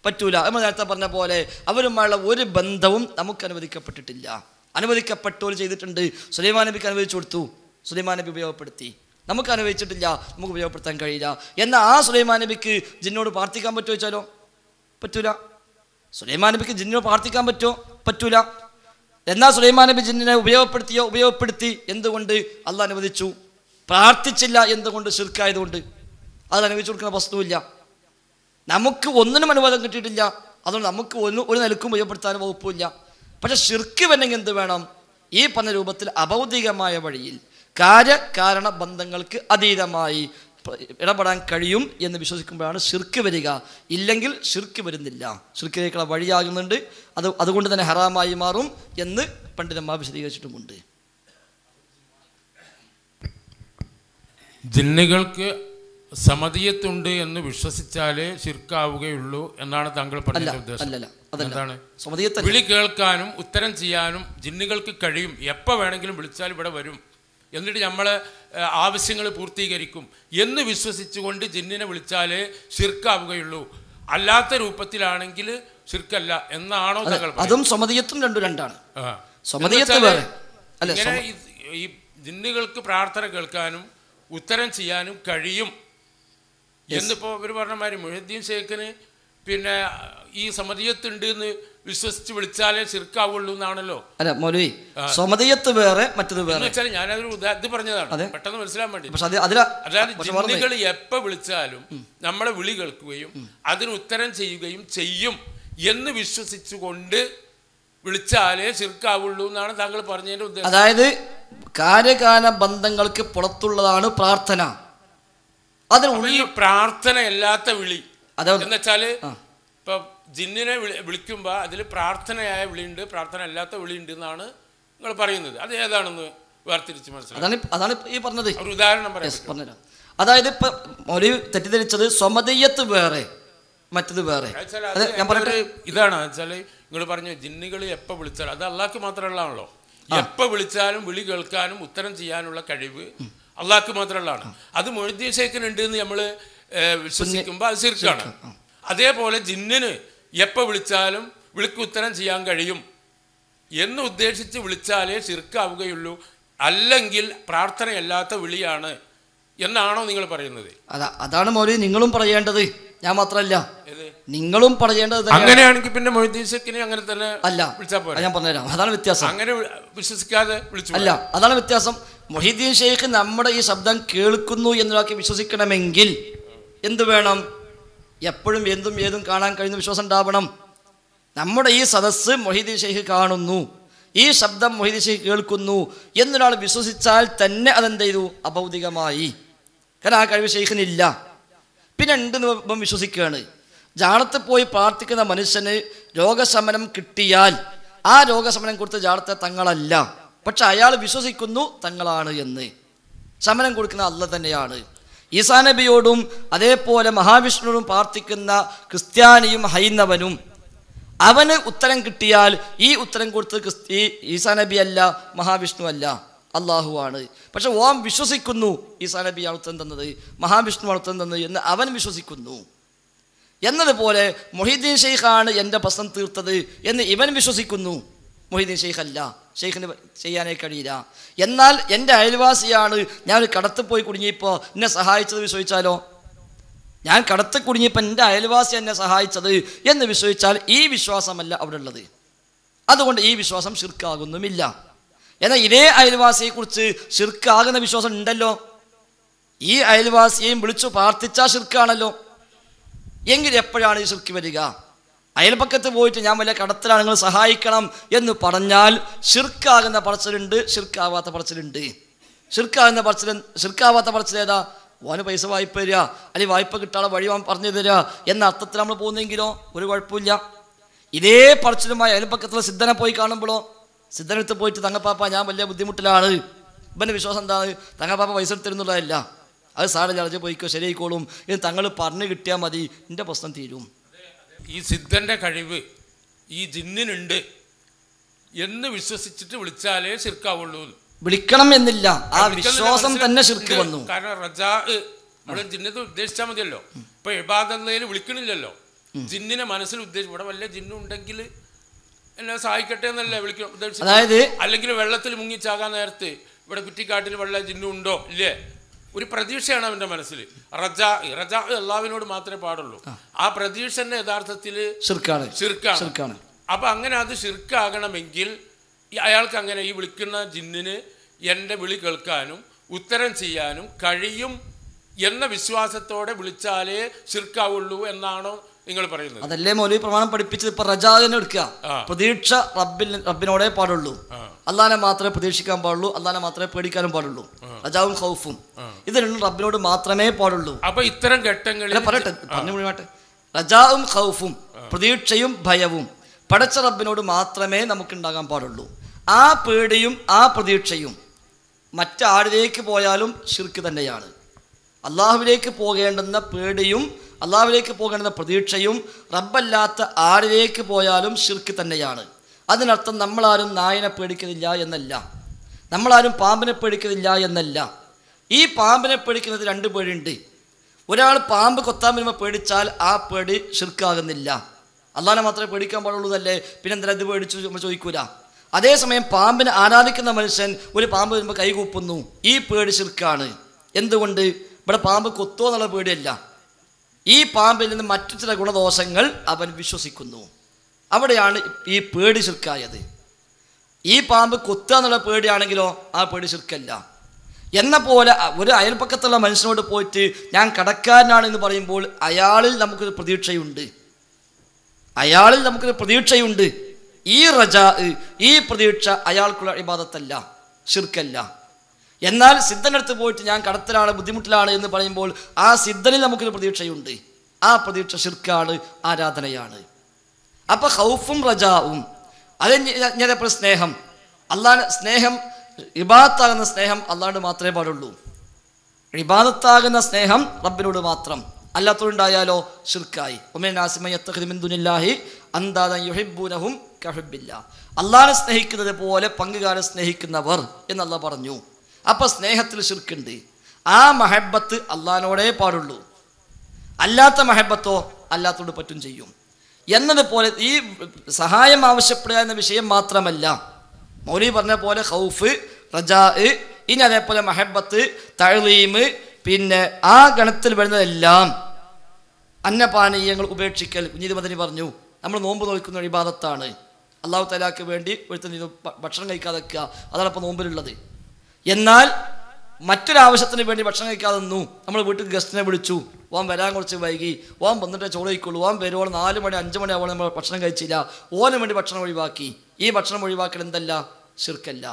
പറ്റൂല. നമ്മൾ നേരത്തെ പറഞ്ഞ പോലെ അവരുമായുള്ള ഒരു ബന്ധവും നമുക്ക് അനുവദിക്കപ്പെട്ടിട്ടില്ല. അനുവദിക്കപ്പെട്ടവർ ചെയ്തിട്ടുണ്ട്, സുലൈമാൻ നബിക്ക് അനുവദിച്ചു കൊടുത്തു, സുലൈമാൻ നബി ഉപയോഗപ്പെടുത്തി. നമുക്ക് അനുഭവിച്ചിട്ടില്ല, നമുക്ക് ഉപയോഗപ്പെടുത്താൻ കഴിയില്ല. എന്നാൽ ആ സുലൈമാൻ നബിക്ക് ജിന്നോട് പ്രാർത്ഥിക്കാൻ പറ്റുമോ ചോദിച്ചാലോ? പറ്റൂല. സുലൈമാൻ നബിക്ക് ജിന്നിനോട് പ്രാർത്ഥിക്കാൻ പറ്റുമോ? പറ്റൂല. എന്നാൽ സുലൈമാൻ നബി ജിന്നിനെ ഉപയോഗപ്പെടുത്തിയോ? ഉപയോഗപ്പെടുത്തി. എന്തുകൊണ്ട്? അള്ളാഹ് അനുവദിച്ചു. പ്രാർത്ഥിച്ചില്ല, എന്തുകൊണ്ട്? ശിർക്കായതുകൊണ്ട്. അത് അനുവദിച്ചു കൊടുക്കുന്ന വസ്തുവില്ല. നമുക്ക് ഒന്നിനും അനുവാദം കിട്ടിയിട്ടില്ല, അതുകൊണ്ട് നമുക്ക് ഒരു നിലക്കും ഉപയോഗപ്പെടുത്താൻ വകുപ്പില്ല. പക്ഷെ ശിർക്ക് വന്നെങ്കിൽ എന്ത് വേണം? ഈ പറഞ്ഞ രൂപത്തിൽ അഭൗതികമായ വഴിയിൽ കാര്യകാരണ ബന്ധങ്ങൾക്ക് അതീതമായി ഇടപെടാൻ കഴിയും എന്ന് വിശ്വസിക്കുമ്പോഴാണ് ശിർക്ക് വരിക. ഇല്ലെങ്കിൽ ശിർക്ക് വരുന്നില്ല, ശിർക്കിലേക്കുള്ള വഴിയാകുന്നുണ്ട്. അതുകൊണ്ട് തന്നെ ഹറാമായി മാറും എന്ന് പണ്ഡിതന്മാർ വിശദീകരിച്ചിട്ടുമുണ്ട്. ജിന്നുകൾക്ക് സമതിയത്തുണ്ട് എന്ന് വിശ്വസിച്ചാലേ ശിർക്കാവുകയുള്ളൂ എന്നാണ് താങ്കൾ പറഞ്ഞ ഉദ്ദേശം? എന്താണ്? വിളി കേൾക്കാനും ഉത്തരം ചെയ്യാനും ജിന്നുകൾക്ക് കഴിയും. എപ്പോൾ വേണമെങ്കിലും വിളിച്ചാൽ ഇവിടെ വരും, എന്നിട്ട് നമ്മളെ ആവശ്യങ്ങൾ പൂർത്തീകരിക്കും എന്ന് വിശ്വസിച്ചുകൊണ്ട് ജിന്നിനെ വിളിച്ചാലേ ശിർക്കാവുകയുള്ളൂ. അല്ലാത്ത രൂപത്തിലാണെങ്കിൽ ശിർക്കല്ല എന്നാണോ താങ്കൾ? അതും സമതിയത്തും രണ്ടാണ്. ഇങ്ങനെ ഈ ജിന്നുകൾക്ക് പ്രാർത്ഥന കേൾക്കാനും ഉത്തരം ചെയ്യാനും കഴിയും എന്നിപ്പോൾ ഇവർ പറഞ്ഞ മാതിരി മുഹ്യിദ്ദീൻ ഷേഖിന് പിന്നെ ഈ സമതിയത്തുണ്ട് എന്ന് വിശ്വസിച്ച് വിളിച്ചാലേ ശിർക്കാവുള്ളൂ എന്നാണല്ലോ. അല്ല മൗലവി, സമതിയത്ത് വേറെ മറ്റത് വേറെ വെച്ചാൽ ഞാനതൊരു ഇത് പറഞ്ഞതാണ് പെട്ടെന്ന് മനസ്സിലാൻ വേണ്ടി. അതായത് ജിന്നുകൾ എപ്പോൾ വിളിച്ചാലും നമ്മളെ വിളി കേൾക്കുകയും അതിന് ഉത്തരം ചെയ്യുകയും ചെയ്യും എന്ന് വിശ്വസിച്ചുകൊണ്ട് വിളിച്ചാലേ ശിർക്കാവുള്ളൂ എന്നാണ് താങ്കൾ പറഞ്ഞതിന്റെ ഉദ്ദേശം. അതായത് കാര്യകാല ബന്ധങ്ങൾക്ക് പുറത്തുള്ളതാണ് പ്രാർത്ഥന. അതിനുള്ളിൽ പ്രാർത്ഥനയല്ലാത്ത വിളി എന്നുവെച്ചാല് ഇപ്പൊ ജിന്നിനെ വിളിക്കുമ്പോ അതിൽ പ്രാർത്ഥനയായ വിളിയുണ്ട്, പ്രാർത്ഥന അല്ലാത്ത വിളിയുണ്ട് എന്നാണ് നിങ്ങൾ പറയുന്നത്. അത് ഏതാണെന്ന് വേർതിരിച്ച് മനസ്സിലാക്കാം. അതാണ് ഈ പറഞ്ഞത്. ഒരു ഉദാഹരണം പറയാം. അതായത് ഇപ്പൊ ഒരു തെറ്റിദ്ധരിച്ചത് സ്വമതീയത്ത് വേറെ മറ്റത് വേറെ. ഞാൻ പറയട്ടെ, ഇതാണ് വെച്ചാല് നിങ്ങൾ പറഞ്ഞു ജിന്നുകൾ എപ്പോൾ വിളിച്ചാലും അത് അള്ളാഹ്ക്ക് മാത്രമുള്ളതാണല്ലോ. എപ്പോൾ വിളിച്ചാലും വിളി കേൾക്കാനും ഉത്തരം ചെയ്യാനുള്ള കഴിവ് അള്ളാഹ്ക്ക് മാത്രമുള്ളതാണ്. അത് മുഹ്യിദ്ദീൻ ഷേഖിനുണ്ട് എന്ന് നമ്മൾ വിശ്വസിക്കുമ്പോൾ അത് ശിർക്കാണ്. അതേപോലെ ജിന്നിന് എപ്പോൾ വിളിച്ചാലും വിളിക്ക് ഉത്തരം ചെയ്യാൻ കഴിയും എന്ന് ഉദ്ദേശിച്ച് വിളിച്ചാലേ ശിർക്കാവുകയുള്ളൂ, അല്ലെങ്കിൽ പ്രാർത്ഥനയല്ലാത്ത വിളിയാണ് എന്നാണോ നിങ്ങൾ പറയുന്നത്? അതാണ് മൗലവി നിങ്ങളും പറയേണ്ടത്, ഞാൻ മാത്രമല്ല നിങ്ങളും പറയേണ്ടത്. അങ്ങനെയാണെങ്കിൽ പിന്നെ മുഹ്യിദ്ദീൻ ഷേഖിനെ അങ്ങനെ തന്നെ അല്ല വിളിച്ചാൽ പോരാ. ഞാൻ പറഞ്ഞുതരാം, അതാണ് വ്യത്യാസം. അങ്ങനെ വിശ്വസിക്കാതെ വിളിച്ചു അല്ല, അതാണ് വ്യത്യാസം. മുഹ്യിദ്ദീൻ ഷേഖ് നമ്മുടെ ഈ ശബ്ദം കേൾക്കുന്നു എന്നൊക്കെ വിശ്വസിക്കണമെങ്കിൽ എന്ത് വേണം? എപ്പോഴും എന്തും ഏതും കാണാൻ കഴിയുന്ന വിശ്വാസം ഉണ്ടാവണം. നമ്മുടെ ഈ സദസ്സ് മുഹ്യിദ്ദീൻ ഷേഖ് കാണുന്നു, ഈ ശബ്ദം മുഹ്യിദ്ദീൻ ഷേഖ് കേൾക്കുന്നു എന്നൊരാൾ വിശ്വസിച്ചാൽ തന്നെ അതെന്ത് ചെയ്തു? അഭൗതികമായി. കാരണം ആ കഴിവ് ഷെയ്ഖിനില്ല. പിന്നെ എന്ത് വിശ്വസിക്കുകയാണ്? ജാളത്ത് പോയി പ്രാർത്ഥിക്കുന്ന മനുഷ്യന് രോഗശമനം കിട്ടിയാൽ ആ രോഗശമനം കൊടുത്ത ജാളത്തെ തങ്ങളല്ല, പക്ഷെ അയാൾ വിശ്വസിക്കുന്നു തങ്ങളാണ് എന്ന്. ശമനം കൊടുക്കുന്ന അല്ലാഹ് തന്നെയാണ്. ഈസാ നബിയോടും അതേപോലെ മഹാവിഷ്ണുവിനോടും പ്രാർത്ഥിക്കുന്ന ക്രിസ്ത്യാനിയും ഹൈന്ദവനും അവന് ഉത്തരം കിട്ടിയാൽ ഈ ഉത്തരം കൊടുത്ത് ഈസാ നബി അല്ല, മഹാവിഷ്ണു അല്ല, അള്ളാഹു ആണ്. പക്ഷെ ഓം വിശ്വസിക്കുന്നു ഈസാ നബിയാണ് ഉത്തരം തന്നത്, മഹാവിഷ്ണുവാണ് ഉത്തരം തന്നത് എന്ന് അവൻ വിശ്വസിക്കുന്നു. എന്നതുപോലെ മുഹ്യിദ്ദീൻ ഷെയ്ഖാണ് എൻ്റെ പ്രശ്നം തീർത്തത് എന്ന് ഇവൻ വിശ്വസിക്കുന്നു. മുഹ്യിദ്ദീൻ ഷെയ്ഖ് അല്ല, ഷെയ്ഖിന് ചെയ്യാനേ കഴിയില്ല. എന്നാൽ എൻ്റെ അയൽവാസിയാണ്, ഞാനൊരു കടത്ത് പോയി കുടുങ്ങിയപ്പോൾ എന്നെ സഹായിച്ചത് വിശ്വസിച്ചാലോ? ഞാൻ കടത്ത് കുടുങ്ങിയപ്പോൾ എൻ്റെ അയൽവാസി എന്നെ സഹായിച്ചത് എന്ന് വിശ്വസിച്ചാൽ ഈ വിശ്വാസമല്ല അവിടെ ഉള്ളത്. അതുകൊണ്ട് ഈ വിശ്വാസം ശിർക്കാകുന്നുമില്ല. എന്നാൽ ഇതേ അയൽവാസിയെക്കുറിച്ച് ശിർക്കാകുന്ന വിശ്വാസം ഉണ്ടല്ലോ. ഈ അയൽവാസിയെയും വിളിച്ചു പ്രാർത്ഥിച്ചാൽ ശിർക്കാണല്ലോ. എങ്കിൽ എപ്പോഴാണ് ഈ ശിർക്ക് വരിക? അയൽപക്കത്ത് പോയിട്ട് ഞാൻ വല്ല കടത്തിലാണ്, നിങ്ങൾ സഹായിക്കണം എന്ന് പറഞ്ഞാൽ ശിർക്കാകുന്ന പറച്ചിലുണ്ട്, ശിർക്കാവാത്ത പറച്ചിലുണ്ട്. ശിർക്കാവാത്ത പറച്ചിൽ ഏതാ? ഓന് പൈസ വായ്പ തരിക, അല്ലെങ്കിൽ വായ്പ കിട്ടാനുള്ള വഴി പറഞ്ഞു തരിക എന്ന അർത്ഥത്തിൽ നമ്മൾ പോകുന്നെങ്കിലോ ഒരു കുഴപ്പമില്ല. ഇതേ പറച്ചിലുമായി അയൽപക്കത്തുള്ള സിദ്ധനെ പോയി കാണുമ്പോഴോ, സിദ്ധനടുത്ത് പോയിട്ട് തങ്ങപ്പാപ്പ ഞാൻ വലിയ ബുദ്ധിമുട്ടിലാണ്, ഇവൻ്റെ വിശ്വാസം എന്താണ്? തങ്ങപ്പാപ്പ പൈസ എടുത്തിരുന്നുള്ളതല്ല, അത് സാറില്ല, അടച്ച് പോയിക്കോ, ശരിയായിക്കോളും എന്ന് തങ്ങൾ പറഞ്ഞു കിട്ടിയാൽ മതി, എൻ്റെ പ്രശ്നം തീരും. ഈ സിദ്ധൻ്റെ കഴിവ് ഈ ജിന്നിനുണ്ട് എന്ന് വിശ്വസിച്ചിട്ട് വിളിച്ചാലേ ശിർക്കാവുള്ളൂ. വിളിക്കണം എന്നില്ല, ആ വിശ്വാസം തന്നെ ശിർക്ക് വന്നു. കാരണം റജാ നമ്മൾ ജിന്നത്തെ ഉദ്ദേശിച്ചാൽ മതിയല്ലോ. ഇപ്പൊ ഇബാദത്തിൽ വിളിക്കണില്ലല്ലോ, ജിന്നിനെ മനസ്സിൽ ഉദ്ദേശിച്ചു. ഇവിടെ വല്ല ജിന്നുണ്ടെങ്കിൽ എന്നെ സഹായിക്കട്ടെ എന്നല്ലേ വിളിക്കണം. അതായത് അല്ലെങ്കിൽ വെള്ളത്തിൽ മുങ്ങിച്ചാകാൻ നേരത്ത് ഇവിടെ കുറ്റിക്കാട്ടിൽ വല്ല ജിന്നും ഉണ്ടോ ഇല്ലേ ഒരു പ്രതീക്ഷയാണ് അവൻ്റെ മനസ്സിൽ. റജാ അള്ളാഹുവിനോട് മാത്രമേ പാടുള്ളൂ. ആ പ്രതീക്ഷ തന്നെ യഥാർത്ഥത്തിൽ ഷിർക്കാണ്. അപ്പം അങ്ങനെ അത് ഷിർക്കാകണമെങ്കിൽ അയാൾക്ക് അങ്ങനെ ഈ വിളിക്കുന്ന ജിന്നിന് എൻ്റെ വിളി കേൾക്കാനും ഉത്തരം ചെയ്യാനും കഴിയും എന്ന വിശ്വാസത്തോടെ വിളിച്ചാലേ ഷിർക്കാവുള്ളൂ എന്നാണോ നിങ്ങൾ പറയുന്നത്? അതല്ലേ മൗലവി പ്രമാണം പഠിപ്പിച്ചത്. ഇപ്പൊ റജാവിനെ എടുക്കുക, പ്രതീക്ഷ റബ്ബിനോടേ പാടുള്ളൂ, അള്ളാനെ മാത്രമേ പ്രതീക്ഷിക്കാൻ പാടുള്ളൂ, അള്ളാനെ മാത്രമേ പേടിക്കാനും പാടുള്ളൂ. റജാവും ഖൗഫും ഇത് രണ്ടും റബ്ബിനോട് മാത്രമേ പാടുള്ളൂ. അപ്പൊ ഇത്തരം ഘട്ടങ്ങളിൽ പറഞ്ഞു മുഴുവട്ടെ. റജാവും ഖൗഫും പ്രതീക്ഷയും ഭയവും പടച്ച റബ്ബിനോട് മാത്രമേ നമുക്ക് ഉണ്ടാകാൻ പാടുള്ളൂ. ആ പേടിയും ആ പ്രതീക്ഷയും മറ്റാരിലേക്ക് പോയാലും ശിർക്ക് തന്നെയാണ്. അള്ളാഹുവിലേക്ക് പോകേണ്ടുന്ന പേടിയും അള്ളാഹുവിലേക്ക് പോകേണ്ടുന്ന പ്രതീക്ഷയും റബ്ബല്ലാത്ത ആരിലേക്ക് പോയാലും ശിർക്ക് തന്നെയാണ്. അതിനർത്ഥം നമ്മളാരും നായനെ പേടിക്കുന്നില്ല എന്നല്ല, നമ്മളാരും പാമ്പിനെ പേടിക്കുന്നില്ല എന്നല്ല. ഈ പാമ്പിനെ പേടിക്കുന്നത് രണ്ട് പേടിയുണ്ട്. ഒരാൾ പാമ്പ് കൊത്താൻ വരുമ്പോൾ പേടിച്ചാൽ ആ പേടി ശിർക്കാകുന്നില്ല, അള്ളാഹനെ മാത്രമേ പേടിക്കാൻ പാടുള്ളൂ എന്നല്ലേ, പിന്നെ എന്തിനാ ഇത് പേടിച്ചു നമ്മൾ ചോദിക്കൂല. അതേസമയം പാമ്പിനെ ആരാധിക്കുന്ന മനുഷ്യൻ ഒരു പാമ്പ് വരുമ്പോൾ കൈകൂപ്പുന്നു, ഈ പേടി ശിർക്കാണ്. എന്തുകൊണ്ട്? ഇവിടെ പാമ്പ് കൊത്തോ എന്നുള്ള പേടിയല്ല, ഈ പാമ്പിൽ നിന്ന് മറ്റു ചില ഗുണദോഷങ്ങൾ അവൻ വിശ്വസിക്കുന്നു. അവിടെയാണ് ഈ പേടി ശിർക്കായത്. ഈ പാമ്പ് കൊത്തുക എന്നുള്ള പേടിയാണെങ്കിലോ ആ പേടി ശിർക്കല്ല. എന്ന പോലെ ഒരു അയൽപ്പക്കത്തുള്ള മനുഷ്യനോട് പോയിട്ട് ഞാൻ കടക്കാരനാണ് എന്ന് പറയുമ്പോൾ അയാളിൽ നമുക്കൊരു പ്രതീക്ഷയുണ്ട്. ഈ റജാ, ഈ പ്രതീക്ഷ അയാൾക്കുള്ള ഇബാദത്തല്ല, ശിർക്കല്ല. എന്നാൽ സിദ്ധനടുത്ത് പോയിട്ട് ഞാൻ കടത്തലാണ്, ബുദ്ധിമുട്ടിലാണ് എന്ന് പറയുമ്പോൾ ആ സിദ്ധനിൽ നമുക്കൊരു പ്രതീക്ഷയുണ്ട്, ആ പ്രതീക്ഷ ശിർക്കാണ്, ആരാധനയാണ്. അപ്പം ഖൗഫും റജാവും അത് ഞാനെപ്പോൾ സ്നേഹം, സ്നേഹം ഇബാദത്താകുന്ന സ്നേഹം അള്ളാഹുവിനോട് മാത്രമേ പാടുള്ളൂ. ഇബാദത്താകുന്ന സ്നേഹം റബ്ബിനോട് മാത്രം, അല്ലാത്തതുണ്ടായാലോ ശിർക്കായി. അള്ളാഹനെ സ്നേഹിക്കുന്നത് പോലെ പങ്കുകാരെ സ്നേഹിക്കുന്നവർ എന്ന് അള്ളാഹ് പറഞ്ഞു. അപ്പം സ്നേഹത്തിൽ ശിർക്കുണ്ട്. ആ മഹബത്ത് അള്ളാഹിനോടേ പാടുള്ളൂ, അല്ലാത്ത മഹബത്തോ അല്ലാത്തോട് പറ്റും ചെയ്യും എന്നതുപോലെ ഈ സഹായം ആവശ്യപ്പെടുക എന്ന വിഷയം മാത്രമല്ല, മൗലവി പറഞ്ഞ പോലെ ഖൗഫ്, റജാ, ഇനി അതേപോലെ മഹബത്ത്, തഅ്ലീം, പിന്നെ ആ ഗണത്തിൽ വരുന്നതെല്ലാം അന്നപാനീയങ്ങൾ ഉപേക്ഷിക്കൽ. കുഞ്ഞീത് മദനി പറഞ്ഞു നമ്മൾ നോമ്പ് നോക്കുന്ന ഒരു ഇബാദത്താണ്. അള്ളാഹു തആലക്ക് വേണ്ടി ഒരുത്തൻ ഭക്ഷണം കഴിക്കാതെ വെക്കുക, അതാണ് ഇപ്പോൾ നോമ്പിലുള്ളത്. എന്നാൽ മറ്റൊരാവശ്യത്തിന് വേണ്ടി ഭക്ഷണം കഴിക്കാതെ നിന്നു, നമ്മൾ വീട്ടിൽ ഗസ്റ്റിനെ വിളിച്ചു, ഓൻ വരാൻ കുറച്ച് വൈകി, ഓൻ വന്നിട്ടേ ചോറ് കഴിക്കുള്ളൂ, ഓൻ വരുവോളം 4 മണി 5 മണി ആവോളം നമ്മൾ ഭക്ഷണം കഴിച്ചില്ല, ഓന് വേണ്ടി ഭക്ഷണം ഒഴിവാക്കി. ഈ ഭക്ഷണം ഒഴിവാക്കൽ എന്തല്ല? ശിർക്കല്ല.